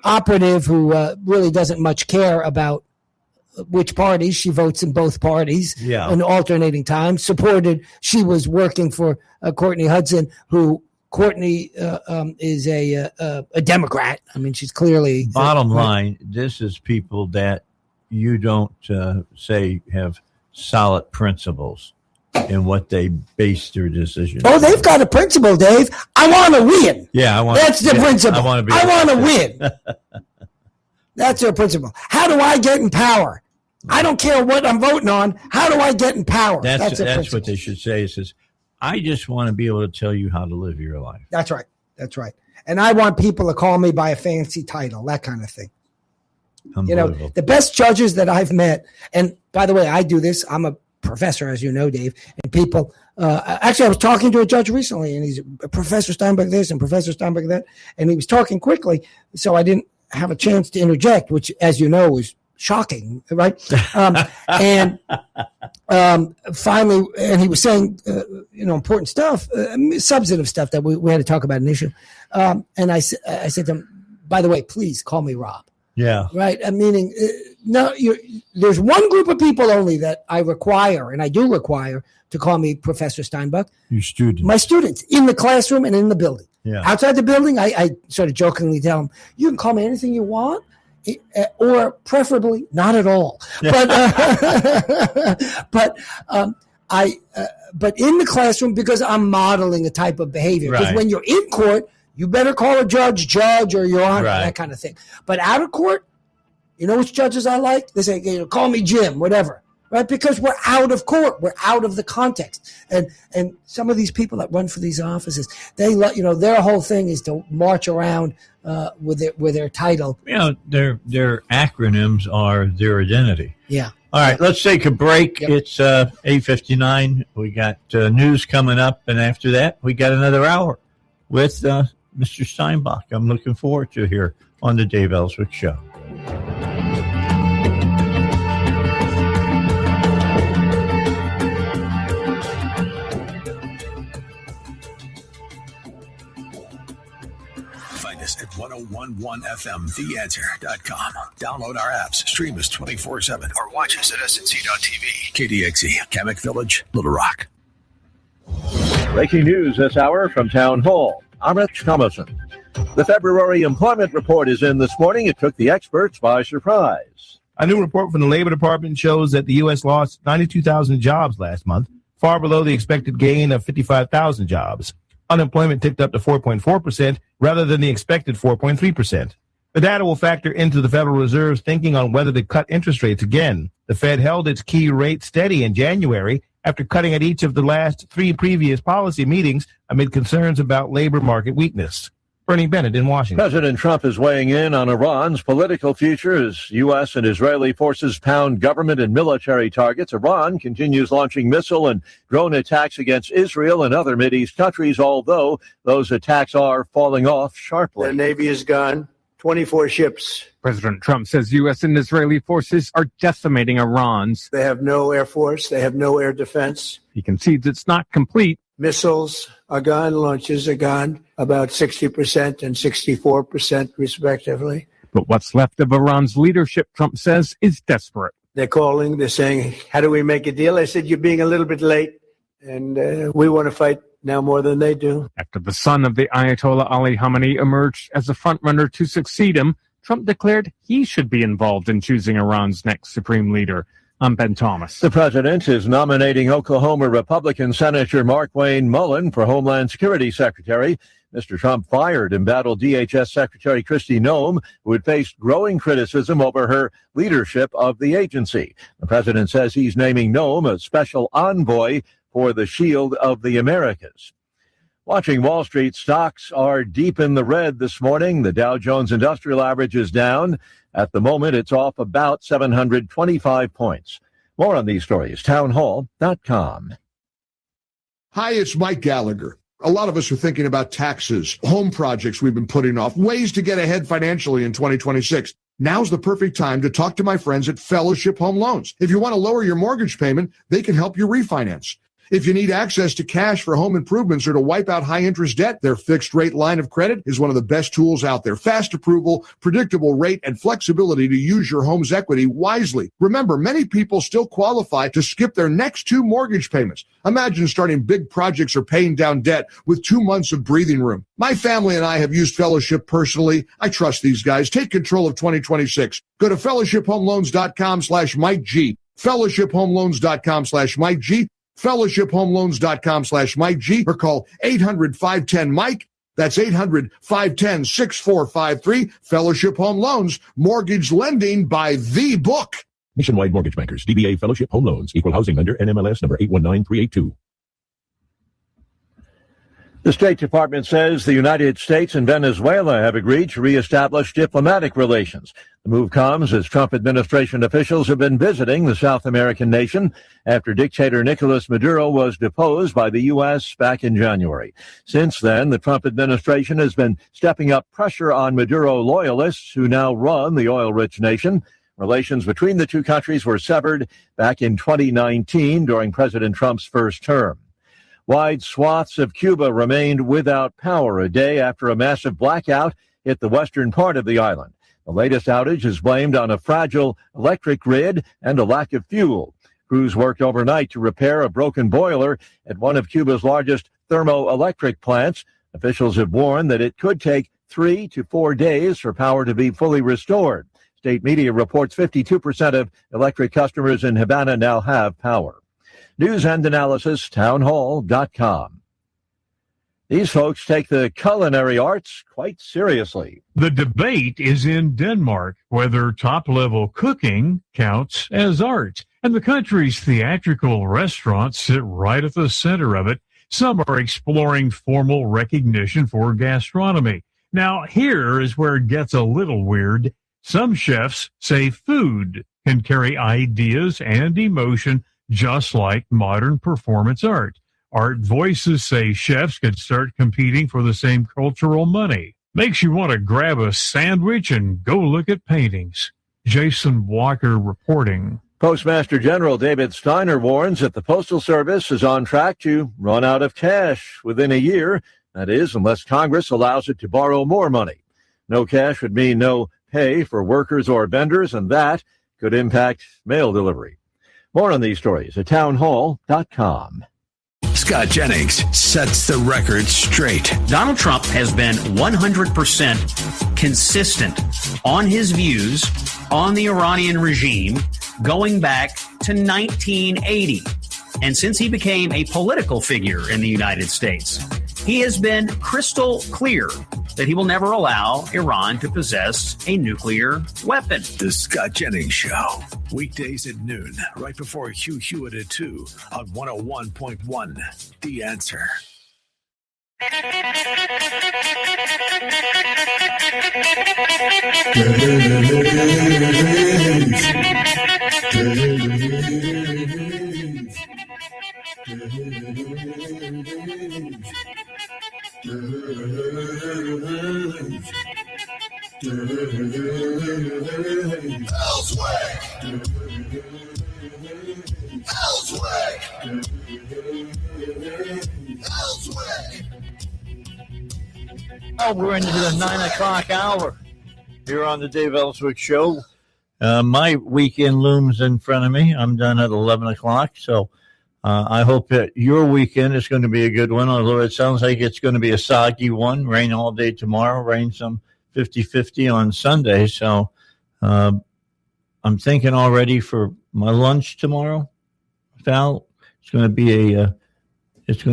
operative who really doesn't much care about which party. She votes in both parties in alternating times. She was working for Courtney Hudson, who Courtney is a Democrat. I mean, she's clearly. Bottom line, this is people that you don't say have solid principles in what they base their decisions. Oh, they've got a principle, Dave. I want to win. Yeah, That's the principle. I want to win. That's their principle. How do I get in power? I don't care what I'm voting on. How do I get in power? That's what they should say. It says, I just want to be able to tell you how to live your life. That's right. That's right. And I want people to call me by a fancy title, that kind of thing. The best judges that I've met, and by the way, I do this. I'm a professor, as you know, Dave, and people, actually, I was talking to a judge recently, and he's Professor Steinbeck this and Professor Steinbeck that, and he was talking quickly, so I didn't have a chance to interject, which, as you know, is shocking, right? And finally, and he was saying, important stuff, substantive stuff that we had to talk about an issue. And I said to him, by the way, please call me Rob. Yeah. Right. Meaning, there's one group of people only that I require, and I do require, to call me Professor Steinbeck. Your students. My students in the classroom and in the building. Yeah. Outside the building, I sort of jokingly tell them, you can call me anything you want, or preferably not at all. But but in the classroom, because I'm modeling a type of behavior. Because when you're in court, you better call a judge, or your honor, that kind of thing. But out of court, you know which judges I like? They say, call me Jim, whatever. Right? Because we're out of court. We're out of the context. And some of these people that run for these offices, they their whole thing is to march around with their title. Their acronyms are their identity. Yeah. All right, let's take a break. Yep. It's 8:59. We got news coming up, and after that, we got another hour with Mr. Steinbach. I'm looking forward to here on the Dave Ellswick Show. 1011 FM, theanswer.com. Download our apps, stream us 24/7, or watch us at snc.tv. KDXE, Kamek Village, Little Rock. Breaking news this hour from Town Hall. I'm Rich Thomason. The February employment report is in this morning. It took the experts by surprise. A new report from the Labor Department shows that the U.S. lost 92,000 jobs last month, far below the expected gain of 55,000 jobs. Unemployment ticked up to 4.4% rather than the expected 4.3%. The data will factor into the Federal Reserve's thinking on whether to cut interest rates again. The Fed held its key rate steady in January after cutting at each of the last three previous policy meetings amid concerns about labor market weakness. Bernie Bennett in Washington. President Trump is weighing in on Iran's political future as U.S. and Israeli forces pound government and military targets. Iran continues launching missile and drone attacks against Israel and other Mideast countries, although those attacks are falling off sharply. The Navy is gone. 24 ships. President Trump says U.S. and Israeli forces are decimating Iran's. They have no air force. They have no air defense. He concedes it's not complete. Missiles are gone. Launches are gone. About 60% and 64% respectively. But what's left of Iran's leadership, Trump says, is desperate. They're calling. They're saying, how do we make a deal? I said, you're being a little bit late. And we want to fight now more than they do. After the son of the Ayatollah Ali Khamenei emerged as a frontrunner to succeed him, Trump declared he should be involved in choosing Iran's next supreme leader. I'm Ben Thomas. The president is nominating Oklahoma Republican Senator Markwayne Mullin for Homeland Security Secretary. Mr. Trump fired embattled DHS Secretary Kristi Noem, who had faced growing criticism over her leadership of the agency. The president says he's naming Noem a special envoy for the Shield of the Americas. Watching Wall Street, stocks are deep in the red this morning. The Dow Jones Industrial Average is down. At the moment, it's off about 725 points. More on these stories, townhall.com. Hi, it's Mike Gallagher. A lot of us are thinking about taxes, home projects we've been putting off, ways to get ahead financially in 2026. Now's the perfect time to talk to my friends at Fellowship Home Loans. If you want to lower your mortgage payment, they can help you refinance. If you need access to cash for home improvements or to wipe out high-interest debt, their fixed-rate line of credit is one of the best tools out there. Fast approval, predictable rate, and flexibility to use your home's equity wisely. Remember, many people still qualify to skip their next two mortgage payments. Imagine starting big projects or paying down debt with 2 months of breathing room. My family and I have used Fellowship personally. I trust these guys. Take control of 2026. Go to fellowshiphomeloans.com/Mike G. fellowshiphomeloans.com/Mike G. fellowshiphomeloans.com/Mike G, or call 800-510-MIKE. That's 800-510-6453. Fellowship Home Loans, mortgage lending by the book. Nationwide Mortgage Bankers, DBA Fellowship Home Loans, Equal Housing Lender, NMLS number 819382. The State Department says the United States and Venezuela have agreed to reestablish diplomatic relations. The move comes as Trump administration officials have been visiting the South American nation after dictator Nicolas Maduro was deposed by the U.S. back in January. Since then, the Trump administration has been stepping up pressure on Maduro loyalists who now run the oil-rich nation. Relations between the two countries were severed back in 2019 during President Trump's first term. Wide swaths of Cuba remained without power a day after a massive blackout hit the western part of the island. The latest outage is blamed on a fragile electric grid and a lack of fuel. Crews worked overnight to repair a broken boiler at one of Cuba's largest thermoelectric plants. Officials have warned that it could take 3 to 4 days for power to be fully restored. State media reports 52% of electric customers in Havana now have power. News and analysis, townhall.com. These folks take the culinary arts quite seriously. The debate is in Denmark whether top-level cooking counts as art. And the country's theatrical restaurants sit right at the center of it. Some are exploring formal recognition for gastronomy. Now, here is where it gets a little weird. Some chefs say food can carry ideas and emotion just like modern performance art. Art Voices say chefs could start competing for the same cultural money. Makes you want to grab a sandwich and go look at paintings. Jason Walker reporting. Postmaster General David Steiner warns that the Postal Service is on track to run out of cash within a year. That is, unless Congress allows it to borrow more money. No cash would mean no pay for workers or vendors, and that could impact mail delivery. More on these stories at townhall.com. Scott Jennings sets the record straight. Donald Trump has been 100% consistent on his views on the Iranian regime going back to 1980. And since he became a political figure in the United States, he has been crystal clear that he will never allow Iran to possess a nuclear weapon. The Scott Jennings Show. Weekdays at noon, right before Hugh Hewitt at 2 on 101.1. The Answer. Oh, we're into the 9 o'clock hour here on the Dave Ellswick Show. My weekend looms in front of me. I'm done at 11 o'clock, so I hope that your weekend is going to be a good one, although it sounds like it's going to be a soggy one. Rain all day tomorrow, rain some 50-50 on Sunday. So I'm thinking already for my lunch tomorrow, Val. It's going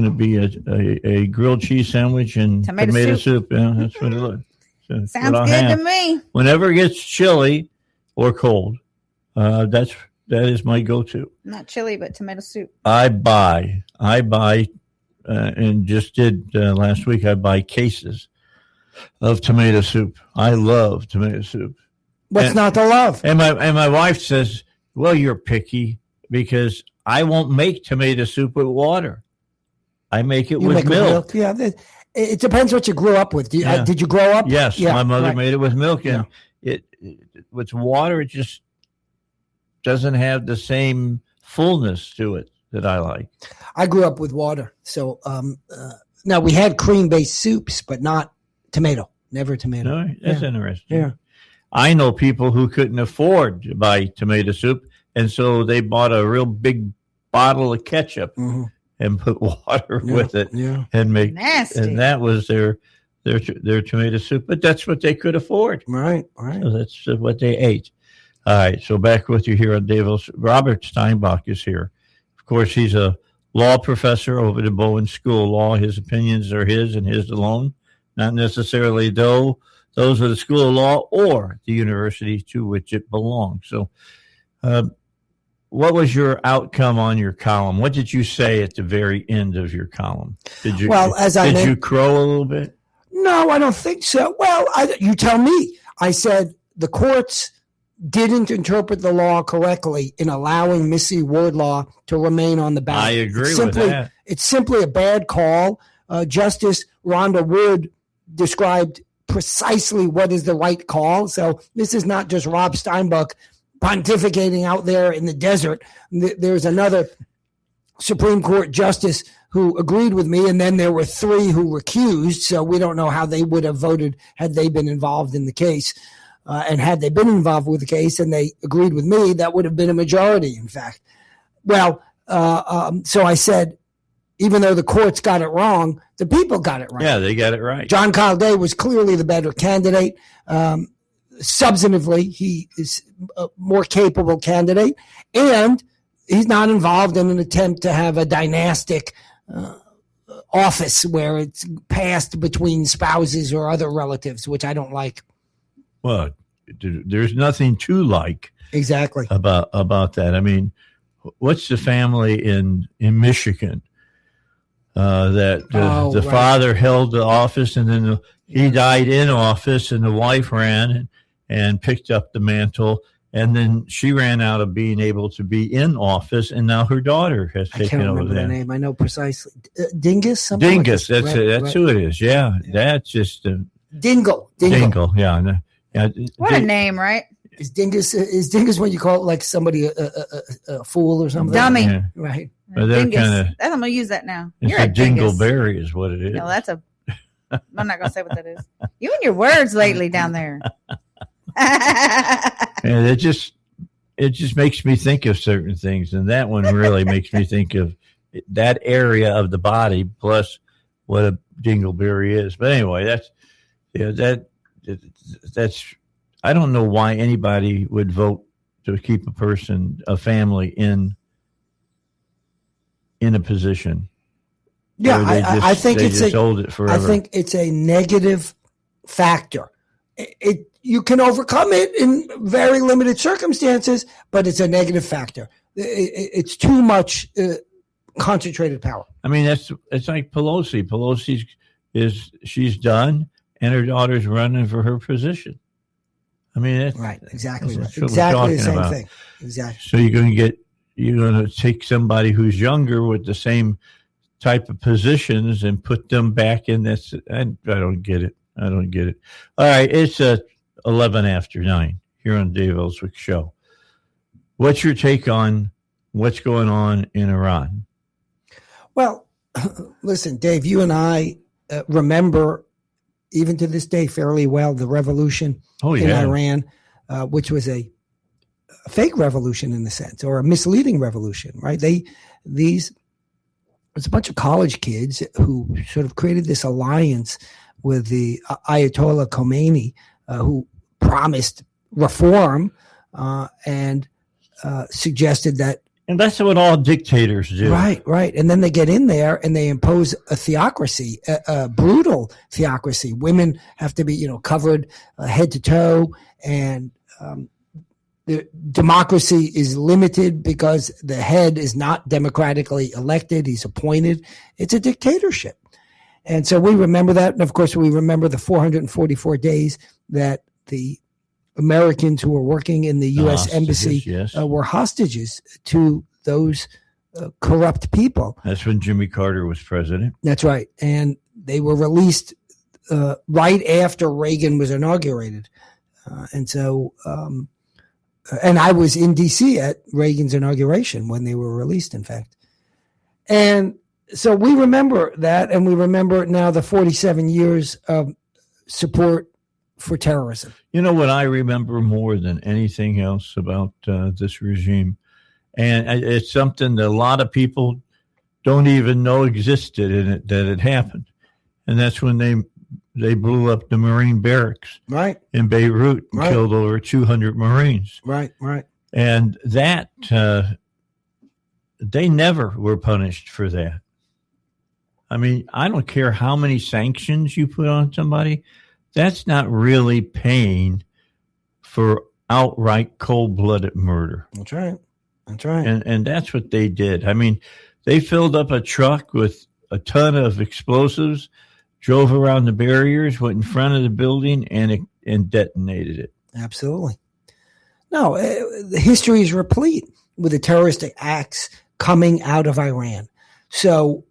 to be a grilled cheese sandwich and tomato soup. Yeah, that's what it looks. So sounds good to me. Whenever it gets chilly or cold, that is my go-to. Not chili, but tomato soup. I buy, and just did last week. I buy cases of tomato soup. I love tomato soup. What's not to love? And my wife says, "Well, you're picky because I won't make tomato soup with water. I make it with milk." Yeah, it depends what you grew up with. Did you grow up? Yes, yeah, my mother right. made it with milk, and it with water. It just doesn't have the same fullness to it that I like. I grew up with water, so now we had cream-based soups, but not tomato. Never tomato. No, that's interesting. Yeah. I know people who couldn't afford to buy tomato soup, and so they bought a real big bottle of ketchup and put water with it and make nasty. And that was their tomato soup. But that's what they could afford. Right. So that's what they ate. All right. So back with you here on Davis. Robert Steinbach is here. Of course, he's a law professor over the Bowen School of Law. His opinions are his and his alone, not necessarily those of the School of Law or the university to which it belongs. So what was your outcome on your column? What did you say at the very end of your column? Did you you crow a little bit? No, I don't think so. Well, you tell me. I said the courts didn't interpret the law correctly in allowing Missy Wardlaw to remain on the ballot. I agree with that. It's simply a bad call. Justice Rhonda Wood described precisely what is the right call. So this is not just Rob Steinbach pontificating out there in the desert. There's another Supreme Court justice who agreed with me, and then there were 3 who recused. So we don't know how they would have voted had they been involved in the case. And had they been involved with the case and they agreed with me, that would have been a majority, in fact. Well, so I said, even though the courts got it wrong, the people got it right. Yeah, they got it right. John Kyle Day was clearly the better candidate. Substantively, he is a more capable candidate, and he's not involved in an attempt to have a dynastic office where it's passed between spouses or other relatives, which I don't like. Well, there's nothing to like exactly about that. I mean, what's the family in Michigan that the father held the office, and then he died in office, and the wife ran and picked up the mantle, and then she ran out of being able to be in office, and now her daughter has taken over that. I can't remember the name. I know precisely. Dingus? Dingus. That's who it is. Yeah. That's just Dingle. Yeah. What a name, right? Is Dingus when you call it like somebody a fool or something? Dummy. Yeah. Right. Dingus. I'm going to use that now. It's You're a a dingus. dingleberry is what it is. No, that's a I'm not going to say what that is. You and your words lately down there. And it just makes me think of certain things, and that one really makes me think of that area of the body plus what a dingleberry is. But anyway, that's I don't know why anybody would vote to keep a family in a position. Yeah, I think hold it forever. I think it's a negative factor. You can overcome it in very limited circumstances, but it's a negative factor. It's too much concentrated power. I mean, it's like Pelosi. She's done, and her daughter's running for her position. I mean, that's right. Exactly right. Exactly the same about. Thing. Exactly. So you're going to take somebody who's younger with the same type of positions and put them back in this. I don't get it. All right, it's 11 after 9 here on Dave Ellswick Show. What's your take on what's going on in Iran? Well, listen, Dave, you and I remember, even to this day, fairly well the revolution in Iran, which was a fake revolution in a sense, or a misleading revolution, right? It's a bunch of college kids who sort of created this alliance with the Ayatollah Khomeini, who promised reform and suggested that. And that's what all dictators do. Right. And then they get in there and they impose a theocracy, a brutal theocracy. Women have to be, covered head to toe, and the democracy is limited because the head is not democratically elected. He's appointed. It's a dictatorship. And so we remember that. And of course, we remember the 444 days that the Americans who were working in the U.S. Embassy were hostages to those corrupt people. That's when Jimmy Carter was president. That's right. And they were released right after Reagan was inaugurated. And I was in D.C. at Reagan's inauguration when they were released, in fact. And so we remember that, and we remember now the 47 years of support for terrorism. You know what I remember more than anything else about this regime, and it's something that a lot of people don't even know existed in it, that it happened, and that's when they blew up the Marine barracks in Beirut and killed over 200 Marines. Right. And that they never were punished for that. I mean, I don't care how many sanctions you put on somebody. That's not really paying for outright cold-blooded murder. That's right. And that's what they did. I mean, they filled up a truck with a ton of explosives, drove around the barriers, went in front of the building, and detonated it. Absolutely. No, the history is replete with the terroristic acts coming out of Iran. So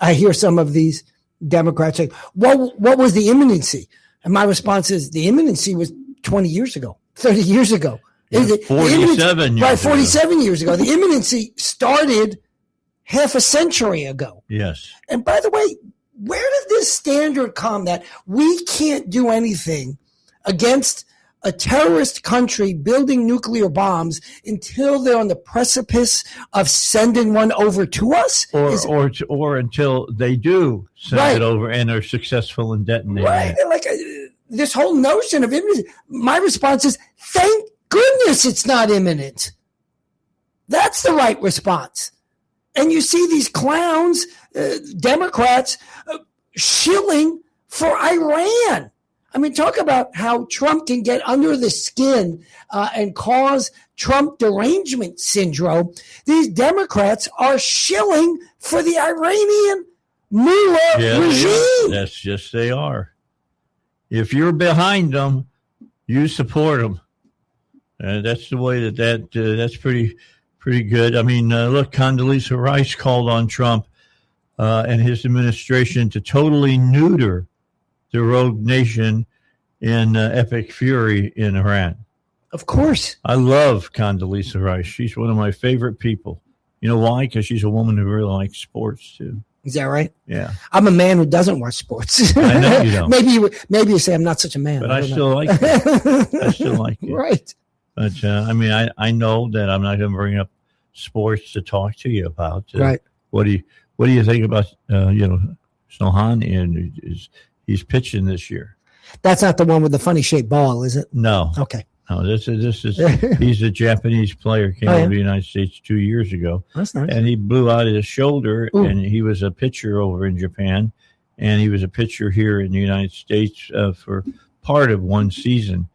I hear some of these Democrats say, what was the imminency? And my response is the imminency was 20 years ago, 30 years ago. Yeah, 47 years Right, 47 years ago. The imminency started half a century ago. Yes. And by the way, where did this standard come that we can't do anything against a terrorist country building nuclear bombs until they're on the precipice of sending one over to us? Or until they do send it over and are successful in detonating it. Like this whole notion of imminent. My response is, thank goodness it's not imminent. That's the right response. And you see these clowns, Democrats, shilling for Iran. I mean, talk about how Trump can get under the skin and cause Trump derangement syndrome. These Democrats are shilling for the Iranian mullah regime. Yes, they are. If you're behind them, you support them. And that's the way that's pretty good. I mean, look, Condoleezza Rice called on Trump and his administration to totally neuter the rogue nation in epic fury in Iran. Of course. I love Condoleezza Rice. She's one of my favorite people. You know why? Because she's a woman who really likes sports, too. Is that right? Yeah. I'm a man who doesn't watch sports. I know you don't. maybe you say I'm not such a man. But I don't still know. like it. I still like it. Right. But I know that I'm not going to bring up sports to talk to you about. Right. What do you think about Snohan? And he's pitching this year. That's not the one with the funny shaped ball, is it? No. Okay. No, this is he's a Japanese player, came to the United States 2 years ago. That's nice. And he blew out his shoulder. Ooh. And he was a pitcher over in Japan, and he was a pitcher here in the United States for part of one season.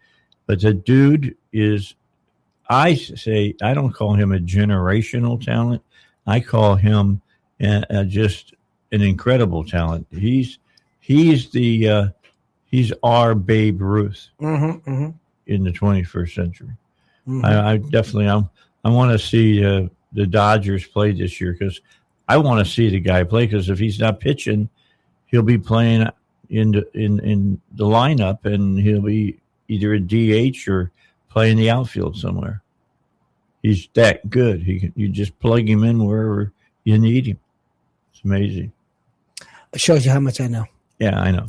But the dude is, I don't call him a generational talent. I call him just an incredible talent. He's our Babe Ruth. Mm-hmm, mm-hmm. In the 21st century. Mm-hmm. I definitely I want to see the Dodgers play this year, because I want to see the guy play, because if he's not pitching, he'll be playing in the lineup, and he'll be either a DH or playing the outfield somewhere. He's that good. You just plug him in wherever you need him. It's amazing. It shows you how much I know. Yeah, I know.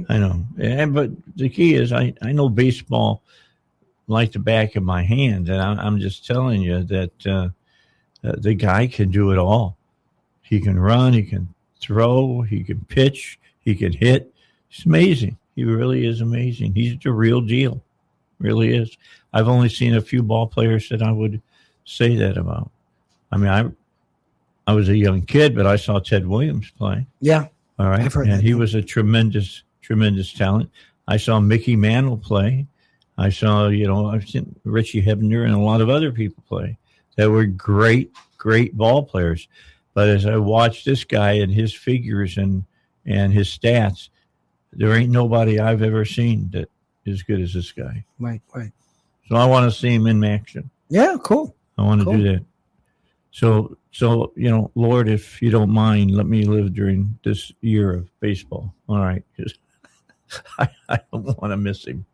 I know. But the key is I know baseball like the back of my hand, and I'm just telling you that the guy can do it all. He can run, he can throw, he can pitch, he can hit. It's amazing. He really is amazing. He's the real deal. Really is. I've only seen a few ball players that I would say that about. I mean, I was a young kid, but I saw Ted Williams play. Yeah. All right. And he was a tremendous, tremendous talent. I saw Mickey Mantle play. I saw, I've seen Richie Hebner and a lot of other people play that were great, great ball players. But as I watched this guy and his figures and his stats, there ain't nobody I've ever seen that is as good as this guy. Right. So I want to see him in action. Yeah, cool. I want to do that. So, Lord, if you don't mind, let me live during this year of baseball. All right. Because I don't want to miss him.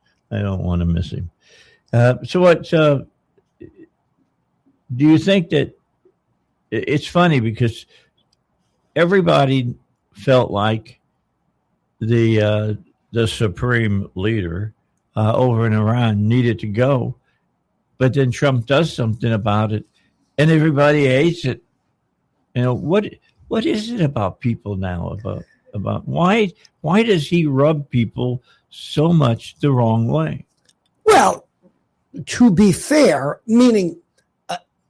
So what, do you think that it's funny because everybody felt like the supreme leader over in Iran needed to go, but then Trump does something about it, and everybody hates it. What is it about people now? About why does he rub people so much the wrong way? Well, to be fair, meaning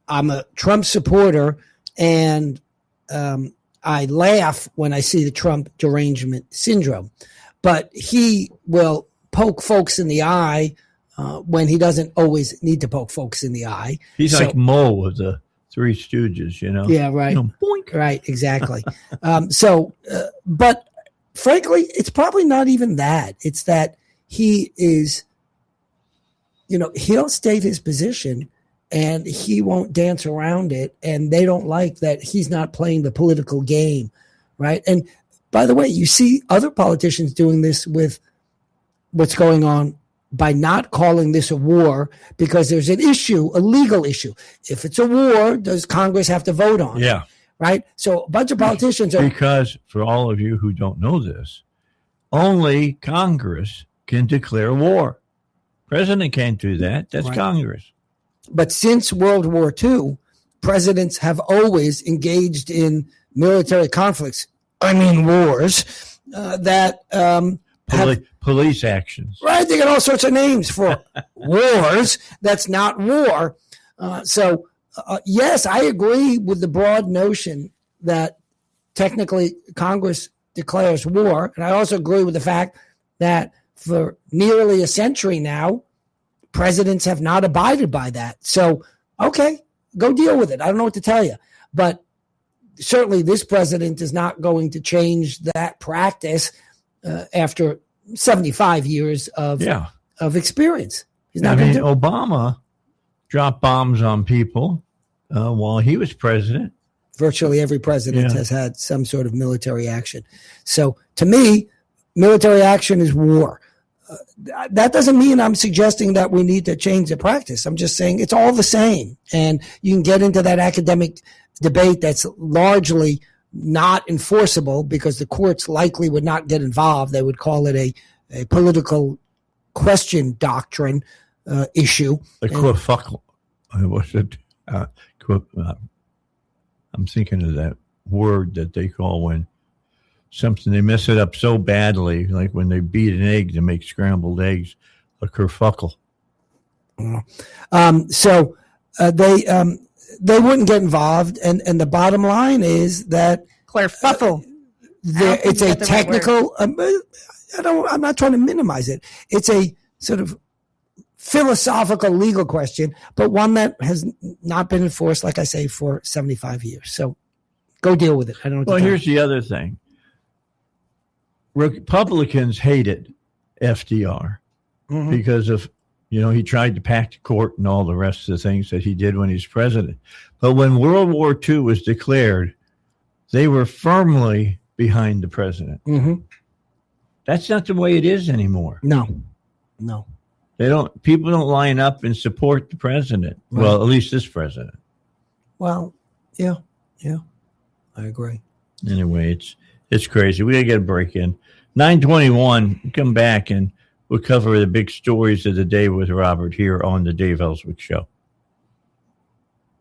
I'm a Trump supporter, and I laugh when I see the Trump derangement syndrome, but he will poke folks in the eye when he doesn't always need to poke folks in the eye. He's like Mo of the Three Stooges, Yeah, right. Boink. Right, exactly. But frankly, it's probably not even that. It's that he is, he'll state his position and he won't dance around it. And they don't like that he's not playing the political game, right? And by the way, you see other politicians doing this with what's going on by not calling this a war, because there's an issue, a legal issue. If it's a war, does Congress have to vote on it? Yeah. Right? So a bunch of politicians are... Because for all of you who don't know this, only Congress can declare war. President can't do that. That's right. Congress. But since World War II, presidents have always engaged in military conflicts, wars, that... police actions. Right. They got all sorts of names for wars. That's not war. Yes, I agree with the broad notion that technically Congress declares war. And I also agree with the fact that for nearly a century now, presidents have not abided by that. So, okay, go deal with it. I don't know what to tell you. But certainly this president is not going to change that practice after 75 years of experience. He's not going to. Obama dropped bombs on people while he was president. Virtually every president has had some sort of military action. So to me, military action is war. That doesn't mean I'm suggesting that we need to change the practice. I'm just saying it's all the same. And you can get into that academic debate that's largely not enforceable because the courts likely would not get involved. They would call it a political question doctrine issue. The quafuckle. What's it? I'm thinking of that word that they call when something, they mess it up so badly, like when they beat an egg to make scrambled eggs, a kerfuckle. So they wouldn't get involved, and the bottom line is that Kerfuffle. It's a technical. I'm not trying to minimize it. It's a sort of philosophical legal question, but one that has not been enforced, like I say, for 75 years. So go deal with it. I don't know. Well, here's the other thing. Republicans hated FDR because of, he tried to pack the court and all the rest of the things that he did when he was president. But when World War II was declared, they were firmly behind the president. That's not the way it is anymore. No. People don't line up and support the president. Right. Well, at least this president. Well, yeah, I agree. Anyway, it's crazy. We got to get a break in. 9:21, come back and we'll cover the big stories of the day with Robert here on the Dave Ellswick Show.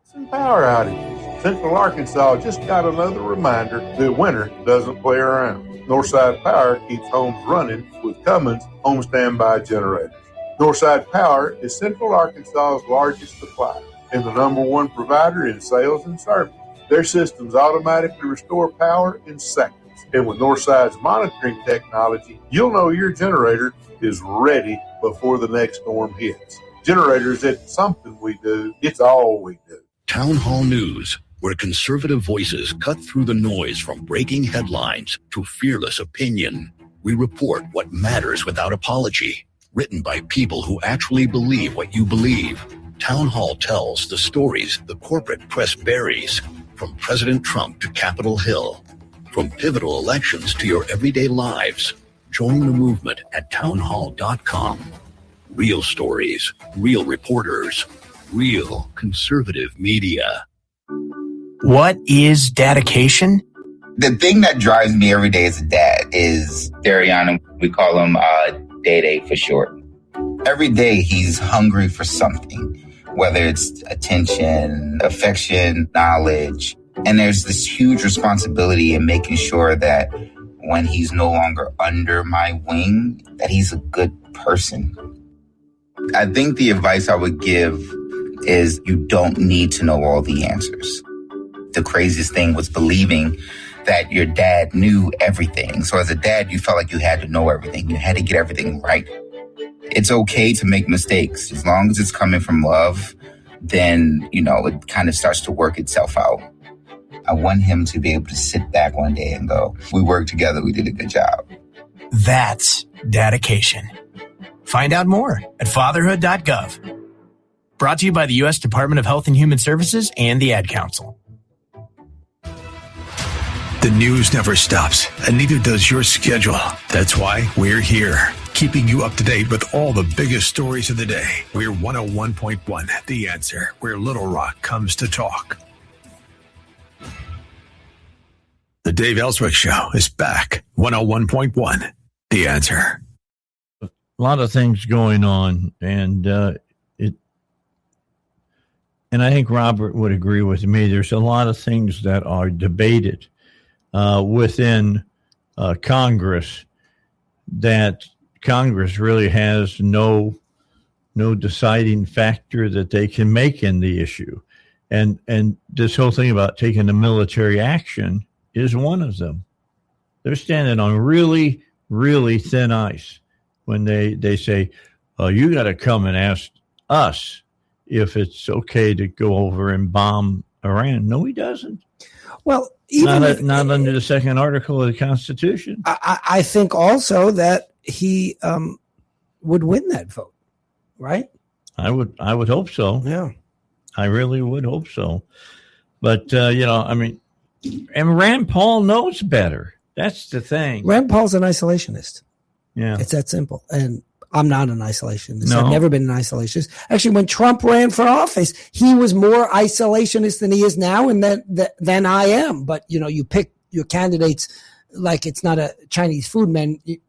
Some power outages. Central Arkansas just got another reminder that winter doesn't play around. Northside Power keeps homes running with Cummins home standby generators. Northside Power is Central Arkansas's largest supplier and the #1 provider in sales and service. Their systems automatically restore power in seconds. And with Northside's monitoring technology, you'll know your generator is ready before the next storm hits. Generators isn't something we do, it's all we do. Town Hall News, where conservative voices cut through the noise from breaking headlines to fearless opinion. We report what matters without apology. Written by people who actually believe what you believe. Town Hall tells the stories the corporate press buries, from President Trump to Capitol Hill, from pivotal elections to your everyday lives. Join the movement at townhall.com. Real stories, real reporters, real conservative media. What is dedication? The thing that drives me every day as a dad is Dariana. We call him Day for short. Every day he's hungry for something, whether it's attention, affection, knowledge. And there's this huge responsibility in making sure that when he's no longer under my wing, that he's a good person. I think the advice I would give is you don't need to know all the answers. The craziest thing was believing that your dad knew everything. So as a dad, you felt like you had to know everything. You had to get everything right. It's okay to make mistakes. As long as it's coming from love, then, it kind of starts to work itself out. I want him to be able to sit back one day and go, we worked together, we did a good job. That's dedication. Find out more at fatherhood.gov. Brought to you by the U.S. Department of Health and Human Services and the Ad Council. The news never stops, and neither does your schedule. That's why we're here, keeping you up to date with all the biggest stories of the day. We're 101.1, The Answer, where Little Rock comes to talk. The Dave Ellswick Show is back. 101.1, The Answer. A lot of things going on, and I think Robert would agree with me. There's a lot of things that are debated within Congress that Congress really has no deciding factor that they can make in the issue. And this whole thing about taking the military action is one of them. They're standing on really, really thin ice when they say, you got to come and ask us if it's okay to go over and bomb Iran. No, he doesn't. Well, not under the second article of the Constitution. I think also that he would win that vote, right? I would hope so. Yeah, I really would hope so. But and Rand Paul knows better. That's the thing. Rand Paul's an isolationist. Yeah, it's that simple. And I'm not an isolationist. No. I've never been an isolationist. Actually, when Trump ran for office, he was more isolationist than he is now, and than I am. But you pick your candidates like it's not a Chinese food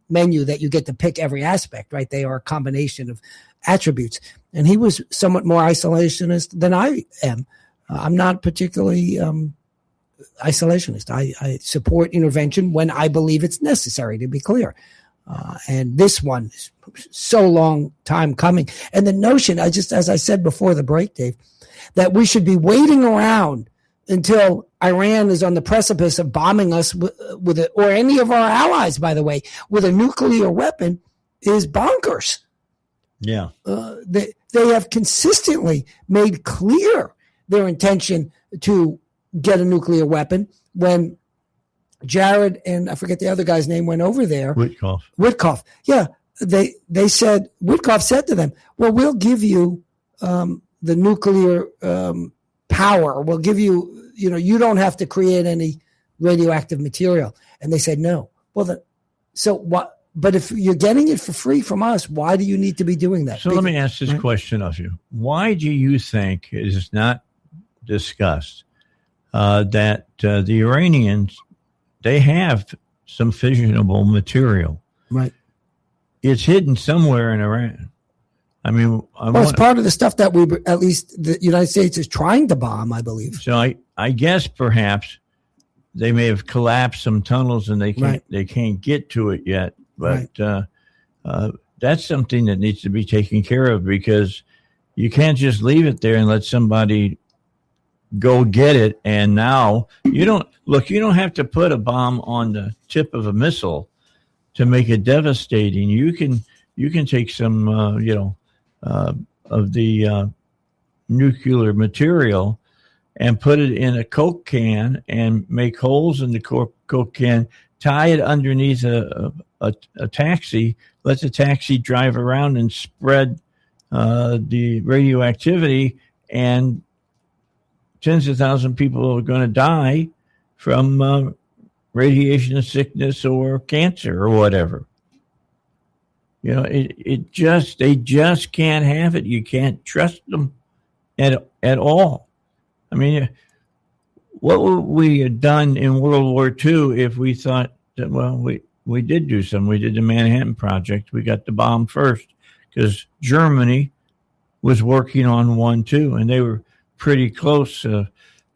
menu that you get to pick every aspect, right? They are a combination of attributes. And he was somewhat more isolationist than I am. I'm not particularly isolationist. I support intervention when I believe it's necessary, to be clear. And this one is so long time coming. And the notion, as I said before the break, Dave, that we should be waiting around until Iran is on the precipice of bombing us with it, or any of our allies, by the way, with a nuclear weapon is bonkers. Yeah. They have consistently made clear their intention to get a nuclear weapon. When Jared and I forget the other guy's name went over there. Witkoff. Yeah. They said, Witkoff said to them, well, we'll give you the nuclear power. We'll give you, you don't have to create any radioactive material. And they said, no. Well, so what? But if you're getting it for free from us, why do you need to be doing that? So let me ask this question of you. Why do you think it is not discussed that the Iranians, they have some fissionable material? Right. It's hidden somewhere in Iran. I mean, it's part of the stuff that at least the United States is trying to bomb, I believe. So I guess perhaps they may have collapsed some tunnels and they can't get to it yet. But that's something that needs to be taken care of, because you can't just leave it there and let somebody go get it. And now you don't have to put a bomb on the tip of a missile to make it devastating. You can take some, of the nuclear material and put it in a Coke can and make holes in the Coke can, tie it underneath a taxi, let the taxi drive around and spread the radioactivity, and tens of thousands of people are going to die from radiation sickness or cancer or whatever. They just can't have it. You can't trust them at all. I mean, what would we have done in World War II if we thought that, we did do some. We did the Manhattan Project. We got the bomb first because Germany was working on one too, and they were pretty close to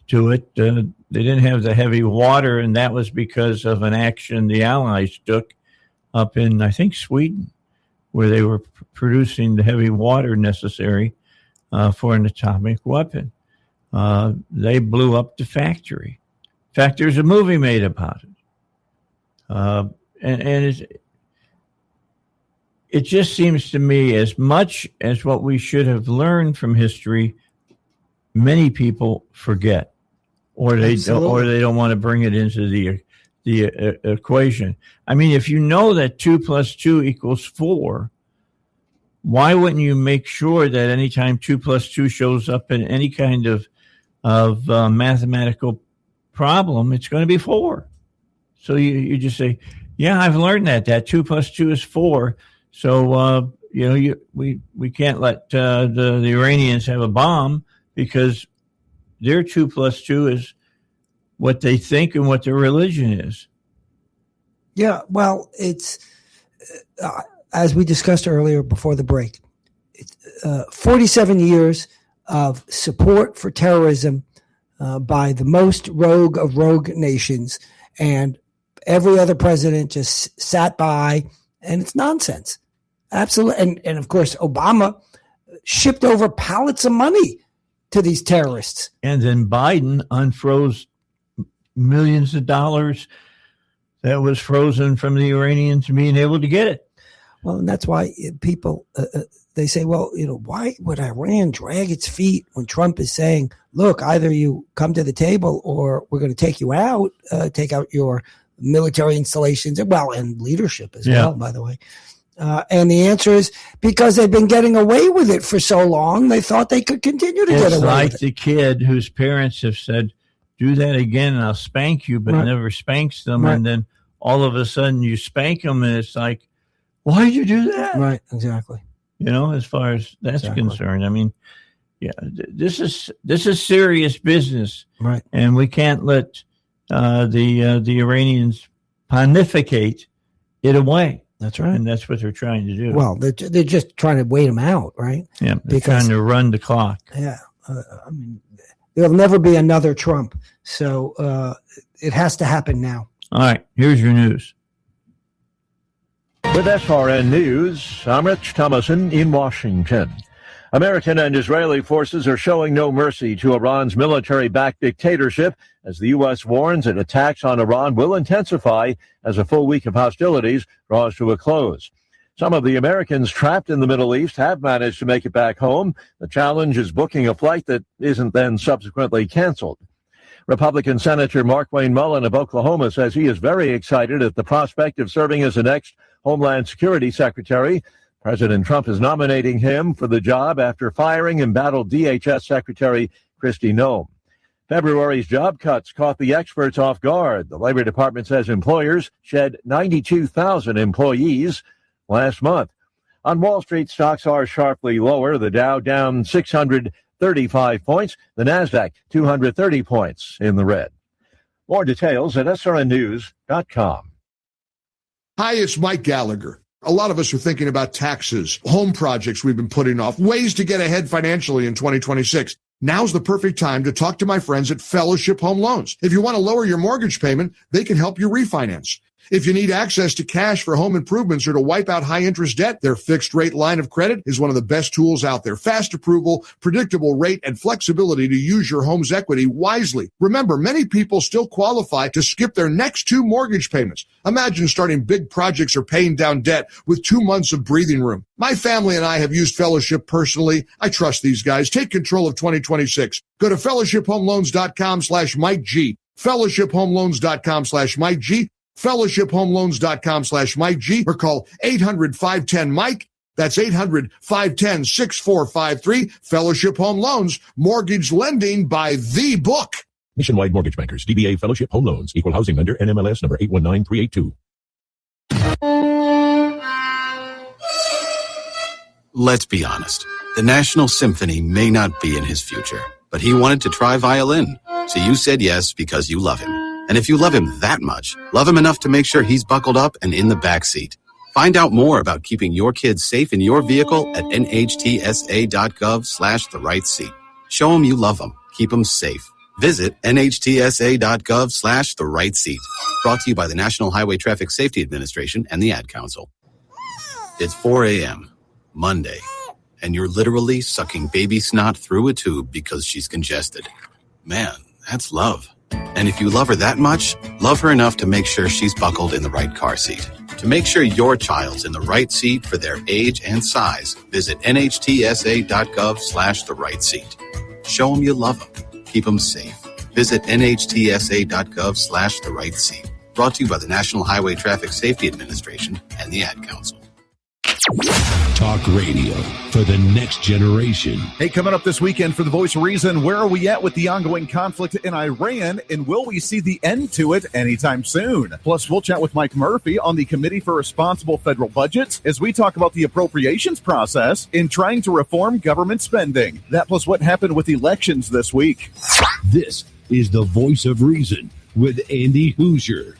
it. They didn't have the heavy water, and that was because of an action the Allies took up in, I think, Sweden, where they were producing the heavy water necessary for an atomic weapon. They blew up the factory. In fact, there's a movie made about it. And it just seems to me, as much as what we should have learned from history, many people forget, or they don't want to bring it into the equation. I mean, if you know that 2 + 2 = 4, why wouldn't you make sure that anytime 2 + 2 shows up in any kind of mathematical problem, it's going to be 4? So you just say, yeah, I've learned that 2 + 2 is 4. So, we can't let the Iranians have a bomb because their 2 + 2 is what they think and what their religion is. Yeah, well, it's as we discussed earlier before the break, 47 years of support for terrorism by the most rogue of rogue nations, and every other president just sat by, and it's nonsense. Absolutely. And of course, Obama shipped over pallets of money to these terrorists. And then Biden unfroze millions of dollars that was frozen from the Iranians being able to get it. Well, and that's why people, they say, well, why would Iran drag its feet when Trump is saying, look, either you come to the table or we're going to take you out, take out your military installations, and leadership as well, by the way. And the answer is because they've been getting away with it for so long, they thought they could continue to get away with it. It's like the kid whose parents have said, do that again and I'll spank you, but never spanks them. Right. And then all of a sudden you spank them and it's like, why did you do that? Right, exactly. As far as that's concerned. I mean, this is serious business. Right. And we can't let the Iranians pontificate it away. That's right. And that's what they're trying to do. Well, they're just trying to wait them out, right? Yeah, they're trying to run the clock. Yeah. I mean, there'll never be another Trump. So it has to happen now. All right, here's your news. With SRN News, I'm Rich Thomason in Washington. American and Israeli forces are showing no mercy to Iran's military-backed dictatorship as the U.S. warns that attacks on Iran will intensify as a full week of hostilities draws to a close. Some of the Americans trapped in the Middle East have managed to make it back home. The challenge is booking a flight that isn't then subsequently canceled. Republican Senator Markwayne Mullin of Oklahoma says he is very excited at the prospect of serving as the next Homeland Security Secretary. President Trump is nominating him for the job after firing embattled DHS Secretary Kristi Noem. February's job cuts caught the experts off guard. The Labor Department says employers shed 92,000 employees last month. On Wall Street, stocks are sharply lower. The Dow down 635 points. The Nasdaq 230 points in the red. More details at srnnews.com. Hi, it's Mike Gallagher. A lot of us are thinking about taxes, home projects we've been putting off, ways to get ahead financially in 2026. Now's the perfect time to talk to my friends at Fellowship Home Loans. If you want to lower your mortgage payment, they can help you refinance. If you need access to cash for home improvements or to wipe out high-interest debt, their fixed-rate line of credit is one of the best tools out there. Fast approval, predictable rate, and flexibility to use your home's equity wisely. Remember, many people still qualify to skip their next 2 mortgage payments. Imagine starting big projects or paying down debt with 2 months of breathing room. My family and I have used Fellowship personally. I trust these guys. Take control of 2026. Go to fellowshiphomeloans.com/Mike G. fellowshiphomeloans.com/Mike G. fellowshiphomeloans.com/Mike G, or call 800-510-MIKE. That's 800-510-6453. Fellowship Home Loans, mortgage lending by the book. Nationwide Mortgage Bankers, DBA Fellowship Home Loans, Equal Housing Lender, NMLS number 819382. Let's be honest. The National Symphony may not be in his future, but he wanted to try violin. So you said yes because you love him. And if you love him that much, love him enough to make sure he's buckled up and in the back seat. Find out more about keeping your kids safe in your vehicle at nhtsa.gov/the right seat. Show them you love them. Keep them safe. Visit nhtsa.gov/the right seat. Brought to you by the National Highway Traffic Safety Administration and the Ad Council. It's 4 a.m., Monday, and you're literally sucking baby snot through a tube because she's congested. Man, that's love. And if you love her that much, love her enough to make sure she's buckled in the right car seat. To make sure your child's in the right seat for their age and size, visit nhtsa.gov/the right seat. Show them you love them. Keep them safe. Visit nhtsa.gov/the right seat. Brought to you by the National Highway Traffic Safety Administration and the Ad Council. Talk radio for the next generation. Hey, coming up this weekend for The Voice of Reason, where are we at with the ongoing conflict in Iran, and will we see the end to it anytime soon? Plus, we'll chat with Mike Murphy on the Committee for Responsible Federal Budgets as we talk about the appropriations process in trying to reform government spending. That plus what happened with elections this week. This is The Voice of Reason with Andy Hoosier.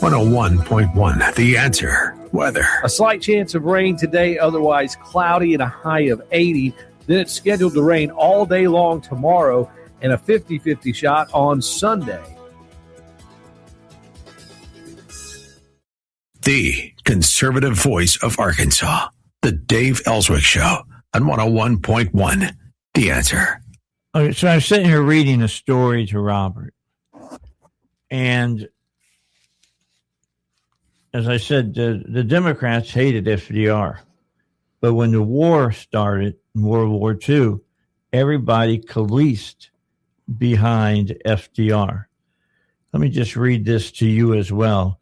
101.1, The Answer. Weather. A slight chance of rain today, otherwise cloudy and a high of 80. Then it's scheduled to rain all day long tomorrow and a 50-50 shot on Sunday. The conservative voice of Arkansas. The Dave Ellswick Show on 101.1, The Answer. Okay, so I'm sitting here reading a story to Robert. And as I said, the Democrats hated FDR. But when the war started, in World War II, everybody coalesced behind FDR. Let me just read this to you as well.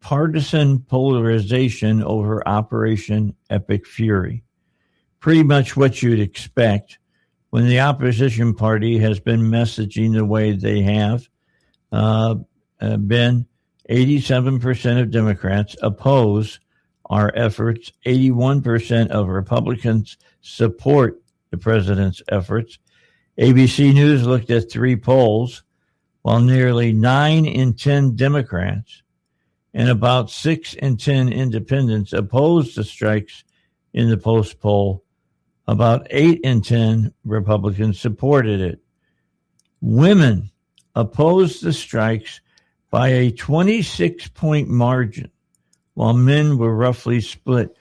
Partisan polarization over Operation Epic Fury. Pretty much what you'd expect when the opposition party has been messaging the way they have been. 87% of Democrats oppose our efforts. 81% of Republicans support the president's efforts. ABC News looked at 3 polls. While nearly 9 in 10 Democrats and about 6 in 10 independents opposed the strikes in the post poll, about 8 in 10 Republicans supported it. Women opposed the strikes by a 26-point margin, while men were roughly split.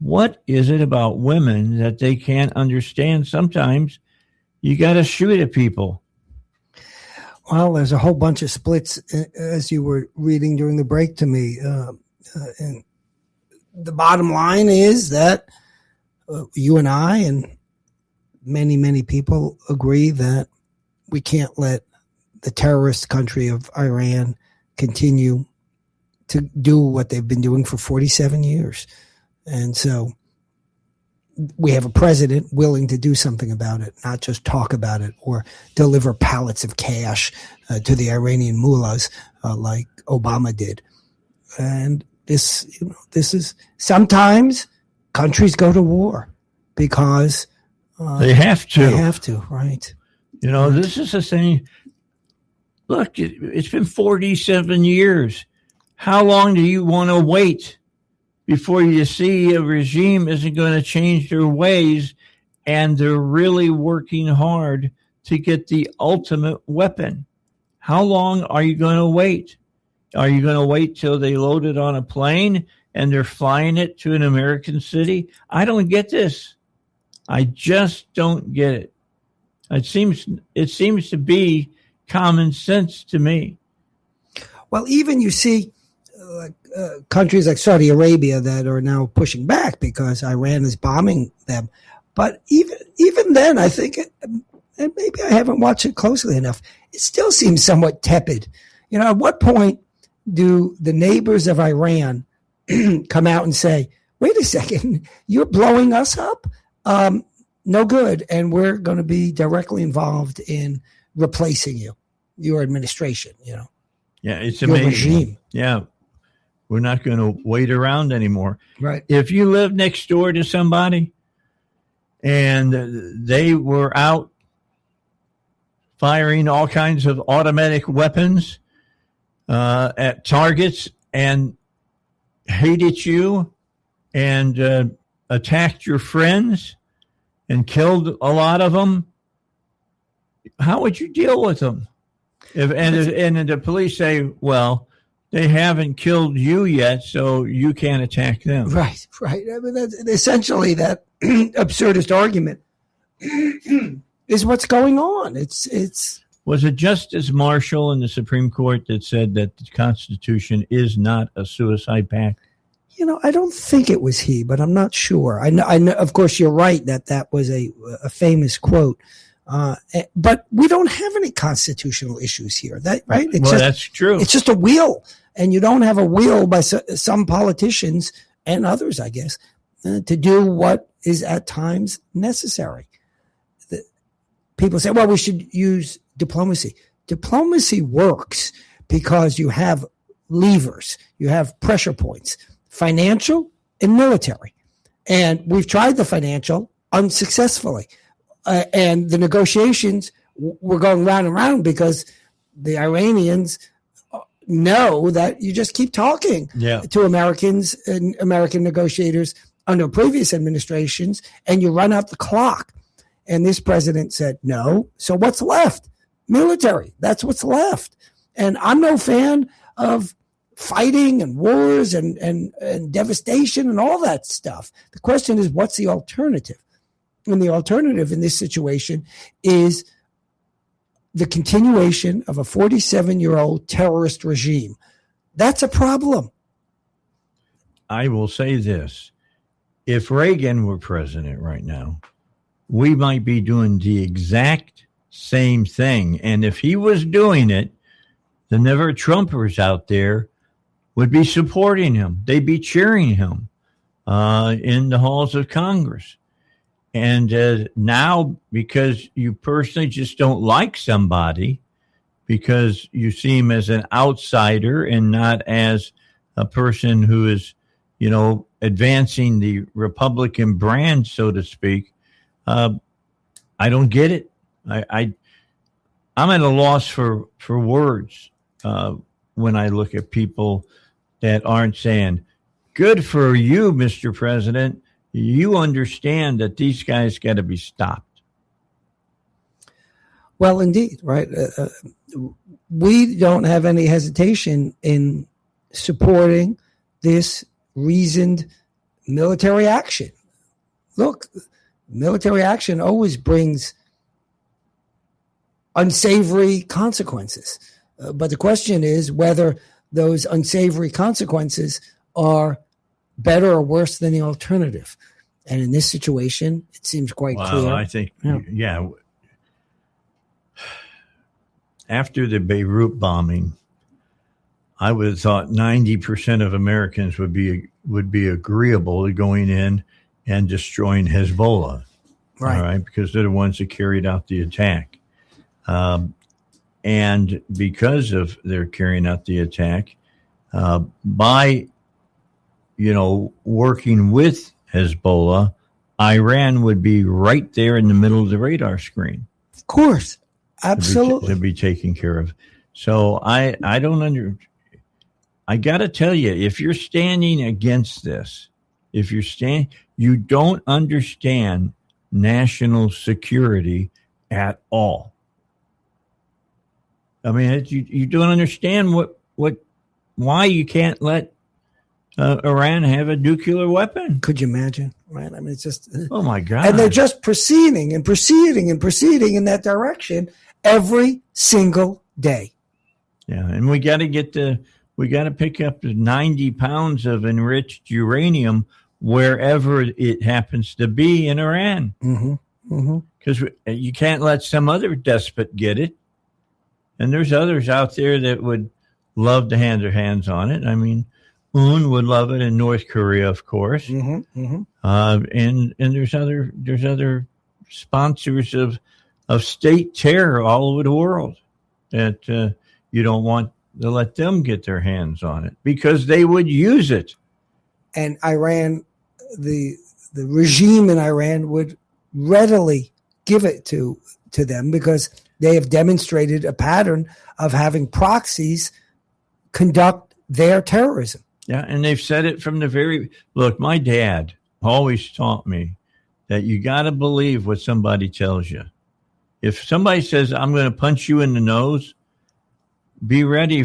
What is it about women that they can't understand? Sometimes you got to shoot at people. Well, there's a whole bunch of splits, as you were reading during the break to me. And the bottom line is that you and I and many, many people agree that we can't let the terrorist country of Iran continue to do what they've been doing for 47 years. And so we have a president willing to do something about it, not just talk about it or deliver pallets of cash to the Iranian mullahs like Obama did. And this is sometimes countries go to war because they have to. They have to, right? This is the thing. Look, it's been 47 years. How long do you want to wait before you see a regime isn't going to change their ways and they're really working hard to get the ultimate weapon? How long are you going to wait? Are you going to wait till they load it on a plane and they're flying it to an American city? I don't get this. I just don't get it. It seems to be common sense to me. Well, even you see countries like Saudi Arabia that are now pushing back because Iran is bombing them. But even then, I think, and maybe I haven't watched it closely enough, it still seems somewhat tepid. At what point do the neighbors of Iran come out and say, wait a second, you're blowing us up? No good. And we're going to be directly involved in replacing you, your administration, Yeah, it's your amazing. Regime. Yeah. We're not going to wait around anymore. Right. If you live next door to somebody and they were out firing all kinds of automatic weapons at targets and hated you and attacked your friends and killed a lot of them, how would you deal with them? And the police say, well, they haven't killed you yet, so you can't attack them. Right. I mean, that's essentially that absurdist argument is what's going on. It's. Was it Justice Marshall in the Supreme Court that said that the Constitution is not a suicide pact? I don't think it was he, but I'm not sure. I know, of course, you're right that was a famous quote. But we don't have any constitutional issues here. Right? That's true. It's just a will, and you don't have a will by some politicians and others, I guess, to do what is at times necessary. People say, well, we should use diplomacy. Diplomacy works because you have levers, you have pressure points, financial and military. And we've tried the financial unsuccessfully. And the negotiations were going round and round because the Iranians know that you just keep talking to Americans and American negotiators under previous administrations, and you run out the clock. And this president said, no. So what's left? Military. That's what's left. And I'm no fan of fighting and wars and devastation and all that stuff. The question is, what's the alternative? And the alternative in this situation is the continuation of a 47-year-old terrorist regime. That's a problem. I will say this. If Reagan were president right now, we might be doing the exact same thing. And if he was doing it, the never Trumpers out there would be supporting him. They'd be cheering him in the halls of Congress. And now, because you personally just don't like somebody, because you see him as an outsider and not as a person who is, advancing the Republican brand, so to speak, don't get it. I'm at a loss for words when I look at people that aren't saying, good for you, Mr. President. You understand that these guys got to be stopped. Well, indeed, right? We don't have any hesitation in supporting this reasoned military action. Look, military action always brings unsavory consequences. But the question is whether those unsavory consequences are better or worse than the alternative. And in this situation, it seems quite clear. I think, after the Beirut bombing, I would have thought 90% of Americans would be agreeable to going in and destroying Hezbollah, right? All right, because they're the ones that carried out the attack. And because of their carrying out the attack, by working with Hezbollah, Iran would be right there in the middle of the radar screen. Of course, absolutely, to be taken care of. So I don't I got to tell you, if you're standing against this, you don't understand national security at all. I mean, you don't understand why you can't let Iran have a nuclear weapon. Could you imagine? Right? I mean, it's just, oh my God. And they're just proceeding in that direction every single day. Yeah. And we got to pick up the 90 pounds of enriched uranium wherever it happens to be in Iran. Because you can't let some other despot get it. And there's others out there that would love to have their hands on it. I mean, Un would love it in North Korea, of course. And there's other sponsors of state terror all over the world that you don't want to let them get their hands on it because they would use it. And Iran, the regime in Iran would readily give it to them because they have demonstrated a pattern of having proxies conduct their terrorism. Yeah, and they've said it from look, my dad always taught me that you got to believe what somebody tells you. If somebody says, I'm going to punch you in the nose, be ready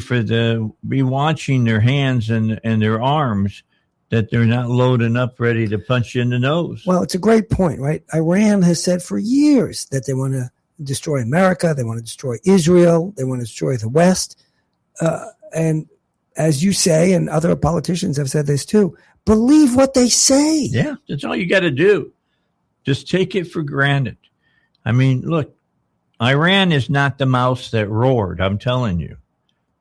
be watching their hands and their arms, that they're not loading up ready to punch you in the nose. Well, it's a great point, right? Iran has said for years that they want to destroy America, they want to destroy Israel, they want to destroy the West. And as you say, and other politicians have said this too, believe what they say. Yeah, that's all you got to do. Just take it for granted. I mean, look, Iran is not the mouse that roared, I'm telling you.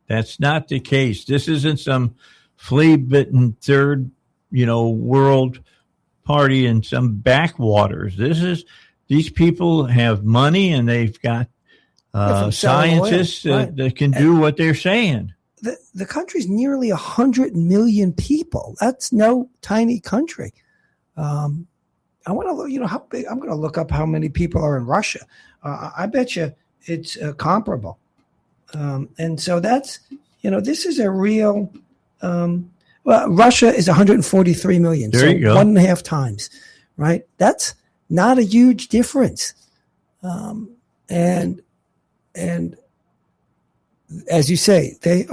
That's not the case. This isn't some flea-bitten third, world party in some backwaters. These people have money and they've got scientists that can do what they're saying. The country's nearly 100 million people. That's no tiny country. I want to look, how big. I'm going to look up how many people are in Russia. I bet you it's comparable. And so that's, this is a real. Russia is 143 million. There you go. 1.5 times, right? That's not a huge difference. And as you say, they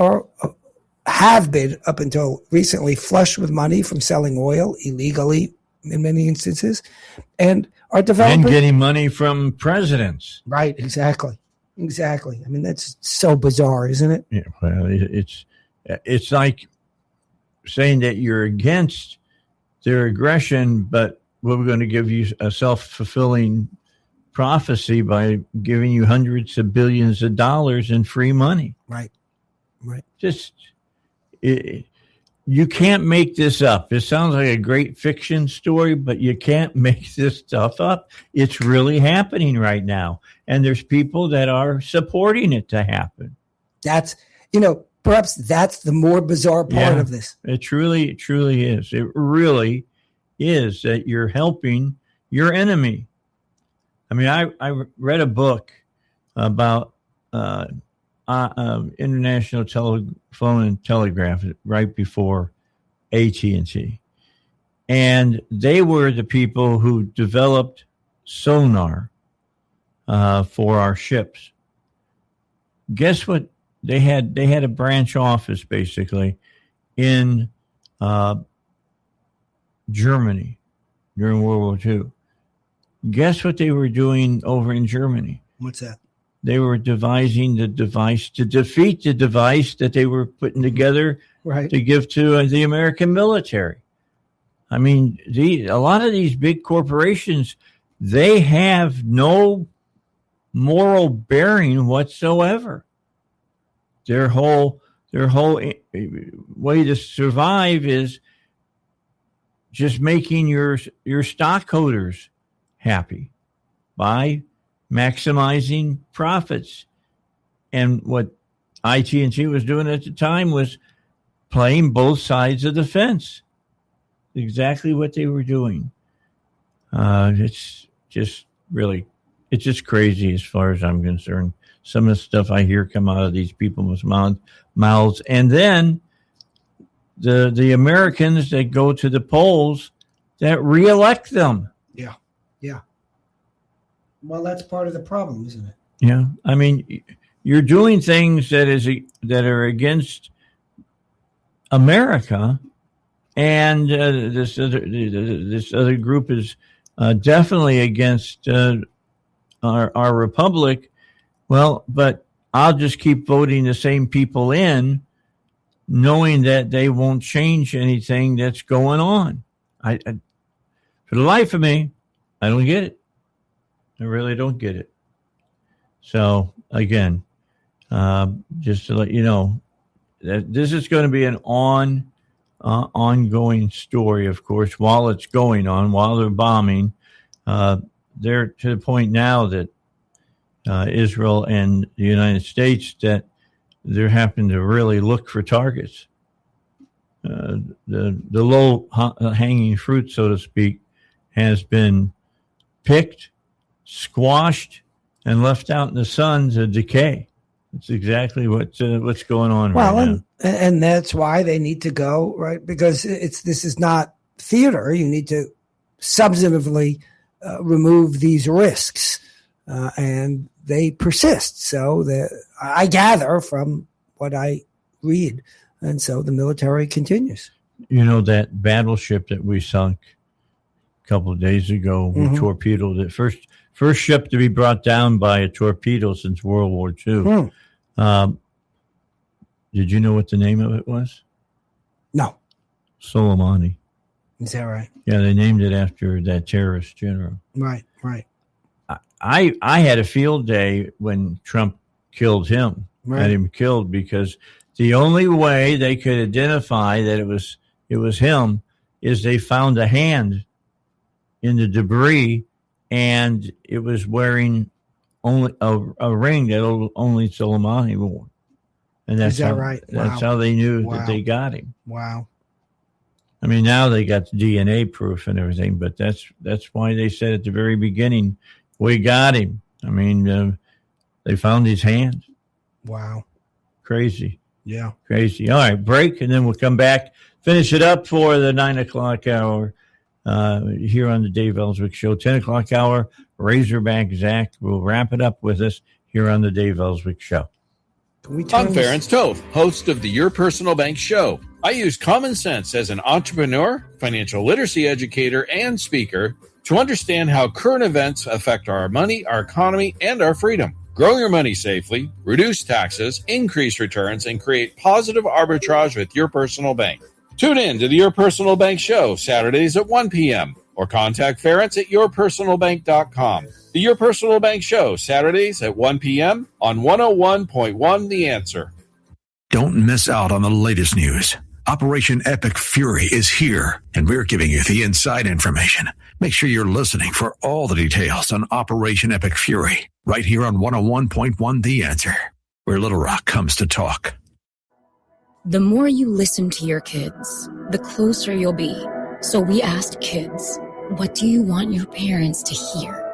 have been up until recently flush with money from selling oil illegally in many instances, and are developing and getting money from presidents. Right, exactly. I mean, that's so bizarre, isn't it? Yeah, well, it's like saying that you're against their aggression, but we're going to give you a self-fulfilling prophecy by giving you hundreds of billions of dollars in free money. Right. You can't make this up. It sounds like a great fiction story, but you can't make this stuff up. It's really happening right now. And there's people that are supporting it to happen. That's, perhaps that's the more bizarre part of this. It truly is. It really is that you're helping your enemy. I mean, I read a book about international telephone and telegraph right before AT&T. And they were the people who developed sonar for our ships. Guess what? They had a branch office basically in Germany during World War II. Guess what they were doing over in Germany? What's that? They were devising the device to defeat the device that they were putting together to give to the American military. I mean, a lot of these big corporations, they have no moral bearing whatsoever. Their whole way to survive is just making your stockholders happy by maximizing profits. And what IT&T was doing at the time was playing both sides of the fence. Exactly what they were doing. It's just crazy as far as I'm concerned. Some of the stuff I hear come out of these people's mouths. And then the Americans that go to the polls that reelect them. Yeah. Well, that's part of the problem, isn't it? Yeah. I mean, you're doing things that are against America, and this other group is definitely against our republic. Well, but I'll just keep voting the same people in, knowing that they won't change anything that's going on. I for the life of me, I don't get it. I really don't get it. So again, just to let you know that this is going to be an ongoing story, of course, while it's going on, while they're bombing. They're to the point now that Israel and the United States that they're having to really look for targets. The low hanging fruit, so to speak, has been picked, squashed, and left out in the sun to decay. It's exactly what's going on right now. And that's why they need to go, right? Because this is not theater. You need to substantively remove these risks, and they persist. So I gather from what I read, and so the military continues. You know, that battleship that we sunk a couple of days ago, we torpedoed it. First ship to be brought down by a torpedo since World War II. Did you know what the name of it was? No. Soleimani. Is that right? Yeah, they named it after that terrorist general. Right. I had a field day when Trump killed him. Right. Had him killed because the only way they could identify that it was him is they found a hand in the debris, and it was wearing only a ring that only Soleimani wore. And that's right? That's how they knew that they got him. Wow. I mean, now they got DNA proof and everything, but that's why they said at the very beginning, we got him. I mean, they found his hand. Wow. Crazy. Yeah. Crazy. All right, break, and then we'll come back, finish it up for the 9 o'clock hour here on the Dave Ellswick Show. 10 o'clock hour, Razorback Zach will wrap it up with us here on the Dave Ellswick Show. I'm Ferenc Toth, host of the Your Personal Bank Show. I use common sense as an entrepreneur, financial literacy educator, and speaker to understand how current events affect our money, our economy, and our freedom. Grow your money safely, reduce taxes, increase returns, and create positive arbitrage with your personal bank. Tune in to the Your Personal Bank Show, Saturdays at 1 p.m. or contact Ferenc at yourpersonalbank.com. The Your Personal Bank Show, Saturdays at 1 p.m. on 101.1 The Answer. Don't miss out on the latest news. Operation Epic Fury is here, and we're giving you the inside information. Make sure you're listening for all the details on Operation Epic Fury, right here on 101.1 The Answer, where Little Rock comes to talk. The more you listen to your kids, the closer you'll be. So we asked kids, what do you want your parents to hear?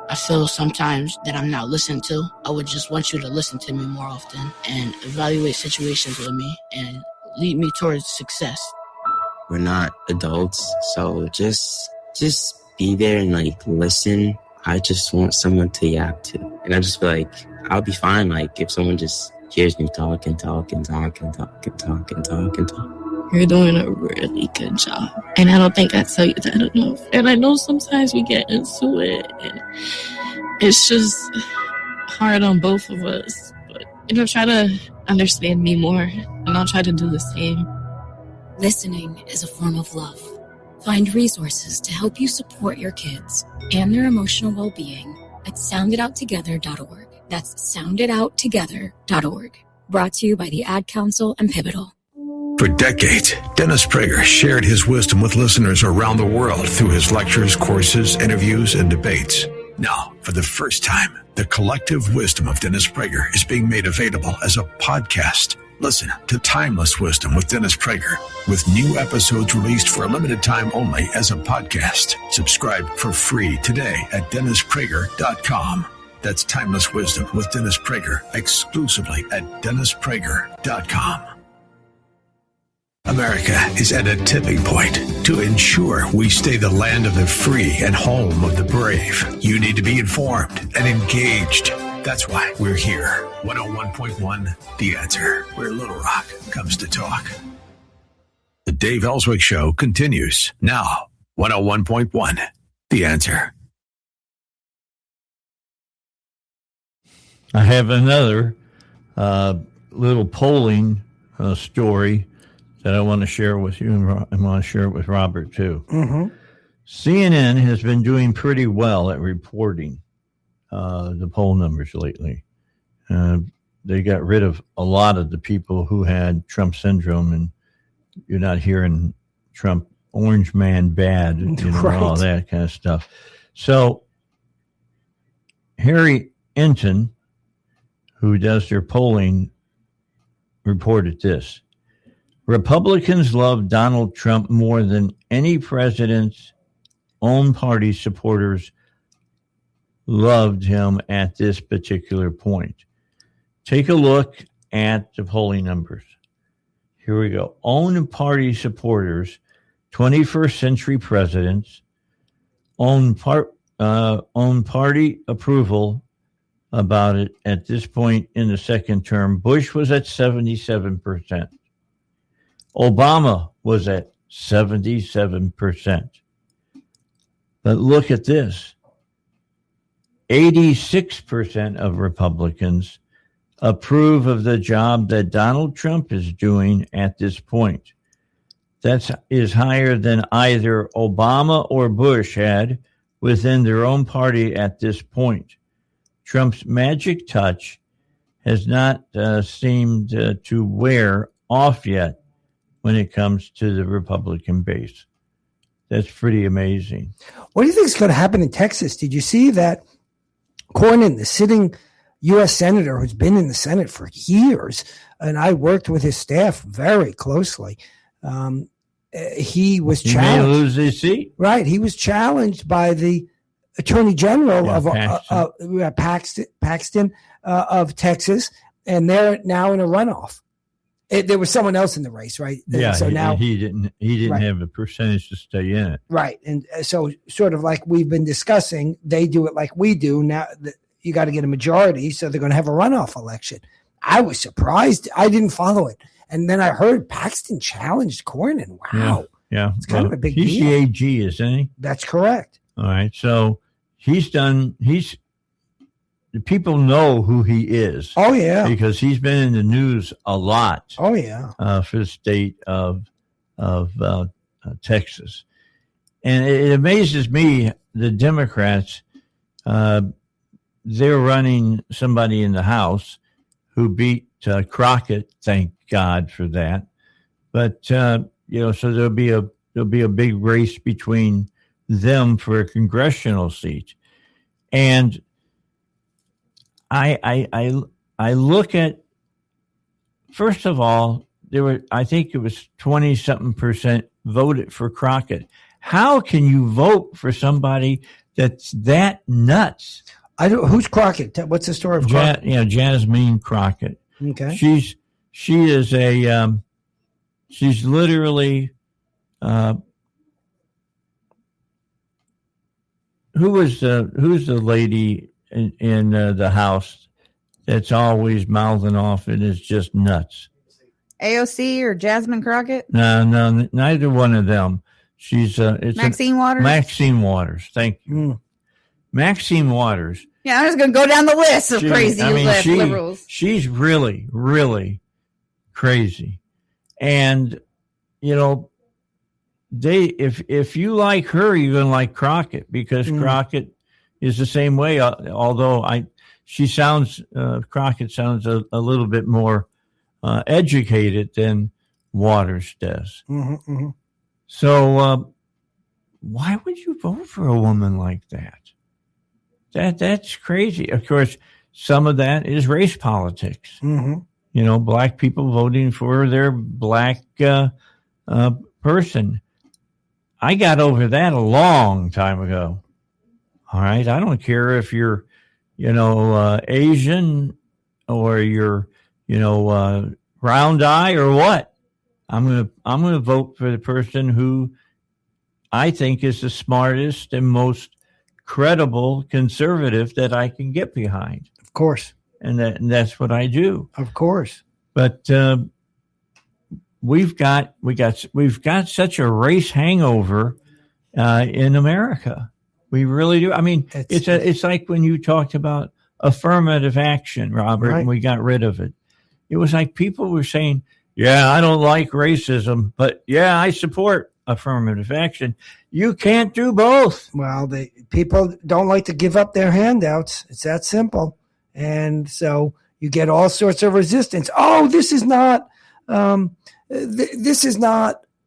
I feel sometimes that I'm not listened to. I would just want you to listen to me more often and evaluate situations with me and lead me towards success. We're not adults, so just be there and like listen. I just want someone to yap to. And I just feel like I'll be fine like if someone just hears me talk and talk and talk and talk and talk and talk and talk. You're doing a really good job. And I don't think I tell you that enough. And I know sometimes we get into it and it's just hard on both of us. But, try to understand me more and I'll try to do the same. Listening is a form of love. Find resources to help you support your kids and their emotional well-being at sounditouttogether.org. That's sounditouttogether.org. Brought to you by the Ad Council and Pivotal. For decades, Dennis Prager shared his wisdom with listeners around the world through his lectures, courses, interviews, and debates. Now, for the first time, the collective wisdom of Dennis Prager is being made available as a podcast. Listen to Timeless Wisdom with Dennis Prager, with new episodes released for a limited time only as a podcast. Subscribe for free today at DennisPrager.com. That's Timeless Wisdom with Dennis Prager, exclusively at DennisPrager.com. America is at a tipping point. To ensure we stay the land of the free and home of the brave, you need to be informed and engaged. That's why we're here. 101.1 The Answer, where Little Rock comes to talk. The Dave Ellswick Show continues now. 101.1 The Answer. I have another little polling story that I want to share with you, and I want to share it with Robert, too. Mm-hmm. CNN has been doing pretty well at reporting the poll numbers lately. They got rid of a lot of the people who had Trump syndrome, and you're not hearing Trump orange man bad, Right. all that kind of stuff. So Harry Enton, who does their polling, reported this. Republicans love Donald Trump more than any president's own party supporters loved him at this particular point. Take a look at the polling numbers. Here we go. Own party supporters, 21st century presidents, own party approval about it at this point in the second term. Bush was at 77%. Obama was at 77%. But look at this. 86% of Republicans approve of the job that Donald Trump is doing at this point. That is higher than either Obama or Bush had within their own party at this point. Trump's magic touch has not seemed to wear off yet when it comes to the Republican base. That's pretty amazing. What do you think is going to happen in Texas? Did you see that Cornyn, the sitting U.S. Senator who's been in the Senate for years, and I worked with his staff very closely, he was challenged. He may lose his seat. Right. He was challenged by the Attorney General of Paxton of Texas, and they're now in a runoff. There was someone else in the race, right? Yeah, so now he didn't right. have a percentage to stay in it. Right. And so sort of like we've been discussing, they do it like we do. Now you got to get a majority, so they're going to have a runoff election. I was surprised. I didn't follow it. And then I heard Paxton challenged Cornyn. Wow. Yeah. It's kind of a big he's deal. the AG, isn't he? That's correct. All right. So the people know who he is. Oh, yeah. Because he's been in the news a lot. Oh, yeah. For the state of Texas. And it amazes me, the Democrats, they're running somebody in the House who beat Crockett. Thank God for that. But, so there'll be a big race between them for a congressional seat. And I look at, first of all, I think it was 20-something% voted for Crockett. How can you vote for somebody that's that nuts. Who's Crockett? What's the story of Crockett? Jasmine Crockett. Okay. She is she's literally, who's the lady in the House that's always mouthing off and is just nuts? AOC or Jasmine Crockett? No, neither one of them. She's Maxine Waters? Maxine Waters. Thank you. Maxine Waters. Yeah, I'm just going to go down the list of crazy liberals. She's really, really crazy. And, if you like her, you're going to like Crockett, because Crockett is the same way. Although Crockett sounds a little bit more educated than Waters does. Mm-hmm. So why would you vote for a woman like that? That's crazy. Of course, some of that is race politics. Mm-hmm. Black people voting for their black person. I got over that a long time ago. All right. I don't care if you're, Asian or you're, round eye or what. I'm gonna vote for the person who I think is the smartest and most credible conservative that I can get behind. Of course. And that's what I do. Of course. But we've got such a race hangover in America. We really do. I mean, it's like when you talked about affirmative action, Robert, right. And we got rid of it. It was like people were saying, yeah, I don't like racism, but yeah, I support affirmative action. You can't do both. Well, people don't like to give up their handouts. It's that simple. And so you get all sorts of resistance. Oh, this is not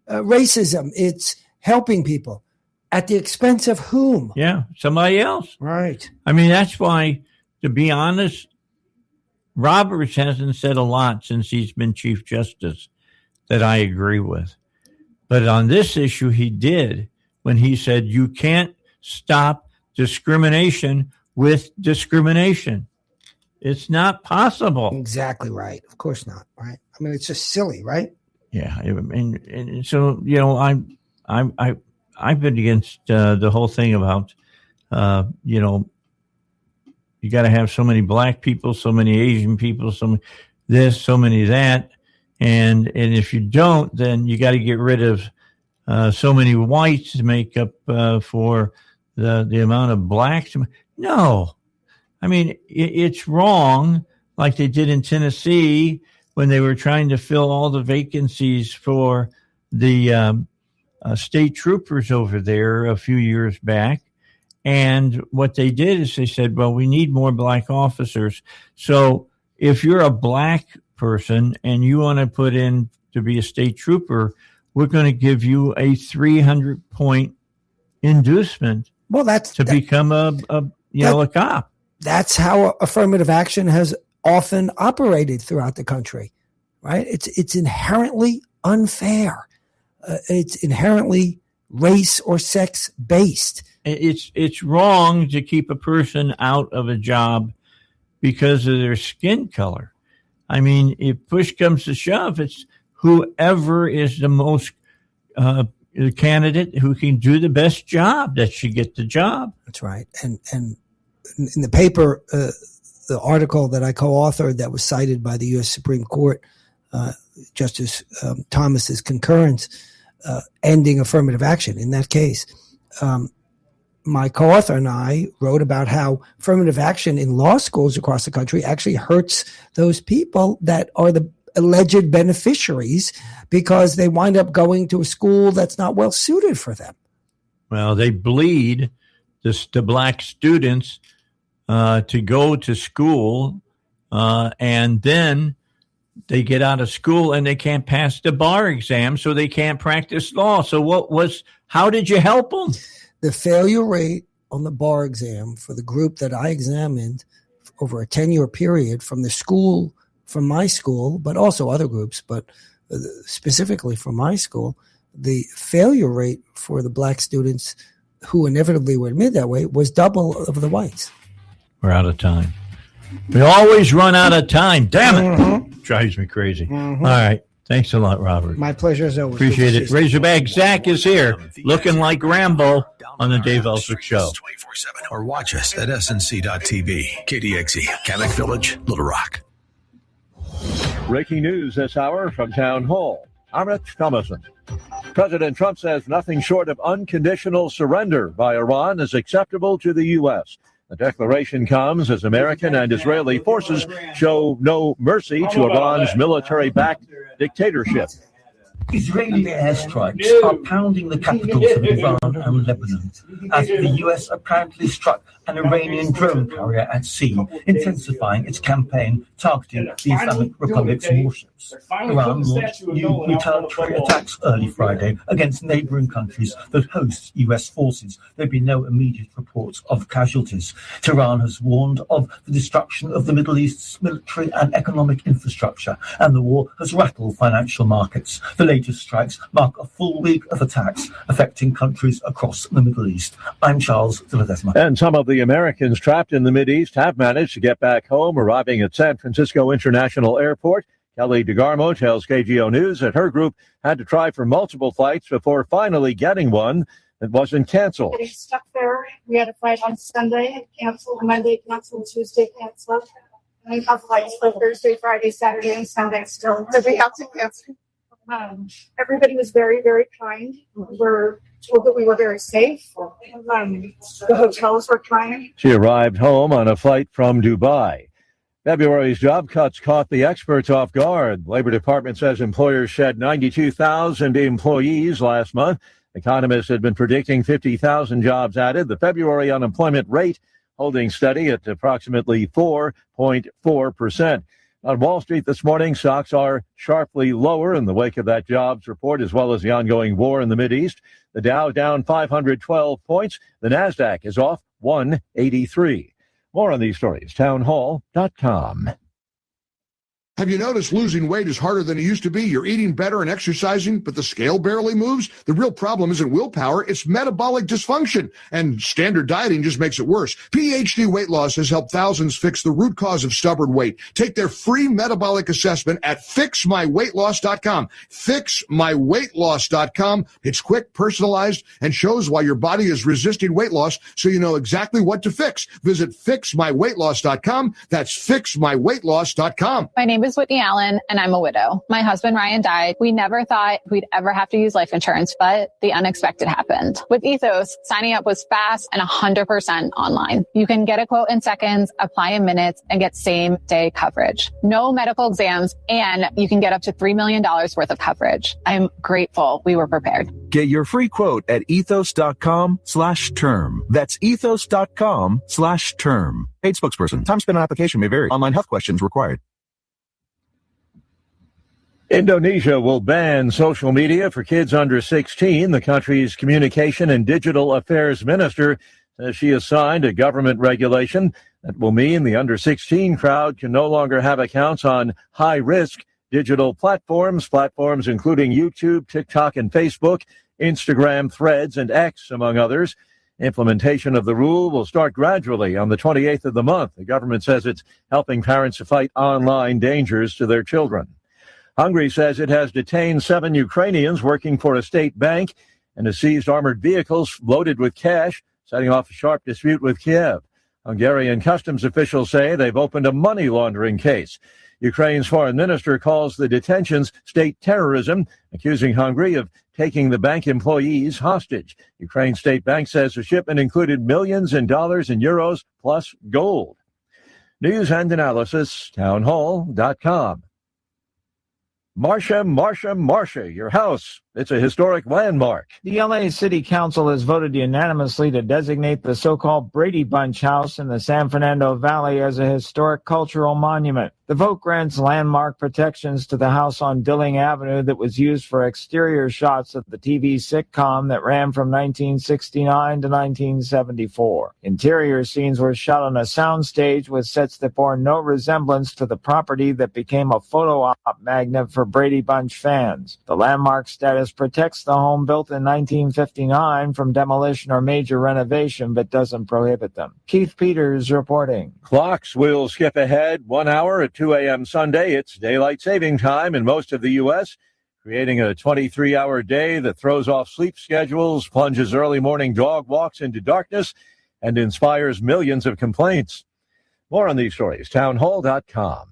racism. It's helping people at the expense of whom? Yeah, somebody else. Right. I mean, that's why, to be honest, Roberts hasn't said a lot since he's been Chief Justice that I agree with. But on this issue, he did when he said you can't stop discrimination with discrimination. It's not possible. Exactly right. Of course not. Right. I mean, it's just silly, right? Yeah. And so, I've been against the whole thing about, you got to have so many black people, so many Asian people, so many this, so many that. And if you don't, then you got to get rid of so many whites to make up for the amount of blacks. No. I mean, it's wrong, like they did in Tennessee when they were trying to fill all the vacancies for the state troopers over there a few years back. And what they did is they said, well, we need more black officers. So if you're a black person and you want to put in to be a state trooper, we're going to give you a 300-point inducement. Well, become a cop. That's how affirmative action has often operated throughout the country, right? It's inherently unfair. It's inherently race or sex based. It's wrong to keep a person out of a job because of their skin color. I mean, if push comes to shove, it's whoever is the most candidate who can do the best job that should get the job. That's right. And in the paper, the article that I co-authored that was cited by the U.S. Supreme Court, Justice Thomas's concurrence, ending affirmative action in that case. My co-author and I wrote about how affirmative action in law schools across the country actually hurts those people that are the alleged beneficiaries because they wind up going to a school that's not well suited for them. Well, they bleed the black students to go to school, and then they get out of school and they can't pass the bar exam, so they can't practice law. So how did you help them? The failure rate on the bar exam for the group that I examined over a 10-year period from my school, but also other groups, but specifically from my school, the failure rate for the black students who inevitably were made that way, was double of the whites. We're out of time. We always run out of time. Damn it. Drives me crazy. All right. Thanks a lot, Robert. My pleasure as always. Appreciate it. Razorback Zach is here, looking like Rambo on the Dave Ellswick Show. Or watch us at snc.tv. KDXE, Kamek Village, Little Rock. Breaking news this hour from Town Hall. I'm Rich Thomason. President Trump says nothing short of unconditional surrender by Iran is acceptable to the U.S. The declaration comes as American and Israeli forces show no mercy to Iran's military-backed dictatorship. Israeli airstrikes are pounding the capitals of Iran and Lebanon as the U.S. apparently struck an Iranian drone carrier at sea, intensifying its campaign targeting the Islamic Republic's warships. Iran launched new retaliatory attacks early Friday against neighboring countries that host U.S. forces. There have been no immediate reports of casualties. Tehran has warned of the destruction of the Middle East's military and economic infrastructure, and the war has rattled financial markets. The latest strikes mark a full week of attacks affecting countries across the Middle East. I'm Charles de Ledesma. And some of the Americans trapped in the Mideast have managed to get back home, arriving at San Francisco International Airport. Kelly DeGarmo tells KGO News that her group had to try for multiple flights before finally getting one that wasn't canceled. Getting stuck there. We had a flight on Sunday, canceled. Monday, canceled. Tuesday, canceled. And we have flights for Thursday, Friday, Saturday, and Sunday still to be out to cancel. Everybody was very, very kind. We were told that we were very safe. The hotels were kind. She arrived home on a flight from Dubai. February's job cuts caught the experts off guard. Labor Department says employers shed 92,000 employees last month. Economists had been predicting 50,000 jobs added. The February unemployment rate holding steady at approximately 4.4%. On Wall Street this morning, stocks are sharply lower in the wake of that jobs report, as well as the ongoing war in the Mideast. The Dow down 512 points. The Nasdaq is off 183. More on these stories, townhall.com. Have you noticed losing weight is harder than it used to be? You're eating better and exercising, but the scale barely moves? The real problem isn't willpower, it's metabolic dysfunction. And standard dieting just makes it worse. PhD Weight Loss has helped thousands fix the root cause of stubborn weight. Take their free metabolic assessment at fixmyweightloss.com. Fixmyweightloss.com. It's quick, personalized, and shows why your body is resisting weight loss, so you know exactly what to fix. Visit fixmyweightloss.com. That's fixmyweightloss.com. My name is Whitney Allen, and I'm a widow. My husband, Ryan, died. We never thought we'd ever have to use life insurance, but the unexpected happened. With Ethos, signing up was fast and 100% online. You can get a quote in seconds, apply in minutes, and get same-day coverage. No medical exams, and you can get up to $3 million worth of coverage. I'm grateful we were prepared. Get your free quote at ethos.com/term. That's ethos.com/term. Paid spokesperson. Time spent on application may vary. Online health questions required. Indonesia will ban social media for kids under 16. The country's communication and digital affairs minister says she has signed a government regulation that will mean the under 16 crowd can no longer have accounts on high-risk digital platforms including YouTube, TikTok, and Facebook, Instagram, Threads, and X, among others. Implementation of the rule will start gradually on the 28th of the month. The government says it's helping parents to fight online dangers to their children. Hungary says it has detained 7 Ukrainians working for a state bank and has seized armored vehicles loaded with cash, setting off a sharp dispute with Kiev. Hungarian customs officials say they've opened a money laundering case. Ukraine's foreign minister calls the detentions state terrorism, accusing Hungary of taking the bank employees hostage. Ukraine's state bank says the shipment included millions in dollars and euros plus gold. News and analysis, townhall.com. Marcia, your house. It's a historic landmark. The LA City Council has voted unanimously to designate the so-called Brady Bunch House in the San Fernando Valley as a historic cultural monument. The vote grants landmark protections to the house on Dilling Avenue that was used for exterior shots of the TV sitcom that ran from 1969 to 1974. Interior scenes were shot on a soundstage with sets that bore no resemblance to the property that became a photo op magnet for Brady Bunch fans. The landmark status Campus protects the home built in 1959 from demolition or major renovation, but doesn't prohibit them. Keith Peters reporting. Clocks will skip ahead 1 hour at 2 a.m. Sunday. It's daylight saving time in most of the U.S., creating a 23-hour day that throws off sleep schedules, plunges early morning dog walks into darkness, and inspires millions of complaints. More on these stories, townhall.com.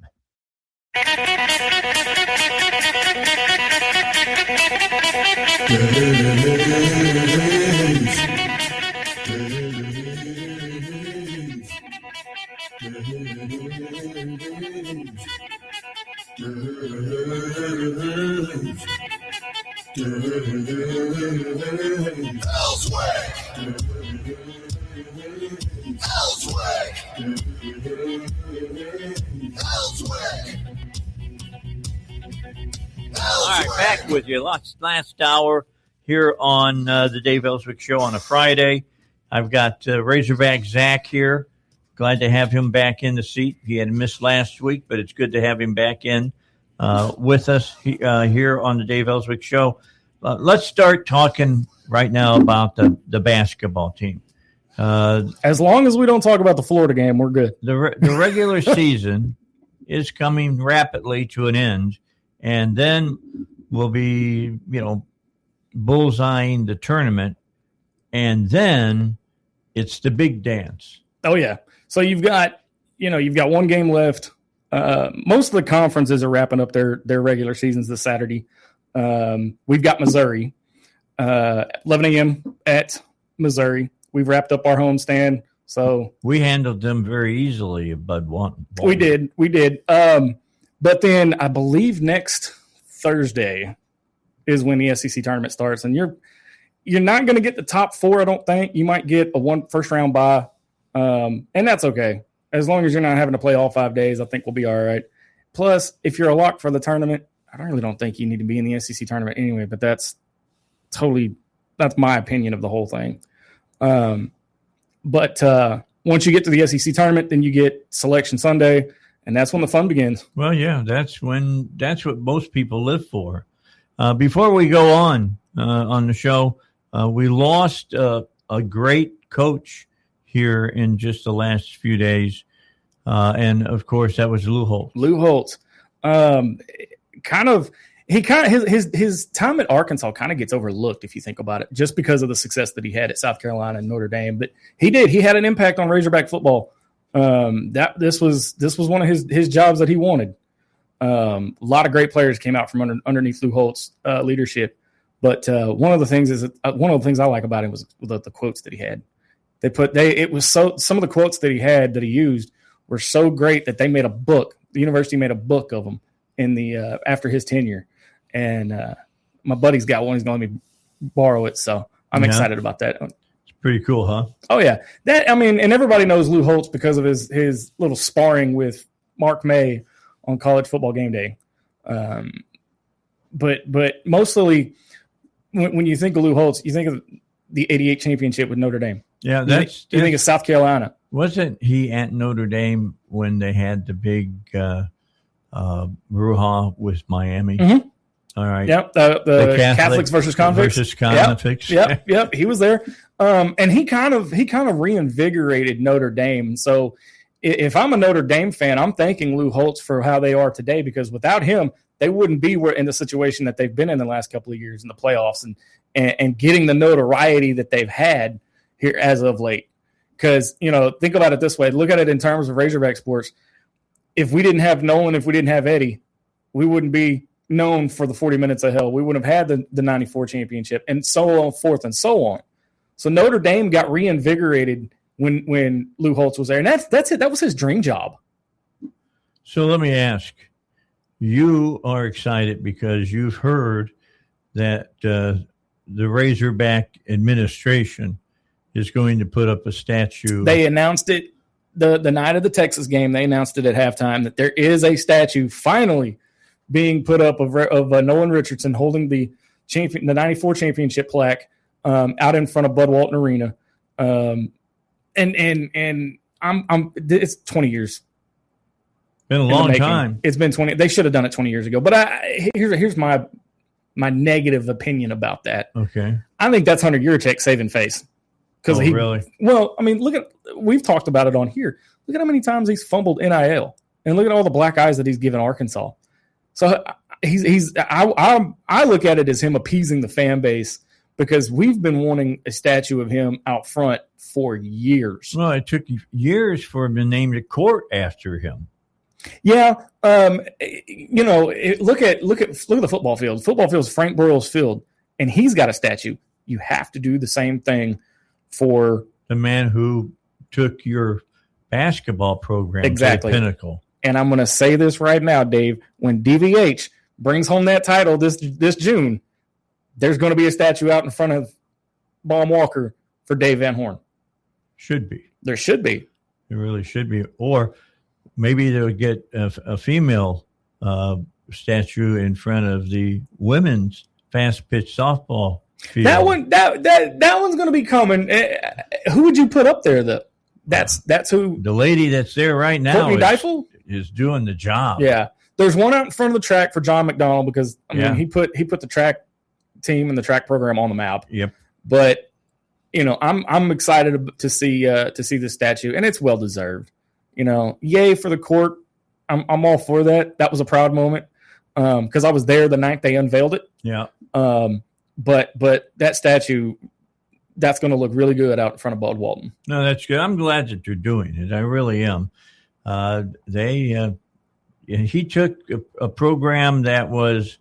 All right, back with you. Last hour here on the Dave Ellswick Show on a Friday. I've got Razorback Zach here. Glad to have him back in the seat. He had missed last week, but it's good to have him back in with us here on the Dave Ellswick Show. Let's start talking right now about the basketball team. As long as we don't talk about the Florida game, we're good. The regular season is coming rapidly to an end, and then we'll be, bullseyeing the tournament, and then it's the big dance. Oh yeah. So you've got one game left. Most of the conferences are wrapping up their regular seasons this Saturday. We've got Missouri, 11 a.m. at Missouri. We've wrapped up our homestand. So we handled them very easily, Bud one. We did. But then I believe next Thursday is when the SEC tournament starts, and you're not going to get the top four. I don't think you might get a first round bye, and that's okay as long as you're not having to play all 5 days. I think we'll be all right. Plus, if you're a lock for the tournament, I really don't think you need to be in the SEC tournament anyway. But that's my opinion of the whole thing. But once you get to the SEC tournament, then you get Selection Sunday, and that's when the fun begins. Well, yeah, that's what most people live for. Before we go on the show, we lost a great coach here in just the last few days, and of course that was Lou Holtz. Lou Holtz, his time at Arkansas kind of gets overlooked if you think about it, just because of the success that he had at South Carolina and Notre Dame. But he had an impact on Razorback football. This was one of his jobs that he wanted. A lot of great players came out from underneath Lou Holt's leadership. But one of the things I like about him was the quotes that he had. Some of the quotes that he had that he used were so great that they made a book. The university made a book of them in the after his tenure. And my buddy's got one. He's going to let me borrow it, so I'm excited about that. It's pretty cool, huh? Oh yeah, and everybody knows Lou Holtz because of his little sparring with Mark May on College Football Game Day. But mostly when you think of Lou Holtz, you think of the '88 championship with Notre Dame. Yeah, you think of South Carolina. Wasn't he at Notre Dame when they had the big brouhaha with Miami? Mm-hmm. All right. Yep. The Catholics versus convicts. Yep. He was there. And he kind of reinvigorated Notre Dame. So if I'm a Notre Dame fan, I'm thanking Lou Holtz for how they are today, because without him, they wouldn't be in the situation that they've been in the last couple of years in the playoffs and getting the notoriety that they've had here as of late. Because, think about it this way. Look at it in terms of Razorback sports. If we didn't have Nolan, if we didn't have Eddie, we wouldn't be known for the 40 minutes of hell. We wouldn't have had the 94 championship and so on, forth and so on. So Notre Dame got reinvigorated when Lou Holtz was there. And that's it. That was his dream job. So let me ask, you are excited because you've heard that the Razorback administration is going to put up a statue. They announced it the night of the Texas game. They announced it at halftime that there is a statue finally being put up of Nolan Richardson holding the 94 championship plaque out in front of Bud Walton Arena. And it's 20 years. Been a long time. It's been 20. They should have done it 20 years ago. But here's my my negative opinion about that. Okay. I think that's Hunter Yurachek saving face. Because really? Well, I mean, we've talked about it on here. Look at how many times he's fumbled NIL, and look at all the black eyes that he's given Arkansas. So I look at it as him appeasing the fan base, because we've been wanting a statue of him out front for years. Well, it took years for him to name the court after him. Yeah, look at the football field. The football field is Frank Broyles Field, and he's got a statue. You have to do the same thing for the man who took your basketball program to the pinnacle. And I'm going to say this right now, Dave. When DVH brings home that title this June, there's going to be a statue out in front of Baum Walker for Dave Van Horn. Should be. There should be. There really should be. Or maybe they'll get a female statue in front of the women's fast pitch softball field. That one's going to be coming. Who would you put up there? That's who. The lady that's there right now is doing the job. Yeah, there's one out in front of the track for John McDonald, because he put the track team and the track program on the map. Yep. But I'm excited to see the statue, and it's well deserved. Yay for the court. I'm all for that. That was a proud moment because I was there the night they unveiled it. Yeah. But that statue, that's going to look really good out in front of Bud Walton. No, that's good. I'm glad that they're doing it. I really am. He took a program that was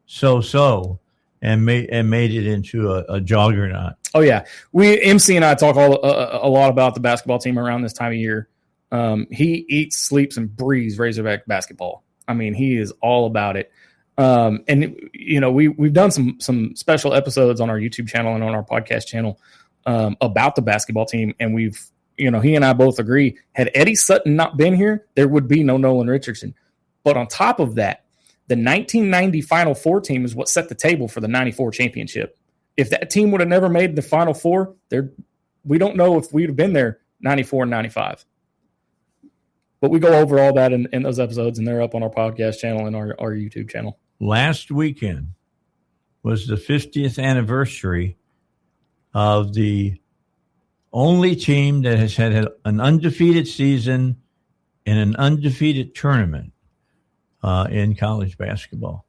so and made it into a juggernaut. Oh yeah, MC and I talk a lot about the basketball team around this time of year. He eats, sleeps, and breathes Razorback basketball. I mean, he is all about it. And we've done some special episodes on our YouTube channel and on our podcast channel about the basketball team, and we've he and I both agree, had Eddie Sutton not been here, there would be no Nolan Richardson. But on top of that, the 1990 Final Four team is what set the table for the 94 championship. If that team would have never made the Final Four, we don't know if we'd have been there 94 and 95. But we go over all that in those episodes, and they're up on our podcast channel and our YouTube channel. Last weekend was the 50th anniversary of the only team that has had an undefeated season and an undefeated tournament in college basketball.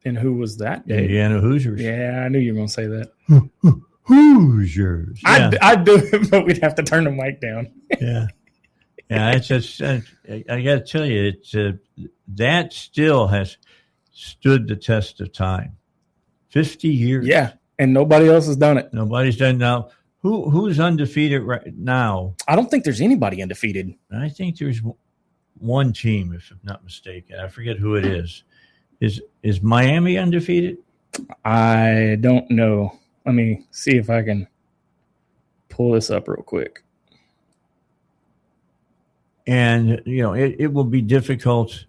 And who was that, Dave? Indiana Hoosiers. Yeah, I knew you were going to say that. Hoosiers. Yeah. I'd do it, but we'd have to turn the mic down. Yeah. Yeah, it's just, I got to tell you, that still has stood the test of time. 50 years. Yeah, and nobody else has done it. Nobody's done it now. Who's undefeated right now? I don't think there's anybody undefeated. I think there's one team, if I'm not mistaken. I forget who it is. Is Miami undefeated? I don't know. Let me see if I can pull this up real quick. And, it will be difficult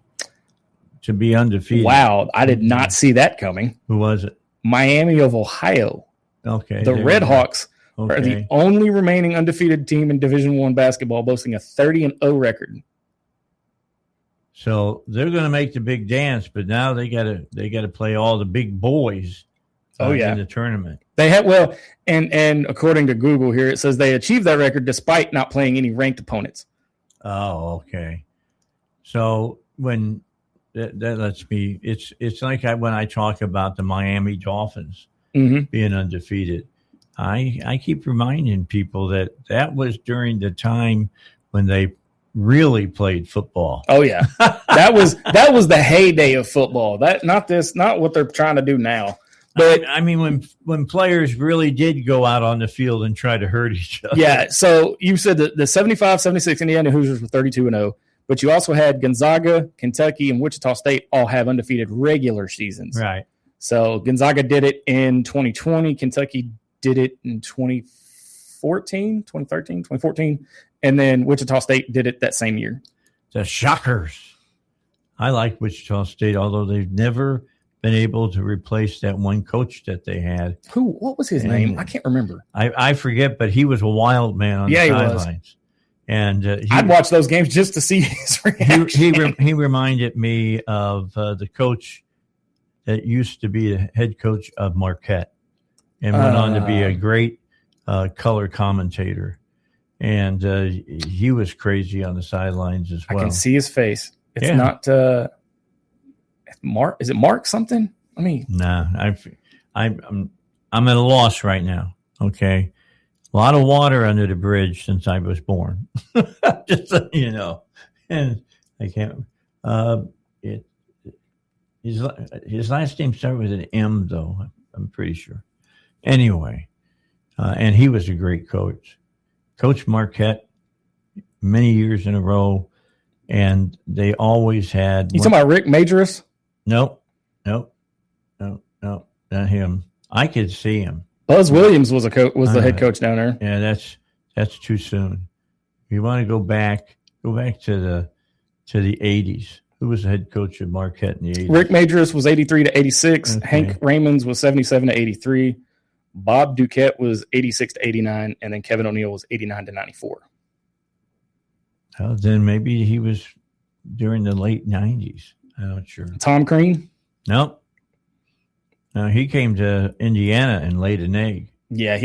to be undefeated. Wow, I did not see that coming. Who was it? Miami of Ohio. Okay. The Red Hawks are the only remaining undefeated team in Division I basketball, boasting a 30-0 record. So they're going to make the big dance, but now they got to play all the big boys. In the tournament. They had and according to Google here, it says they achieved that record despite not playing any ranked opponents. Oh, okay. So when that lets me, it's like when I talk about the Miami Dolphins being undefeated. I keep reminding people that was during the time when they really played football. Oh yeah, that was the heyday of football. Not what they're trying to do now. But I mean, when players really did go out on the field and try to hurt each other. Yeah. So you said that the 75-76 Indiana Hoosiers were 32-0, but you also had Gonzaga, Kentucky, and Wichita State all have undefeated regular seasons. Right. So Gonzaga did it in 2020. Kentucky did it in 2013, 2014. And then Wichita State did it that same year. The Shockers. I like Wichita State, although they've never been able to replace that one coach that they had. What was his name? I can't remember. I forget, but he was a wild man on the sidelines. And I'd watch those games just to see his reaction. He reminded me of the coach that used to be the head coach of Marquette and went on to be a great color commentator. And he was crazy on the sidelines as well. I can see his face. It's not Mark. Is it Mark something? I mean, nah. I'm at a loss right now. Okay, a lot of water under the bridge since I was born. Just so you know, and I can't. His last name started with an M, though. I'm pretty sure. Anyway, and he was a great coach. Coach Marquette many years in a row, and they always had. You talking about Rick Majoris? Nope, not him. I could see him. Buzz Williams was the head coach down there. Yeah, that's too soon. You want to go back to the 80s. Who was the head coach of Marquette in the 80s? Rick Majoris was 83 to 86. Okay. Hank Raymonds was 77 to 83. Bob Duquette was 86 to 89, and then Kevin O'Neill was 89 to 94. Well, then maybe he was during the late 90s. I'm not sure. Tom Crean? Nope. No, he came to Indiana and laid an egg. Yeah,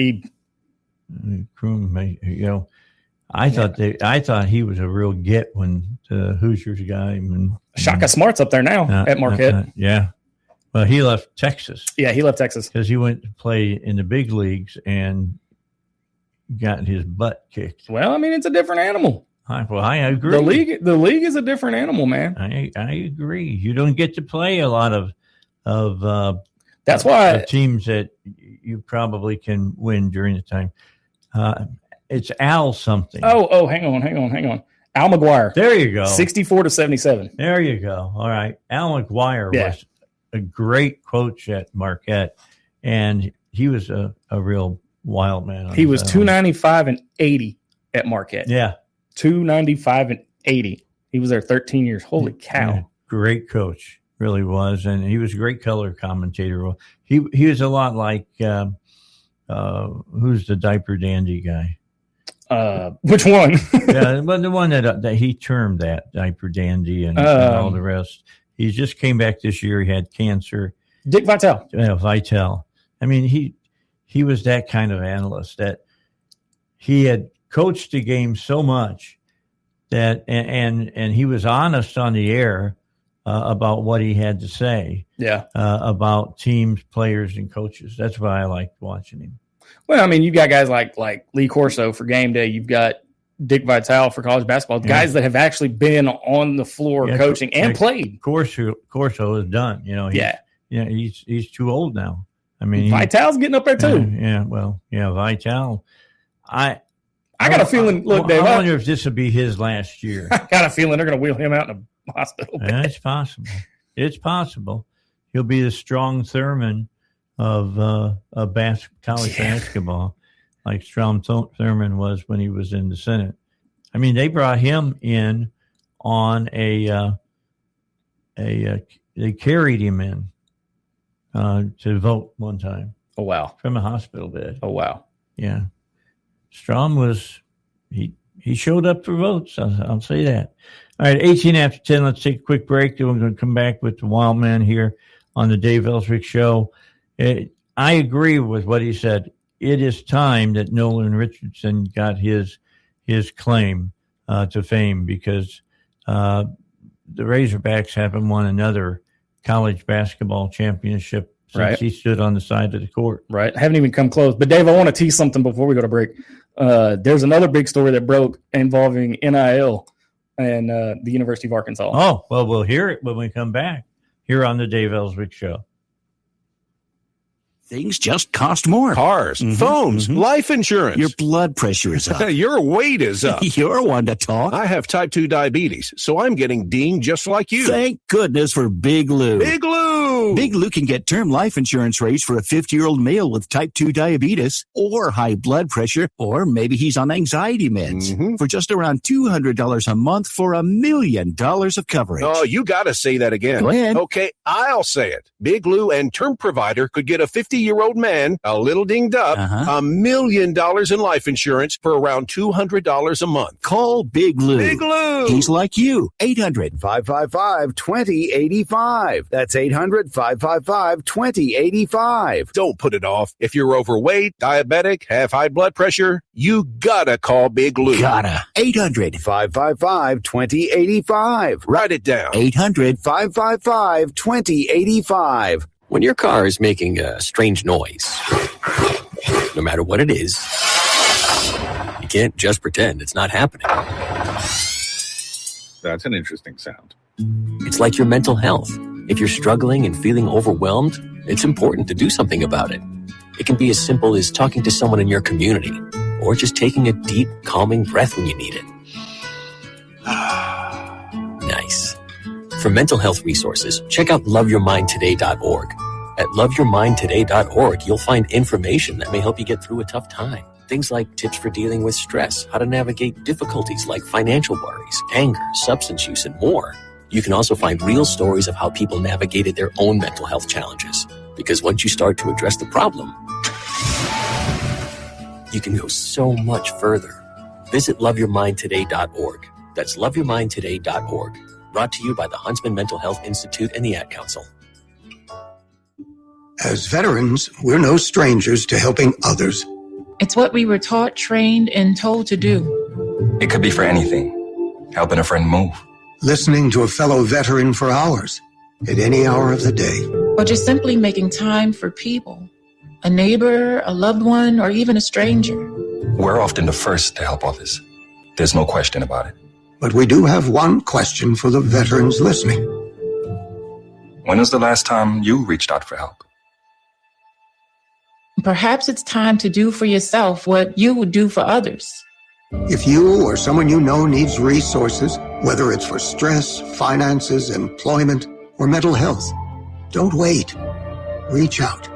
I thought he was a real get when the Hoosiers got him. And Shaka Smart's up there now at Marquette. Yeah. Well, he left Texas. Yeah, he left Texas. Because he went to play in the big leagues and got his butt kicked. Well, I mean, it's a different animal. I agree. The league is a different animal, man. I agree. You don't get to play a lot of that's why teams that you probably can win during the time. It's Al something. Oh, hang on. Al McGuire. There you go. 64 to 77. There you go. All right. Al McGuire was a great coach at Marquette, and he was a real wild man. He was 295 and 80 at Marquette. Yeah. 295 and 80. He was there 13 years. Holy cow. Yeah, great coach. Really was. And he was a great color commentator. He was a lot like who's the diaper dandy guy? Which one? Yeah, but the one that he termed that diaper dandy and all the rest. He just came back this year. He had cancer. Dick Vitale. Yeah, Vitale. I mean, he was that kind of analyst that he had coached the game so much that and he was honest on the air about what he had to say. Yeah. About teams, players, and coaches. That's why I liked watching him. Well, I mean, you've got guys like Lee Corso for game day. You've got Dick Vitale for college basketball. Guys that have actually been on the floor coaching and played. Corso is done. You know. He's too old now. I mean, Vitale's getting up there too. Vitale. I got a feeling. Look, Dave, I wonder if this will be his last year. I got a feeling they're going to wheel him out in a hospital bed. Yeah, it's possible. It's possible. He'll be the Strom Thurmond of college basketball, like Strom Thurmond was when he was in the Senate. I mean, they brought him in on they carried him in to vote one time. Oh, wow. From a hospital bed. Oh, wow. Yeah. Strom he showed up for votes. I'll say that. All right, 18 after 10. Let's take a quick break. Then we're going to come back with the Wild Man here on the Dave Ellswick Show. I agree with what he said. It is time that Nolan Richardson got his claim to fame because the Razorbacks haven't won another college basketball championship since he stood on the side of the court. Right. Haven't even come close. But, Dave, I want to tease something before we go to break. There's another big story that broke involving NIL and the University of Arkansas. Oh, well, we'll hear it when we come back here on the Dave Ellswick Show. Things just cost more. Cars, phones, life insurance. Your blood pressure is up. Your weight is up. You're one to talk. I have type 2 diabetes, so I'm getting dinged just like you. Thank goodness for Big Lou. Big Lou! Big Lou can get term life insurance rates for a 50-year-old male with type 2 diabetes or high blood pressure, or maybe he's on anxiety meds for just around $200 a month for $1 million of coverage. Oh, you got to say that again. Go ahead. Okay, I'll say it. Big Lou and term provider could get a 50-year-old man, a little dinged up, $1 million in life insurance for around $200 a month. Call Big Lou. Big Lou. you. He's like you. 800-555-2085. That's 800-555-2085. Don't put it off. If you're overweight, diabetic, have high blood pressure, you gotta call Big Lou. Gotta. 800-555-2085. Write it down. 800-555-2085. When your car is making a strange noise, no matter what it is, you can't just pretend it's not happening. That's an interesting sound. It's like your mental health. If you're struggling and feeling overwhelmed, it's important to do something about it. It can be as simple as talking to someone in your community, or just taking a deep, calming breath when you need it. Nice. For mental health resources, check out loveyourmindtoday.org. At loveyourmindtoday.org, you'll find information that may help you get through a tough time. Things like tips for dealing with stress, how to navigate difficulties like financial worries, anger, substance use, and more. You can also find real stories of how people navigated their own mental health challenges. Because once you start to address the problem, you can go so much further. Visit loveyourmindtoday.org. That's loveyourmindtoday.org. Brought to you by the Huntsman Mental Health Institute and the Ad Council. As veterans, we're no strangers to helping others. It's what we were taught, trained, and told to do. It could be for anything. Helping a friend move. Listening to a fellow veteran for hours, at any hour of the day. Or just simply making time for people. A neighbor, a loved one, or even a stranger. We're often the first to help others. There's no question about it. But we do have one question for the veterans listening. When was the last time you reached out for help? Perhaps it's time to do for yourself what you would do for others. If you or someone you know needs resources, whether it's for stress, finances, employment, or mental health, don't wait. Reach out.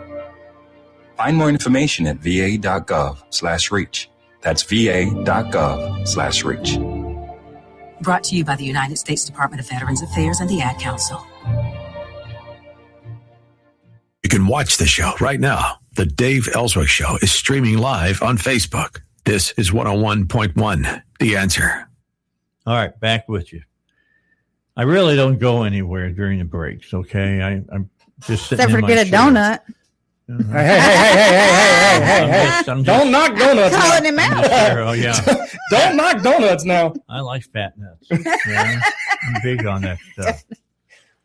Find more information at va.gov/reach. That's va.gov/reach. Brought to you by the United States Department of Veterans Affairs and the Ad Council. You can watch the show right now. The Dave Ellswick Show is streaming live on Facebook. This is 101.1, The Answer. All right, back with you. I really don't go anywhere during the breaks, okay? I'm just sitting Except for get a donut. Hey. Don't knock donuts now. Calling him out. Oh, yeah. Don't knock donuts now. I like fat nuts. Yeah, I'm big on that stuff.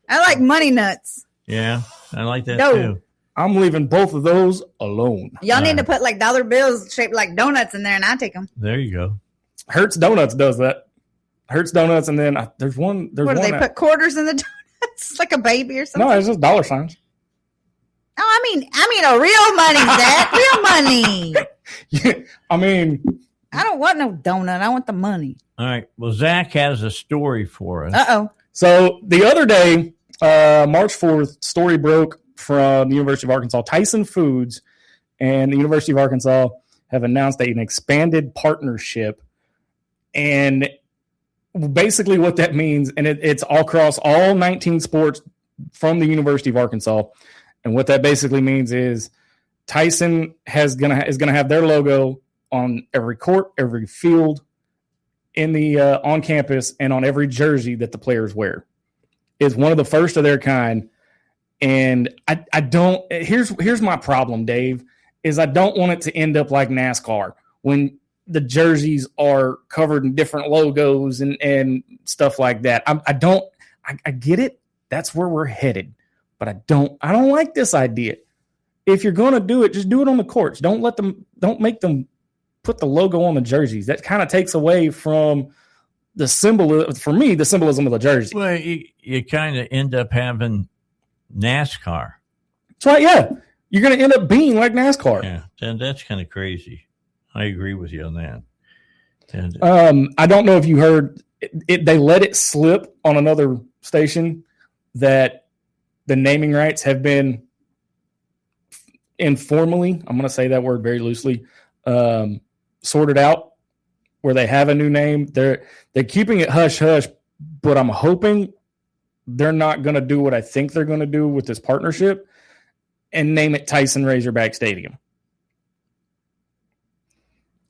I like money nuts. Yeah, I like that No. too. I'm leaving both of those alone. Y'all need to put like dollar bills shaped like donuts in there, and I take them. There you go. Hertz Donuts does that. Hertz Donuts, and then there's one. What do they put quarters in the donuts like a baby or something? No, it's just dollar signs. Oh, I mean a real money, Zach. Real money. Yeah, I mean, I don't want no donut. I want the money. All right. Well, Zach has a story for us. Uh-oh. So the other day, March 4th, story broke from the University of Arkansas. Tyson Foods and the University of Arkansas have announced an expanded partnership. And basically what that means, and it's all across all 19 sports from the University of Arkansas. And what that basically means is Tyson is gonna have their logo on every court, every field, in the on campus, and on every jersey that the players wear. It's one of the first of their kind. And I don't. Here's my problem, Dave. Is I don't want it to end up like NASCAR when the jerseys are covered in different logos and stuff like that. I get it. That's where we're headed. But I don't like this idea. If you're going to do it, just do it on the courts. Don't make them put the logo on the jerseys. That kind of takes away from the symbol. For me, the symbolism of the jersey. Well, you kind of end up having NASCAR. That's right. Yeah. You're going to end up being like NASCAR. Yeah. And that's kind of crazy. I agree with you on that. And I don't know if you heard it. They let it slip on another station that the naming rights have been informally, I'm going to say that word very loosely, sorted out, where they have a new name. They're keeping it hush hush, but I'm hoping they're not going to do what I think they're going to do with this partnership and name it Tyson Razorback Stadium.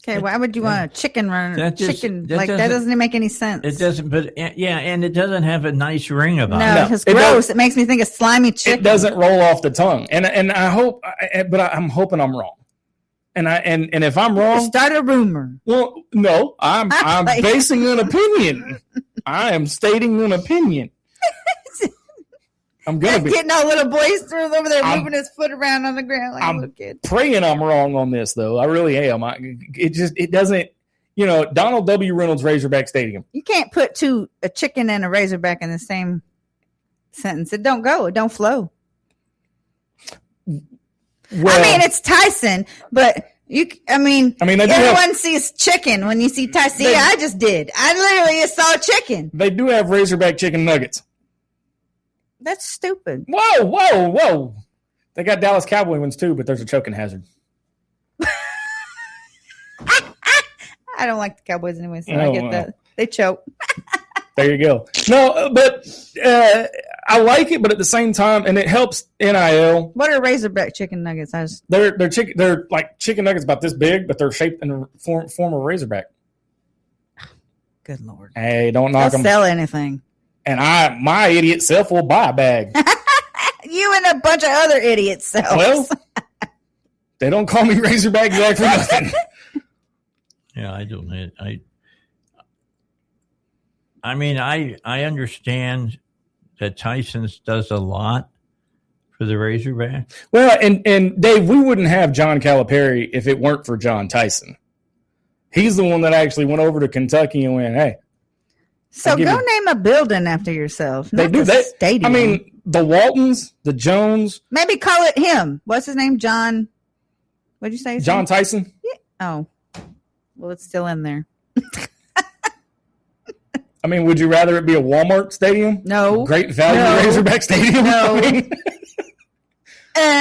Okay, why would you want a chicken run? That doesn't make any sense. It doesn't, but yeah, and it doesn't have a nice ring about it. No, it's gross. It makes me think of slimy chicken. It doesn't roll off the tongue, and I hope, but I'm hoping I'm wrong. And if I'm wrong, start a rumor. Well, no, I'm basing an opinion. I am stating an opinion. I'm gonna be getting all little boisterous over there, moving his foot around on the ground like a little kid. Praying I'm wrong on this, though. I really am. It doesn't. Donald W. Reynolds Razorback Stadium. You can't put a chicken and a Razorback in the same sentence. It don't go. It don't flow. Well, it's Tyson, but everyone sees chicken when you see Tyson. I just did. I literally just saw chicken. They do have Razorback chicken nuggets. That's stupid. Whoa. They got Dallas Cowboy ones too, but there's a choking hazard. I don't like the Cowboys anyway, so I get that. They choke. There you go. No, but I like it, but at the same time, and it helps NIL. What are Razorback chicken nuggets? They're like chicken nuggets about this big, but they're shaped in the form of Razorback. Good Lord. Hey, don't knock them. They'll sell anything. And my idiot self will buy a bag. You and a bunch of other idiots selves. Well, they don't call me Razorback Jack for nothing. Yeah, I don't. I understand that Tyson's does a lot for the Razorback. Well, and Dave, we wouldn't have John Calipari if it weren't for John Tyson. He's the one that actually went over to Kentucky and went, hey. So go name a building after yourself. They do. Stadium. The Waltons, the Jones. Maybe call it him. What's his name? John. What'd you say? John Tyson? Yeah. Oh. Well, it's still in there. Would you rather it be a Walmart stadium? No. Great Value Razorback Stadium? No.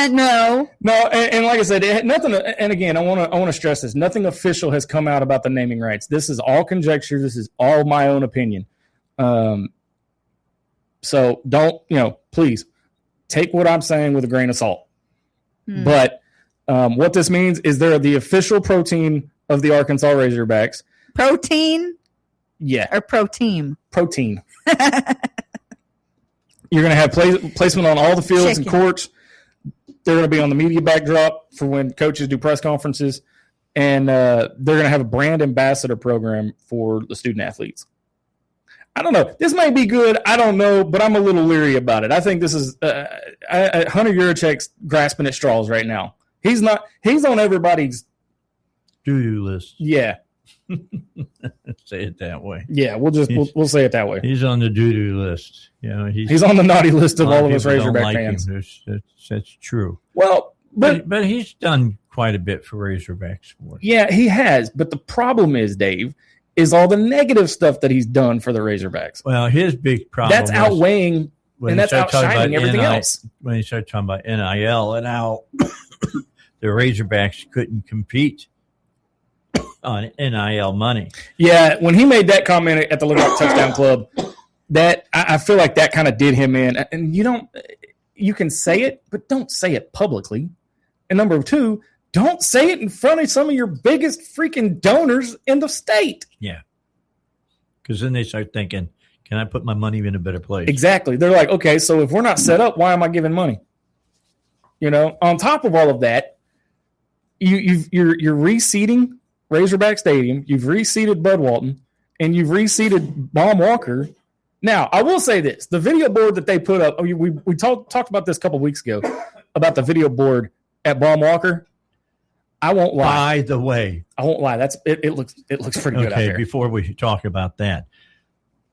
No. No, and like I said, it had nothing. And again, I want to stress this: nothing official has come out about the naming rights. This is all conjecture. This is all my own opinion. So don't, please take what I'm saying with a grain of salt. But what this means is they're the official protein of the Arkansas Razorbacks. Protein. Yeah. Or protein. Protein. You're going to have placement on all the fields and courts. They're going to be on the media backdrop for when coaches do press conferences. And they're going to have a brand ambassador program for the student athletes. I don't know. This might be good. I don't know, but I'm a little leery about it. I think this is Hunter Yurichek's grasping at straws right now. He's on everybody's doo-doo list. Yeah. Say it that way. Yeah, we'll say it that way. He's on the doo-doo list. He's on the naughty list of all of us Razorback fans. That's true. Well, but he's done quite a bit for Razorback sports. Yeah, he has. But the problem is, Dave, is all the negative stuff that he's done for the Razorbacks. Well, his big problem that's outweighing and that's outshining everything else. When he started talking about NIL and how the Razorbacks couldn't compete on NIL money. Yeah, when he made that comment at the Lookout Touchdown Club, that I feel like that kind of did him in. And you can say it, but don't say it publicly. And number two, don't say it in front of some of your biggest freaking donors in the state. Yeah. Because then they start thinking, can I put my money in a better place? Exactly. They're like, okay, so if we're not set up, why am I giving money? On top of all of that, you're reseeding Razorback Stadium, you've reseeded Bud Walton, and you've reseeded Baum Walker. Now, I will say this. The video board that they put up, we talked about this a couple weeks ago, about the video board at Baum Walker. I won't lie. By the way. I won't lie. It looks pretty good out there. Okay, before we talk about that,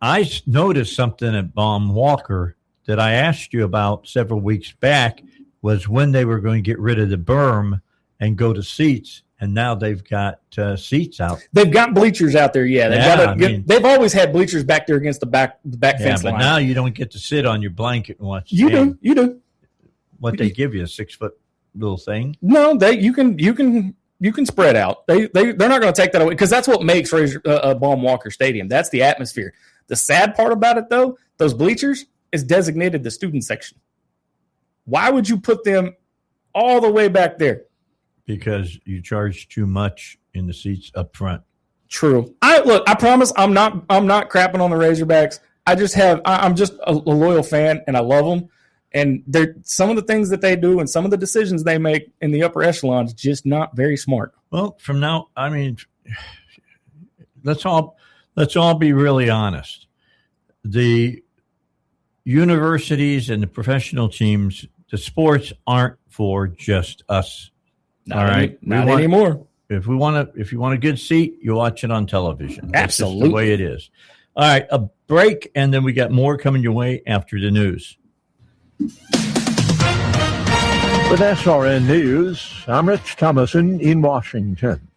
I noticed something at Baum Walker that I asked you about several weeks back was when they were going to get rid of the berm and go to seats. And now they've got seats out. They've got bleachers out there, yeah. They've always had bleachers back there against the back fence line. But now you don't get to sit on your blanket and watch. You do. What they give you, a 6-foot little thing? No, you can spread out. They're not going to take that away because that's what makes Baum Walker Stadium. That's the atmosphere. The sad part about it, though, those bleachers is designated the student section. Why would you put them all the way back there? because you charge too much in the seats up front. True. I promise I'm not crapping on the Razorbacks. I'm just a loyal fan, and I love them. And some of the things that they do and some of the decisions they make in the upper echelons just not very smart. Well, from now, I mean, let's all be really honest. The universities and the professional teams, the sports aren't for just us. Not anymore. If you want a good seat, you watch it on television. That's Absolutely. just the way it is. All right, a break, and then we got more coming your way after the news. With SRN News, I'm Rich Thomason in Washington.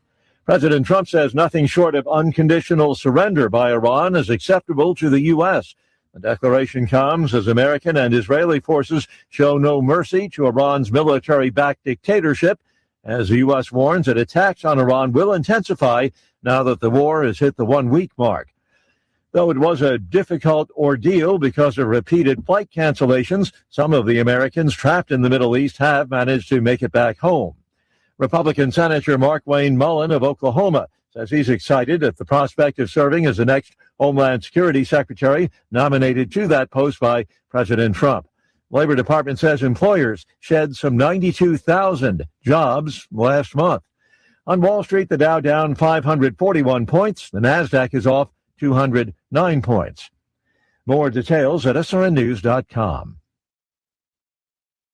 President Trump says nothing short of unconditional surrender by Iran is acceptable to the U.S. The declaration comes as American and Israeli forces show no mercy to Iran's military-backed dictatorship, as the U.S. warns that attacks on Iran will intensify now that the war has hit the 1-week mark. Though it was a difficult ordeal because of repeated flight cancellations, some of the Americans trapped in the Middle East have managed to make it back home. Republican Senator Mark Wayne Mullen of Oklahoma says he's excited at the prospect of serving as the next Homeland Security Secretary nominated to that post by President Trump. Labor Department says employers shed some 92,000 jobs last month. On Wall Street, the Dow down 541 points. The NASDAQ is off 209 points. More details at srnnews.com.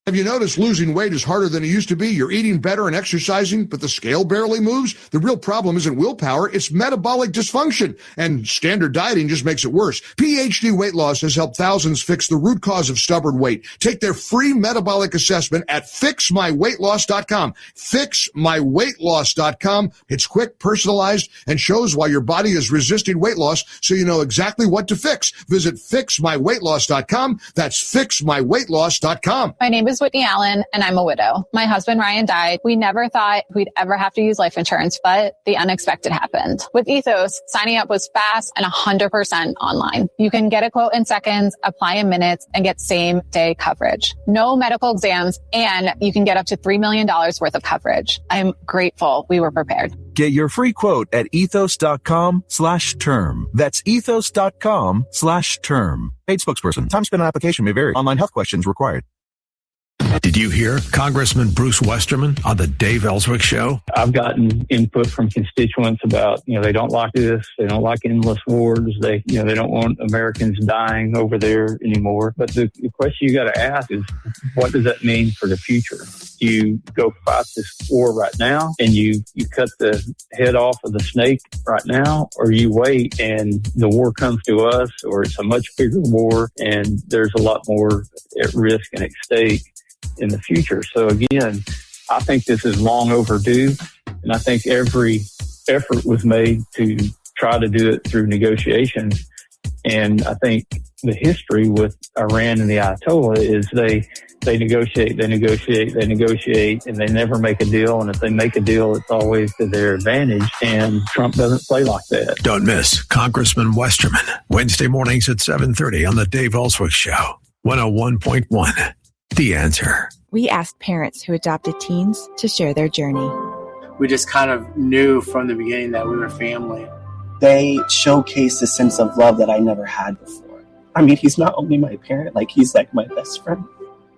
Have you noticed losing weight is harder than it used to be? You're eating better and exercising, but the scale barely moves? The real problem isn't willpower, it's metabolic dysfunction. And standard dieting just makes it worse. PhD Weight Loss has helped thousands fix the root cause of stubborn weight. Take their free metabolic assessment at fixmyweightloss.com. Fixmyweightloss.com. It's quick, personalized, and shows why your body is resisting weight loss, so you know exactly what to fix. Visit fixmyweightloss.com. That's fixmyweightloss.com. My name is Whitney Allen, and I'm a widow. My husband, Ryan, died. We never thought we'd ever have to use life insurance, but the unexpected happened. With Ethos, signing up was fast and 100% online. You can get a quote in seconds, apply in minutes, and get same-day coverage. No medical exams, and you can get up to $3 million worth of coverage. I'm grateful we were prepared. Get your free quote at ethos.com/term. That's ethos.com/term. Paid spokesperson. Time spent on application may vary. Online health questions required. Did you hear Congressman Bruce Westerman on the Dave Ellswick Show? I've gotten input from constituents about, they don't like this. They don't like endless wars. They don't want Americans dying over there anymore. But the question you got to ask is, what does that mean for the future? Do you go fight this war right now and you cut the head off of the snake right now, or you wait and the war comes to us, or it's a much bigger war and there's a lot more at risk and at stake in the future? So again, I think this is long overdue, and I think every effort was made to try to do it through negotiations. And I think the history with Iran and the Ayatollah is they negotiate, and they never make a deal. And if they make a deal, it's always to their advantage. And Trump doesn't play like that. Don't miss Congressman Westerman, Wednesday mornings at 7:30 on the Dave Ellswick Show, 101.1. The Answer. We asked parents who adopted teens to share their journey. We just kind of knew from the beginning that we were family. They showcased a sense of love that I never had before. I mean, he's not only my parent, he's like my best friend.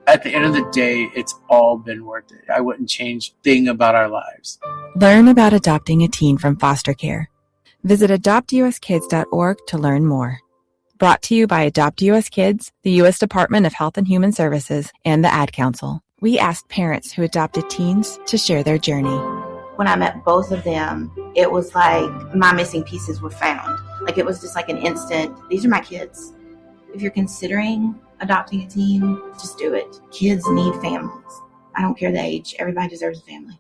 At the end of the day, it's all been worth it. I wouldn't change a thing about our lives. Learn about adopting a teen from foster care. Visit adoptuskids.org to learn more. Brought to you by Adopt US Kids, the U.S. Department of Health and Human Services, and the Ad Council. We asked parents who adopted teens to share their journey. When I met both of them, it was like my missing pieces were found. It was just like an instant, these are my kids. If you're considering adopting a teen, just do it. Kids need families. I don't care the age. Everybody deserves a family.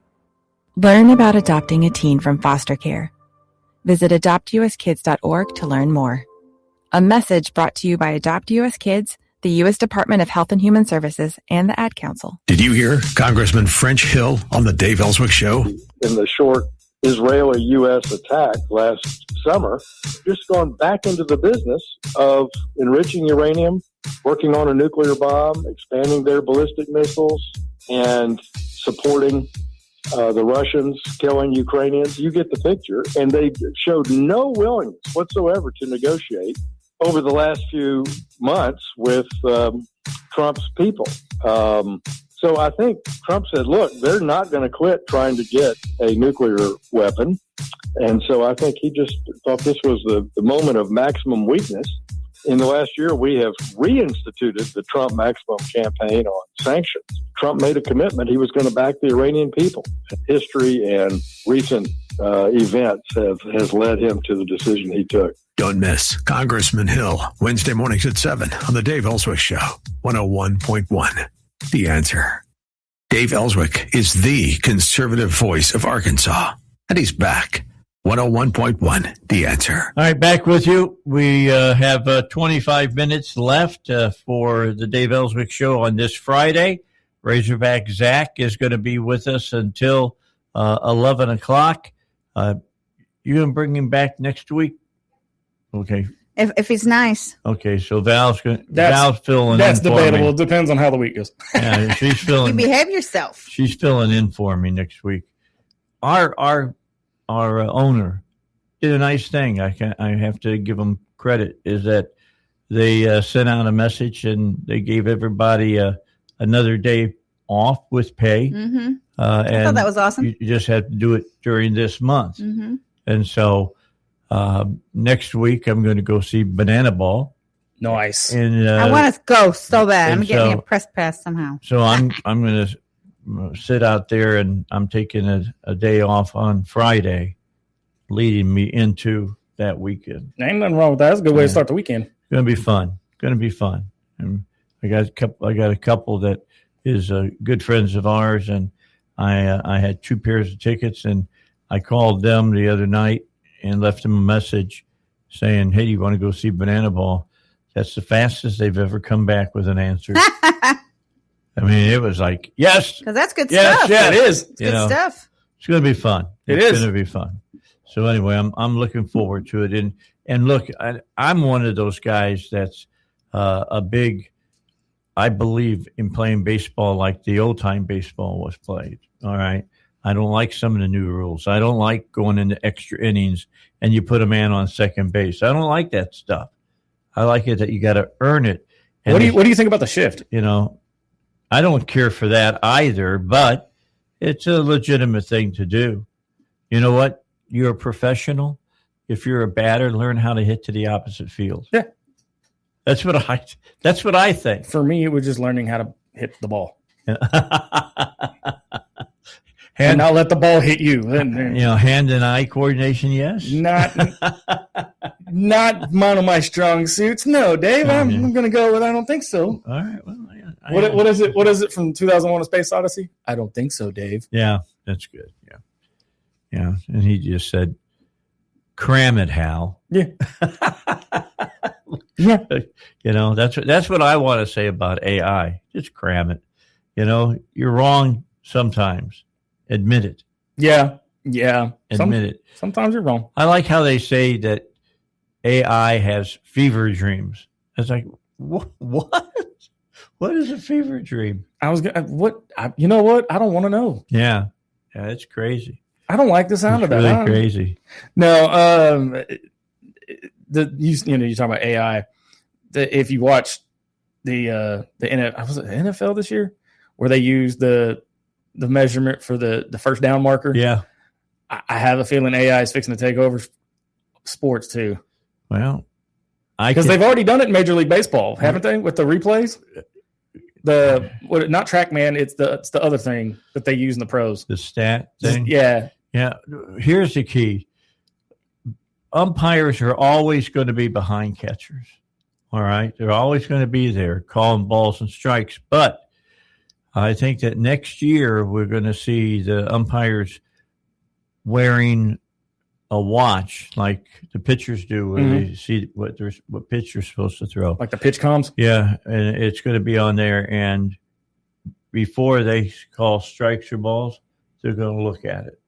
Learn about adopting a teen from foster care. Visit adoptuskids.org to learn more. A message brought to you by Adopt US Kids, the U.S. Department of Health and Human Services, and the Ad Council. Did you hear Congressman French Hill on the Dave Ellswick Show? In the short Israeli-U.S. attack last summer, just gone back into the business of enriching uranium, working on a nuclear bomb, expanding their ballistic missiles, and supporting the Russians killing Ukrainians. You get the picture. And they showed no willingness whatsoever to negotiate over the last few months with Trump's people. So I think Trump said, look, they're not going to quit trying to get a nuclear weapon. And so I think he just thought this was the moment of maximum weakness. In the last year, we have reinstituted the Trump maximum campaign on sanctions. Trump made a commitment he was going to back the Iranian people. History and recent events has led him to the decision he took. Don't miss Congressman Hill, Wednesday mornings at 7 on the Dave Ellswick Show, 101.1. The Answer. Dave Ellswick is the conservative voice of Arkansas, and he's back. 101.1, The Answer. All right, back with you. We have 25 minutes left for the Dave Ellswick Show on this Friday. Razorback Zach is going to be with us until 11 o'clock. You going to bring him back next week? Okay. If he's nice. Okay, so Val's filling in. That's debatable. Me. It depends on how the week goes. Yeah, she's filling. You behave yourself. She's filling in for me next week. Our owner did a nice thing. I have to give them credit. Is that they sent out a message and they gave everybody another day off with pay. Mm-hmm. I thought that was awesome. You just have to do it during this month, mm-hmm. and so. Next week, I'm going to go see Banana Ball. Nice. And I want to go so bad. I'm getting a press pass somehow. So I'm going to sit out there, and I'm taking a day off on Friday, leading me into that weekend. Ain't nothing wrong with that. That's a good way to start the weekend. It's going to be fun. And I got a couple that is good friends of ours, and I had 2 pairs of tickets, and I called them the other night and left them a message saying, hey, do you want to go see Banana Ball? That's the fastest they've ever come back with an answer. I mean, it was like, yes. Because that's good stuff. Yeah, it is. It's good stuff. It's going to be fun. It's going to be fun. So anyway, I'm looking forward to it. And look, I'm one of those guys that's I believe in playing baseball like the old time baseball was played. All right. I don't like some of the new rules. I don't like going into extra innings and you put a man on second base. I don't like that stuff. I like it that you got to earn it. And what do you think about the shift? I don't care for that either, but it's a legitimate thing to do. You know what? You're a professional. If you're a batter, learn how to hit to the opposite field. Yeah. That's what I think. For me, it was just learning how to hit the ball. And not let the ball hit you. Hand and eye coordination, yes. Not one of my strong suits. No, Dave, I'm going to go with I don't think so. All right. Well, what is it? What is it from 2001: A Space Odyssey? I don't think so, Dave. Yeah, that's good. Yeah. And he just said, "Cram it, Hal." Yeah. Yeah. That's what I want to say about AI. Just cram it. You're wrong sometimes. Admit it. Yeah. Admit it. Sometimes you're wrong. I like how they say that AI has fever dreams. It's like, what? What is a fever dream? You know what? I don't want to know. Yeah, it's crazy. I don't like the sound of that. Really crazy. No, you talk about AI. If you watch the NFL this year, where they use the measurement for the first down marker. Yeah. I have a feeling AI is fixing to take over sports too. Well, because they've already done it in Major League Baseball, haven't they? With the replays, not TrackMan, it's the other thing that they use in the pros. The stat thing. Yeah. Here's the key: umpires are always going to be behind catchers. All right, they're always going to be there calling balls and strikes, but I think that next year we're going to see the umpires wearing a watch like the pitchers do when they see what pitch they're supposed to throw. Like the pitch comms? Yeah, and it's going to be on there. And before they call strikes or balls, they're going to look at it.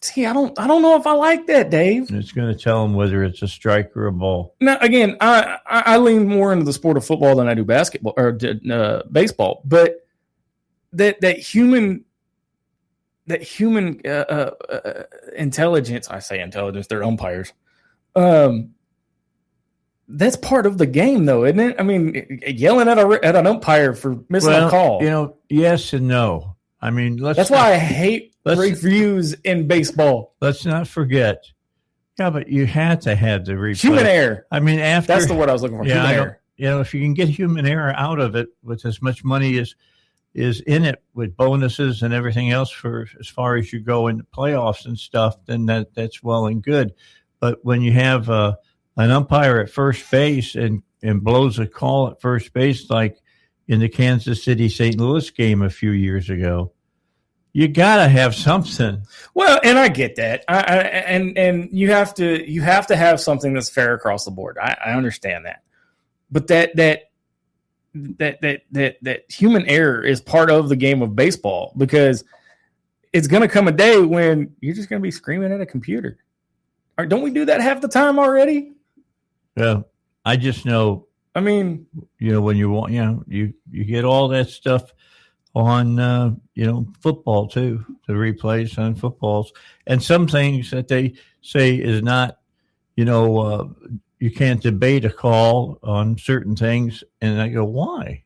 See, I don't know if I like that, Dave. And it's going to tell them whether it's a strike or a ball. Now, again, I lean more into the sport of football than I do basketball or baseball, but that human that human intelligence. I say intelligence; they're umpires. That's part of the game, though, isn't it? I mean, yelling at an umpire for missing a call. Yes and no. I mean, that's why I hate reviews in baseball. Let's not forget. Yeah, but you had to have the replay. Human error. I mean, that's the word I was looking for. Yeah, human error. If you can get human error out of it with as much money as is in it with bonuses and everything else for as far as you go into playoffs and stuff, then that's well and good. But when you have an umpire at first base and blows a call at first base, like in the Kansas City St. Louis game a few years ago, you got to have something. Well, and I get that. And you have to have something that's fair across the board. I understand that. But that human error is part of the game of baseball, because it's going to come a day when you're just going to be screaming at a computer. Or don't we do that half the time already? Yeah, I just know. I mean, when you want, you get all that stuff on, football too, the replays on footballs, and some things that they say is not, you can't debate a call on certain things, and I go, why?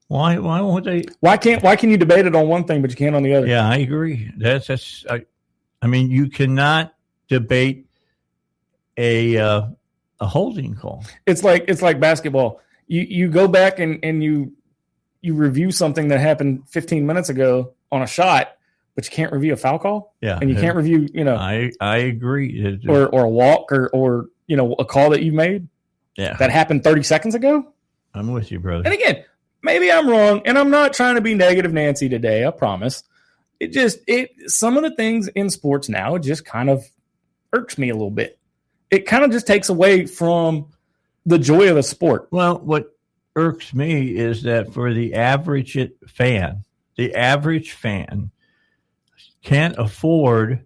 Why won't they? Why can you debate it on one thing but you can't on the other? Yeah, I agree. I mean, you cannot debate a holding call. It's like basketball. You go back and you review something that happened 15 minutes ago on a shot, but you can't review a foul call. Yeah, and you can't review. I agree. Or a walk or a call that you made. Yeah, that happened 30 seconds ago. I'm with you, brother. And again, maybe I'm wrong, and I'm not trying to be negative Nancy today. I promise. Some of the things in sports now just kind of irks me a little bit. It kind of just takes away from the joy of the sport. Well, what irks me is that for the average fan can't afford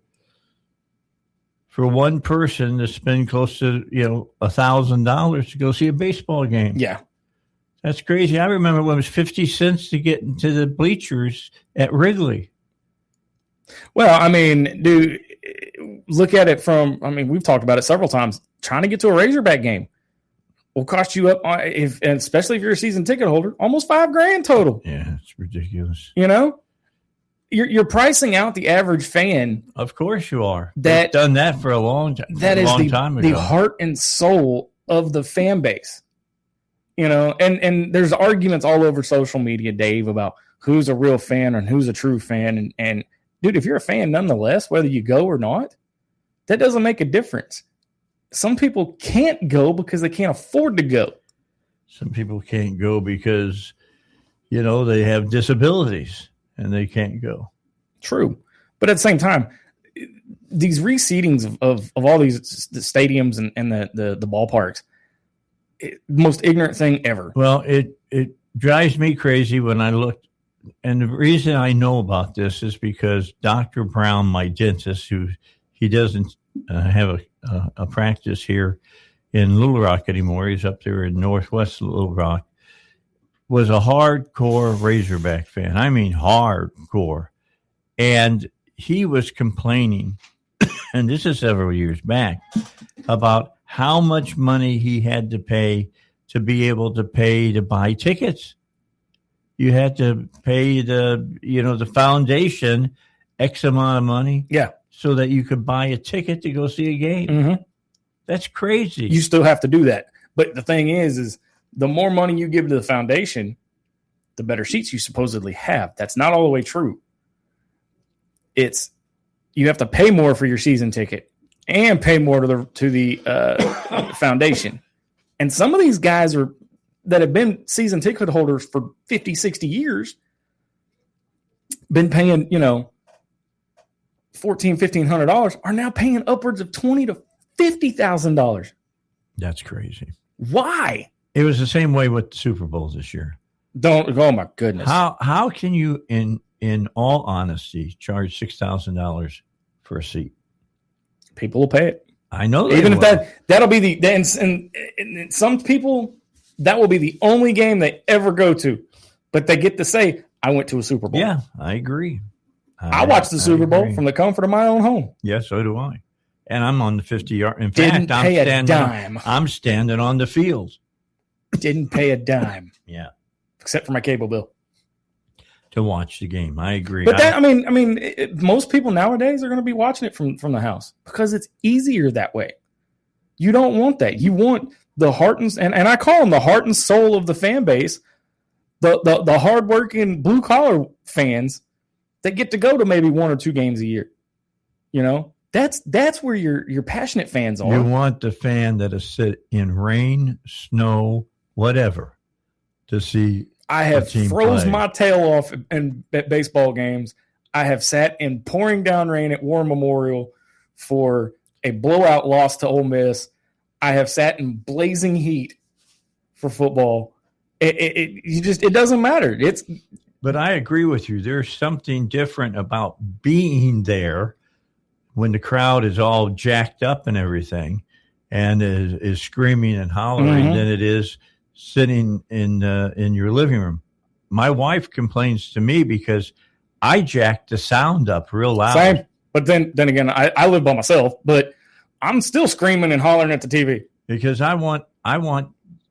for one person to spend close to $1,000 to go see a baseball game. Yeah, that's crazy. I remember when it was 50 cents to get into the bleachers at Wrigley. Well, I mean, dude, look at it from, we've talked about it several times. Trying to get to a Razorback game will cost you and especially if you're a season ticket holder, almost $5,000 total. Yeah, it's ridiculous. You're pricing out the average fan. Of course you are. They've done that for a long time. That is time ago. The heart and soul of the fan base. And there's arguments all over social media, Dave, about who's a real fan and who's a true fan. And dude, if you're a fan nonetheless, whether you go or not, that doesn't make a difference. Some people can't go because they can't afford to go. Some people can't go because, they have disabilities and they can't go. True. But at the same time, these reseatings of all these stadiums and the ballparks, most ignorant thing ever. Well, it drives me crazy when I look. And the reason I know about this is because Dr. Brown, my dentist, he doesn't have a practice here in Little Rock anymore. He's up there in northwest Little Rock. Was a hardcore Razorback fan. I mean, hardcore. And he was complaining, and this is several years back, about how much money he had to pay to be able to pay to buy tickets. You had to pay the foundation X amount of money. Yeah. So that you could buy a ticket to go see a game. Mm-hmm. That's crazy. You still have to do that. But the thing is the more money you give to the foundation, the better seats you supposedly have. That's not all the way true. You have to pay more for your season ticket and pay more to the foundation. And some of these guys that have been season ticket holders for 50, 60 years, been paying, $1,400, $1,500, are now paying upwards of $20,000 to $50,000. That's crazy. Why? It was the same way with the Super Bowl this year. Oh my goodness. How can you, in all honesty, charge $6,000 for a seat? People will pay it. I know. Even if that'll be and some people, that will be the only game they ever go to, but they get to say, I went to a Super Bowl. Yeah, I agree. I watched the Super Bowl from the comfort of my own home. Yeah, so do I. And I'm on the 50-yard. In Didn't fact, pay a dime. I'm standing on the field. Didn't pay a dime. Yeah. Except for my cable bill. To watch the game. I agree. But most people nowadays are going to be watching it from the house because it's easier that way. You don't want that. You want the heart and I call them the heart and soul of the fan base, the hardworking blue collar fans that get to go to maybe 1 or 2 games a year. You know, that's where your passionate fans are. You want the fan that'll sit in rain, snow, whatever to see. I have froze my tail off at baseball games. I have sat in pouring down rain at War Memorial for a blowout loss to Ole Miss. I have sat in blazing heat for football. It doesn't matter. But I agree with you. There's something different about being there when the crowd is all jacked up and everything and is screaming and hollering than it is sitting in your living room. My wife complains to me because I jacked the sound up real loud. Same. But then again, I live by myself, but I'm still screaming and hollering at the TV. Because I want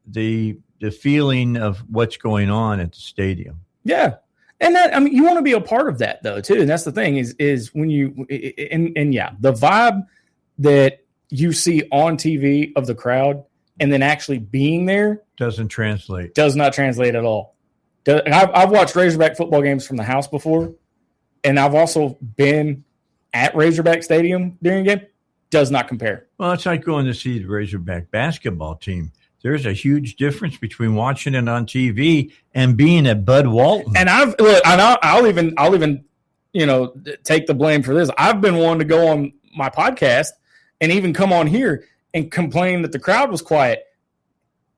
the feeling of what's going on at the stadium. Yeah. And you want to be a part of that though, too. And that's the thing is when you, the vibe that you see on TV of the crowd and then actually being there does not translate at all. I've watched Razorback football games from the house before, and I've also been at Razorback Stadium during a game. Does not compare. Well, it's like going to see the Razorback basketball team. There's a huge difference between watching it on TV and being at Bud Walton. And I'll even take the blame for this. I've been wanting to go on my podcast and even come on here and complain that the crowd was quiet,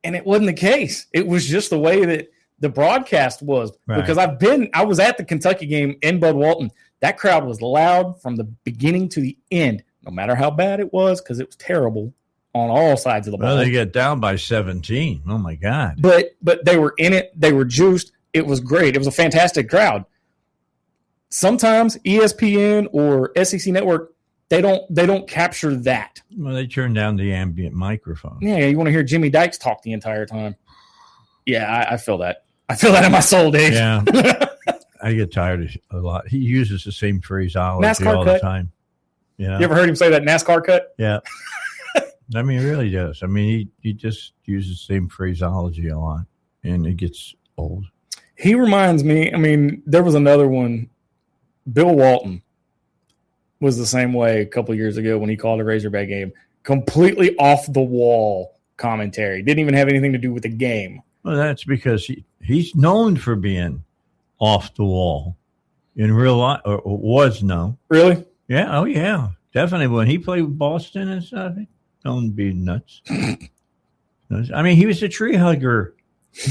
and it wasn't the case. It was just the way that the broadcast was. Right. Because I was at the Kentucky game in Bud Walton. That crowd was loud from the beginning to the end, no matter how bad it was, because it was terrible on all sides of the ball. Well, they get down by 17. Oh, my God. But they were in it. They were juiced. It was great. It was a fantastic crowd. Sometimes ESPN or SEC Network, they don't capture that. Well, they turn down the ambient microphone. Yeah, you want to hear Jimmy Dykes talk the entire time. Yeah, I feel that. I feel that in my soul, Dave. Yeah. I get tired of a lot. He uses the same phraseology NASCAR all cut. The time. Yeah. You ever heard him say that NASCAR cut? Yeah. I mean, he really does. I mean, he just uses the same phraseology a lot, and it gets old. He reminds me, there was another one. Bill Walton was the same way a couple years ago when he called a Razorback game. Completely off the wall commentary. Didn't even have anything to do with the game. Well, that's because he's known for being off the wall in real life, or was known. Really? Yeah. Oh, yeah. Definitely. When he played with Boston and stuff, known to be nuts. I mean, he was a tree hugger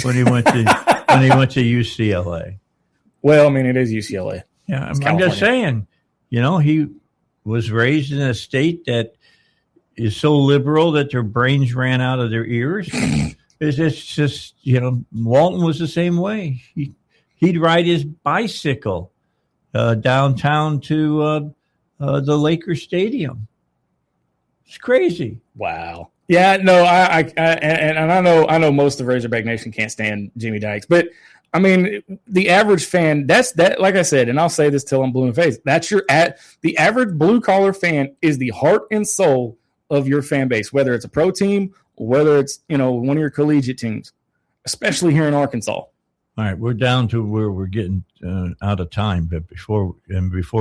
when he went to UCLA. Well, it is UCLA. Yeah, I'm just saying. He was raised in a state that is so liberal that their brains ran out of their ears. It's just, Walton was the same way. He'd ride his bicycle downtown to the Lakers Stadium. It's crazy. Wow. Yeah, no, I know most of Razorback Nation can't stand Jimmy Dykes, but the average fan, that's like I said, and I'll say this till I'm blue in the face. The average blue collar fan is the heart and soul of your fan base, whether it's a pro team or whether it's, one of your collegiate teams, especially here in Arkansas. All right, we're down to where we're getting out of time, but before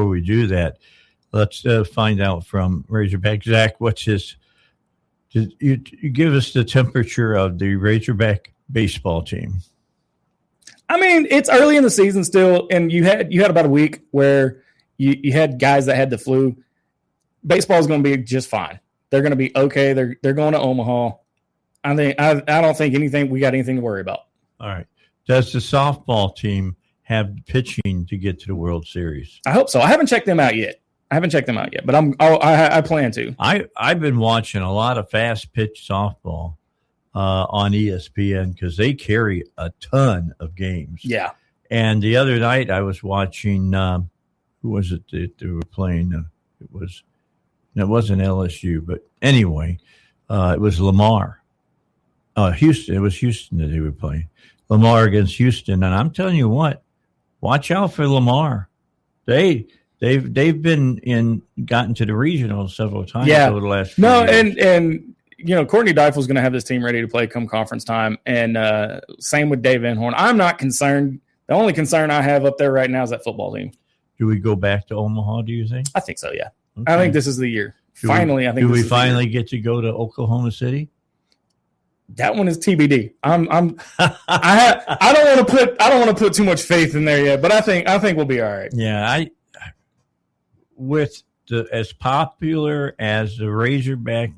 we do that, let's find out from Razorback Zach. You give us the temperature of the Razorback baseball team. It's early in the season still, and you had about a week where you had guys that had the flu. Baseball is going to be just fine. They're going to be okay. They're going to Omaha. I don't think we got anything to worry about. All right. Does the softball team have pitching to get to the World Series? I hope so. I haven't checked them out yet, but I plan to. I've been watching a lot of fast pitch softball on ESPN because they carry a ton of games. Yeah. And the other night I was watching who was it that they were playing? It wasn't LSU, but anyway, it was Lamar. Houston. It was Houston that they were playing. Lamar against Houston, and I'm telling you what, watch out for Lamar. They've gotten to the regionals several times over the last few years. and Courtney Deifel's going to have this team ready to play come conference time, and same with Dave Van Horn. I'm not concerned. The only concern I have up there right now is that football team. Do we go back to Omaha, do you think? I think so, yeah. Okay. I think this is the year. Do we finally get to go to Oklahoma City? That one is TBD. I don't want to put too much faith in there yet, but I think we'll be all right. Yeah, with as popular as the Razorback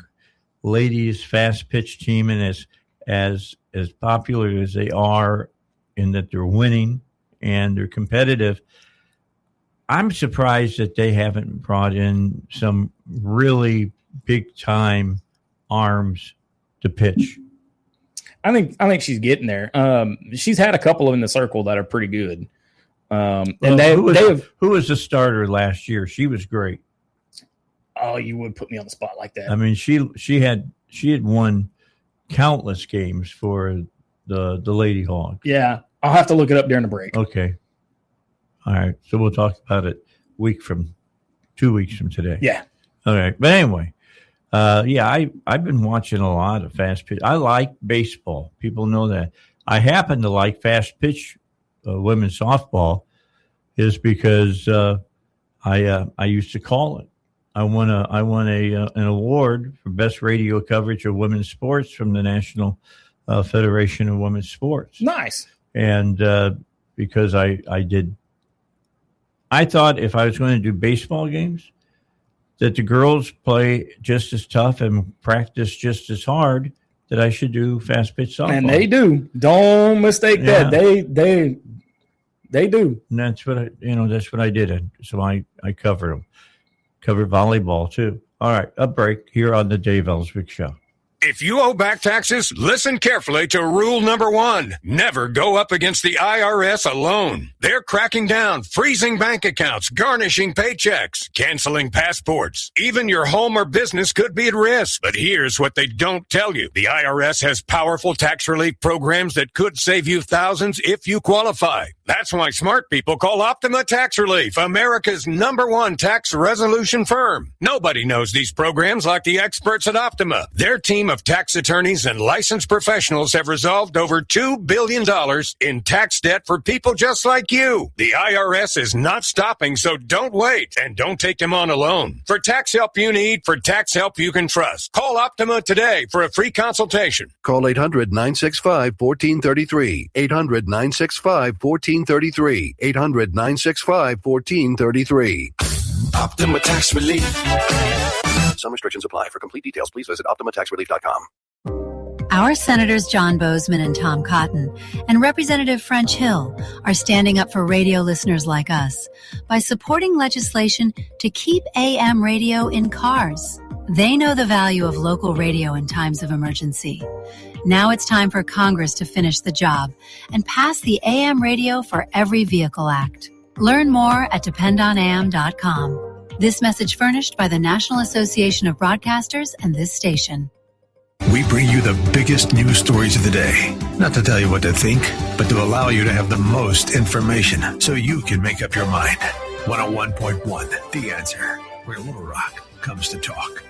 ladies fast pitch team, and as popular as they are in that they're winning and they're competitive, I'm surprised that they haven't brought in some really big time arms to pitch. I think she's getting there. She's had a couple in the circle that are pretty good. Who was the starter last year? She was great. Oh, you would put me on the spot like that. I mean, she had won countless games for the Lady Hawks. Yeah, I'll have to look it up during the break. Okay. All right. So we'll talk about it 2 weeks from today. Yeah. All right. But anyway, I've been watching a lot of fast pitch. I like baseball. People know that. I happen to like fast pitch women's softball is because I used to call it. I won an award for best radio coverage of women's sports from the National Federation of Women's Sports. Nice. And because I thought if I was going to do baseball games, that the girls play just as tough and practice just as hard, that I should do fast pitch softball. And they do. Don't mistake that. They do. And that's what I did. So I covered them. Covered volleyball too. All right, a break here on the Dave Ellswick Show. If you owe back taxes, listen carefully to rule number 1. Never go up against the IRS alone. They're cracking down, freezing bank accounts, garnishing paychecks, canceling passports. Even your home or business could be at risk. But here's what they don't tell you. The IRS has powerful tax relief programs that could save you thousands if you qualify. That's why smart people call Optima Tax Relief, America's #1 tax resolution firm. Nobody knows these programs like the experts at Optima. Their team of tax attorneys and licensed professionals have resolved over $2 billion in tax debt for people just like you. The IRS is not stopping, so don't wait, and don't take them on alone. For tax help you need, for tax help you can trust, call Optima today for a free consultation. Call 800-965-1433. 800-965-1433. 800-965-1433. Optima Tax Relief. Some restrictions apply. For complete details, please visit OptimaTaxRelief.com. Our Senators John Bozeman and Tom Cotton and Representative French Hill are standing up for radio listeners like us by supporting legislation to keep AM radio in cars. They know the value of local radio in times of emergency. Now it's time for Congress to finish the job and pass the AM Radio for Every Vehicle Act. Learn more at dependonam.com. This message furnished by the National Association of Broadcasters and this station. We bring you the biggest news stories of the day. Not to tell you what to think, but to allow you to have the most information so you can make up your mind. 101.1, The Answer, where Little Rock comes to talk.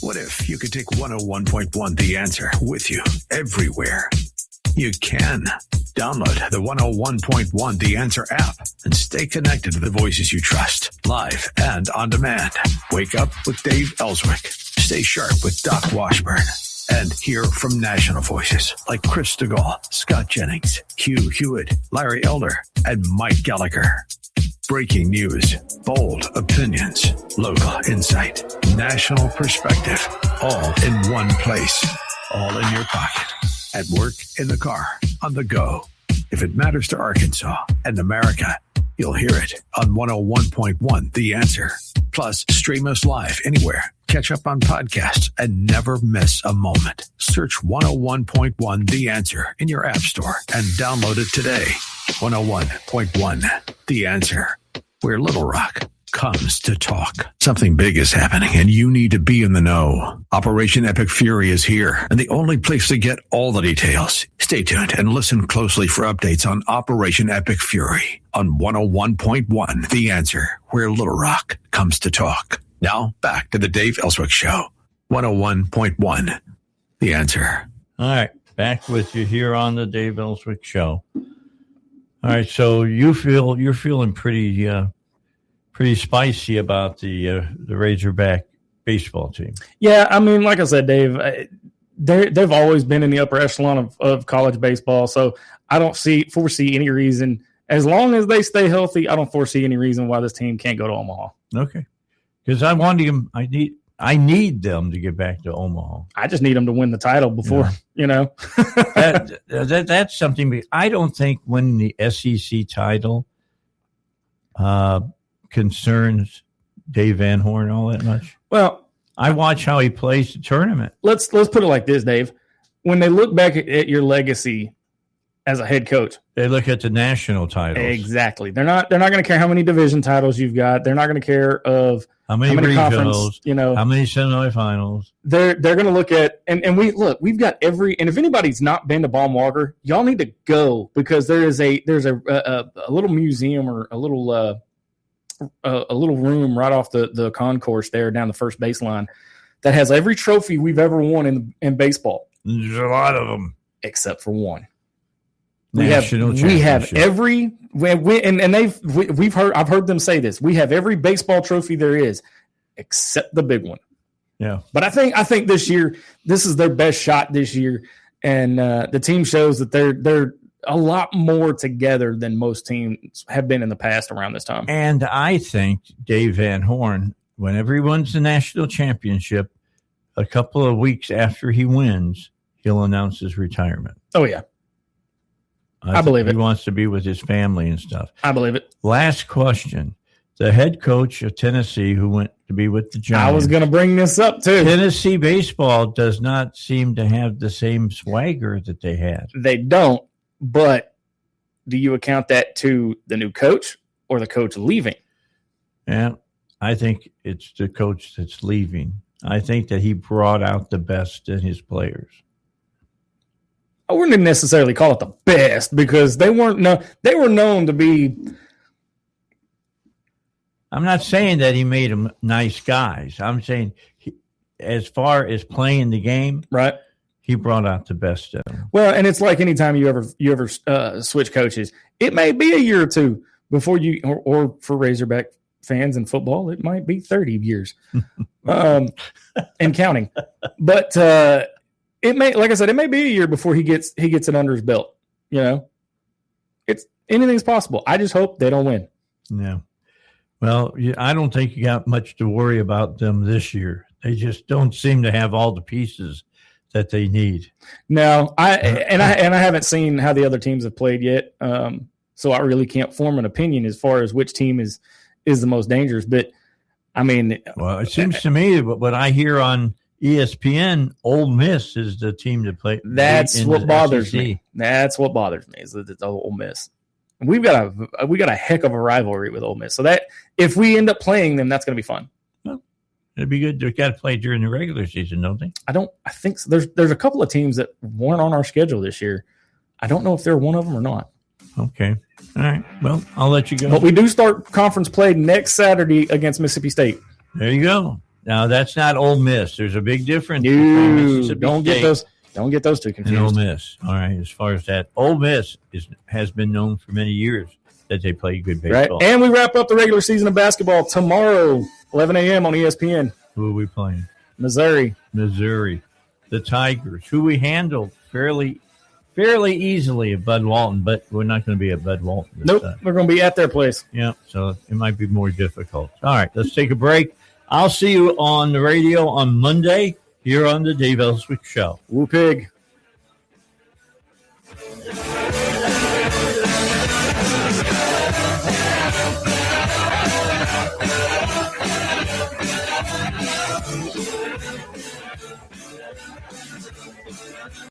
What if you could take 101.1 The Answer with you everywhere? You can. Download the 101.1 The Answer app and stay connected to the voices you trust, live and on demand. Wake up with Dave Ellswick. Stay sharp with Doc Washburn. And hear from national voices like Chris DeGaulle, Scott Jennings, Hugh Hewitt, Larry Elder, and Mike Gallagher. Breaking news, bold opinions, local insight, national perspective, all in one place, all in your pocket, at work, in the car, on the go. If it matters to Arkansas and America, you'll hear it on 101.1 The Answer. Plus, stream us live anywhere. Catch up on podcasts and never miss a moment. Search 101.1 The Answer in your app store and download it today. 101.1 The Answer, where Little Rock comes to talk. Something big is happening and you need to be in the know. Operation Epic Fury is here and the only place to get all the details. Stay tuned and listen closely for updates on Operation Epic Fury on 101.1 The Answer, where Little Rock comes to talk. Now back to the Dave Ellswick Show. 101.1 The Answer. All right, back with you here on the Dave Ellswick Show. All right, so you're feeling pretty spicy about the Razorback baseball team. Yeah, I mean, like I said, Dave, they've always been in the upper echelon of college baseball, so I don't foresee any reason, as long as they stay healthy, I don't foresee any reason why this team can't go to Omaha. Okay, because I need them to get back to Omaha. I just need them to win the title before, That's something. I don't think winning the SEC title concerns Dave Van Horn all that much. Well, I watch how he plays the tournament. Let's put it like this, Dave. When they look back at your legacy as a head coach, they look at the national titles. Exactly. They're not going to care how many division titles you've got. They're not going to care of how many conference, how many semifinals. They're going to look at and we've got and if anybody's not been to Baum Walker, y'all need to go, because there's a little museum or a little room right off the concourse there down the first baseline that has every trophy we've ever won in baseball. There's a lot of them, except for one. I've heard them say this. We have every baseball trophy there is, except the big one. Yeah. But I think this year, this is their best shot this year, and the team shows that they're a lot more together than most teams have been in the past around this time. And I think Dave Van Horn, whenever he wins the national championship, a couple of weeks after he wins, he'll announce his retirement. Oh, yeah. I believe it. He wants to be with his family and stuff. I believe it. Last question. The head coach of Tennessee, who went to be with the Giants. I was going to bring this up, too. Tennessee baseball does not seem to have the same swagger that they had. They don't, but do you account that to the new coach or the coach leaving? Yeah, I think it's the coach that's leaving. I think that he brought out the best in his players. I wouldn't necessarily call it the best, because they were known to be. I'm not saying that he made them nice guys. I'm saying as far as playing the game, right, he brought out the best of them. Well, and it's like anytime you ever switch coaches, it may be a year or two before you, or for Razorback fans in football, it might be 30 years and counting. But it may, like I said, it may be a year before he gets it under his belt. It's anything's possible. I just hope they don't win. No. Well, I don't think you got much to worry about them this year. They just don't seem to have all the pieces that they need. No, I haven't seen how the other teams have played yet, so I really can't form an opinion as far as which team is the most dangerous. But I mean, well, it seems to me what I hear on ESPN, Ole Miss is the team to play. That's what bothers me. That's what bothers me is that it's Ole Miss. We've got a heck of a rivalry with Ole Miss, so that if we end up playing them, that's going to be fun. Well, it'd be good. They got to play during the regular season, don't they? I think so. There's a couple of teams that weren't on our schedule this year. I don't know if they're one of them or not. Okay. All right. Well, I'll let you go. But we do start conference play next Saturday against Mississippi State. There you go. Now that's not Ole Miss. There's a big difference. Don't get those two confused. And Ole Miss. All right. As far as that, Ole Miss has been known for many years that they play good baseball. Right. And we wrap up the regular season of basketball tomorrow, 11 a.m. on ESPN. Who are we playing? Missouri. The Tigers, who we handled fairly easily at Bud Walton, but we're not going to be at Bud Walton this time. We're going to be at their place. Yeah, so it might be more difficult. All right, let's take a break. I'll see you on the radio on Monday here on the Dave Ellswick Show. Woo pig.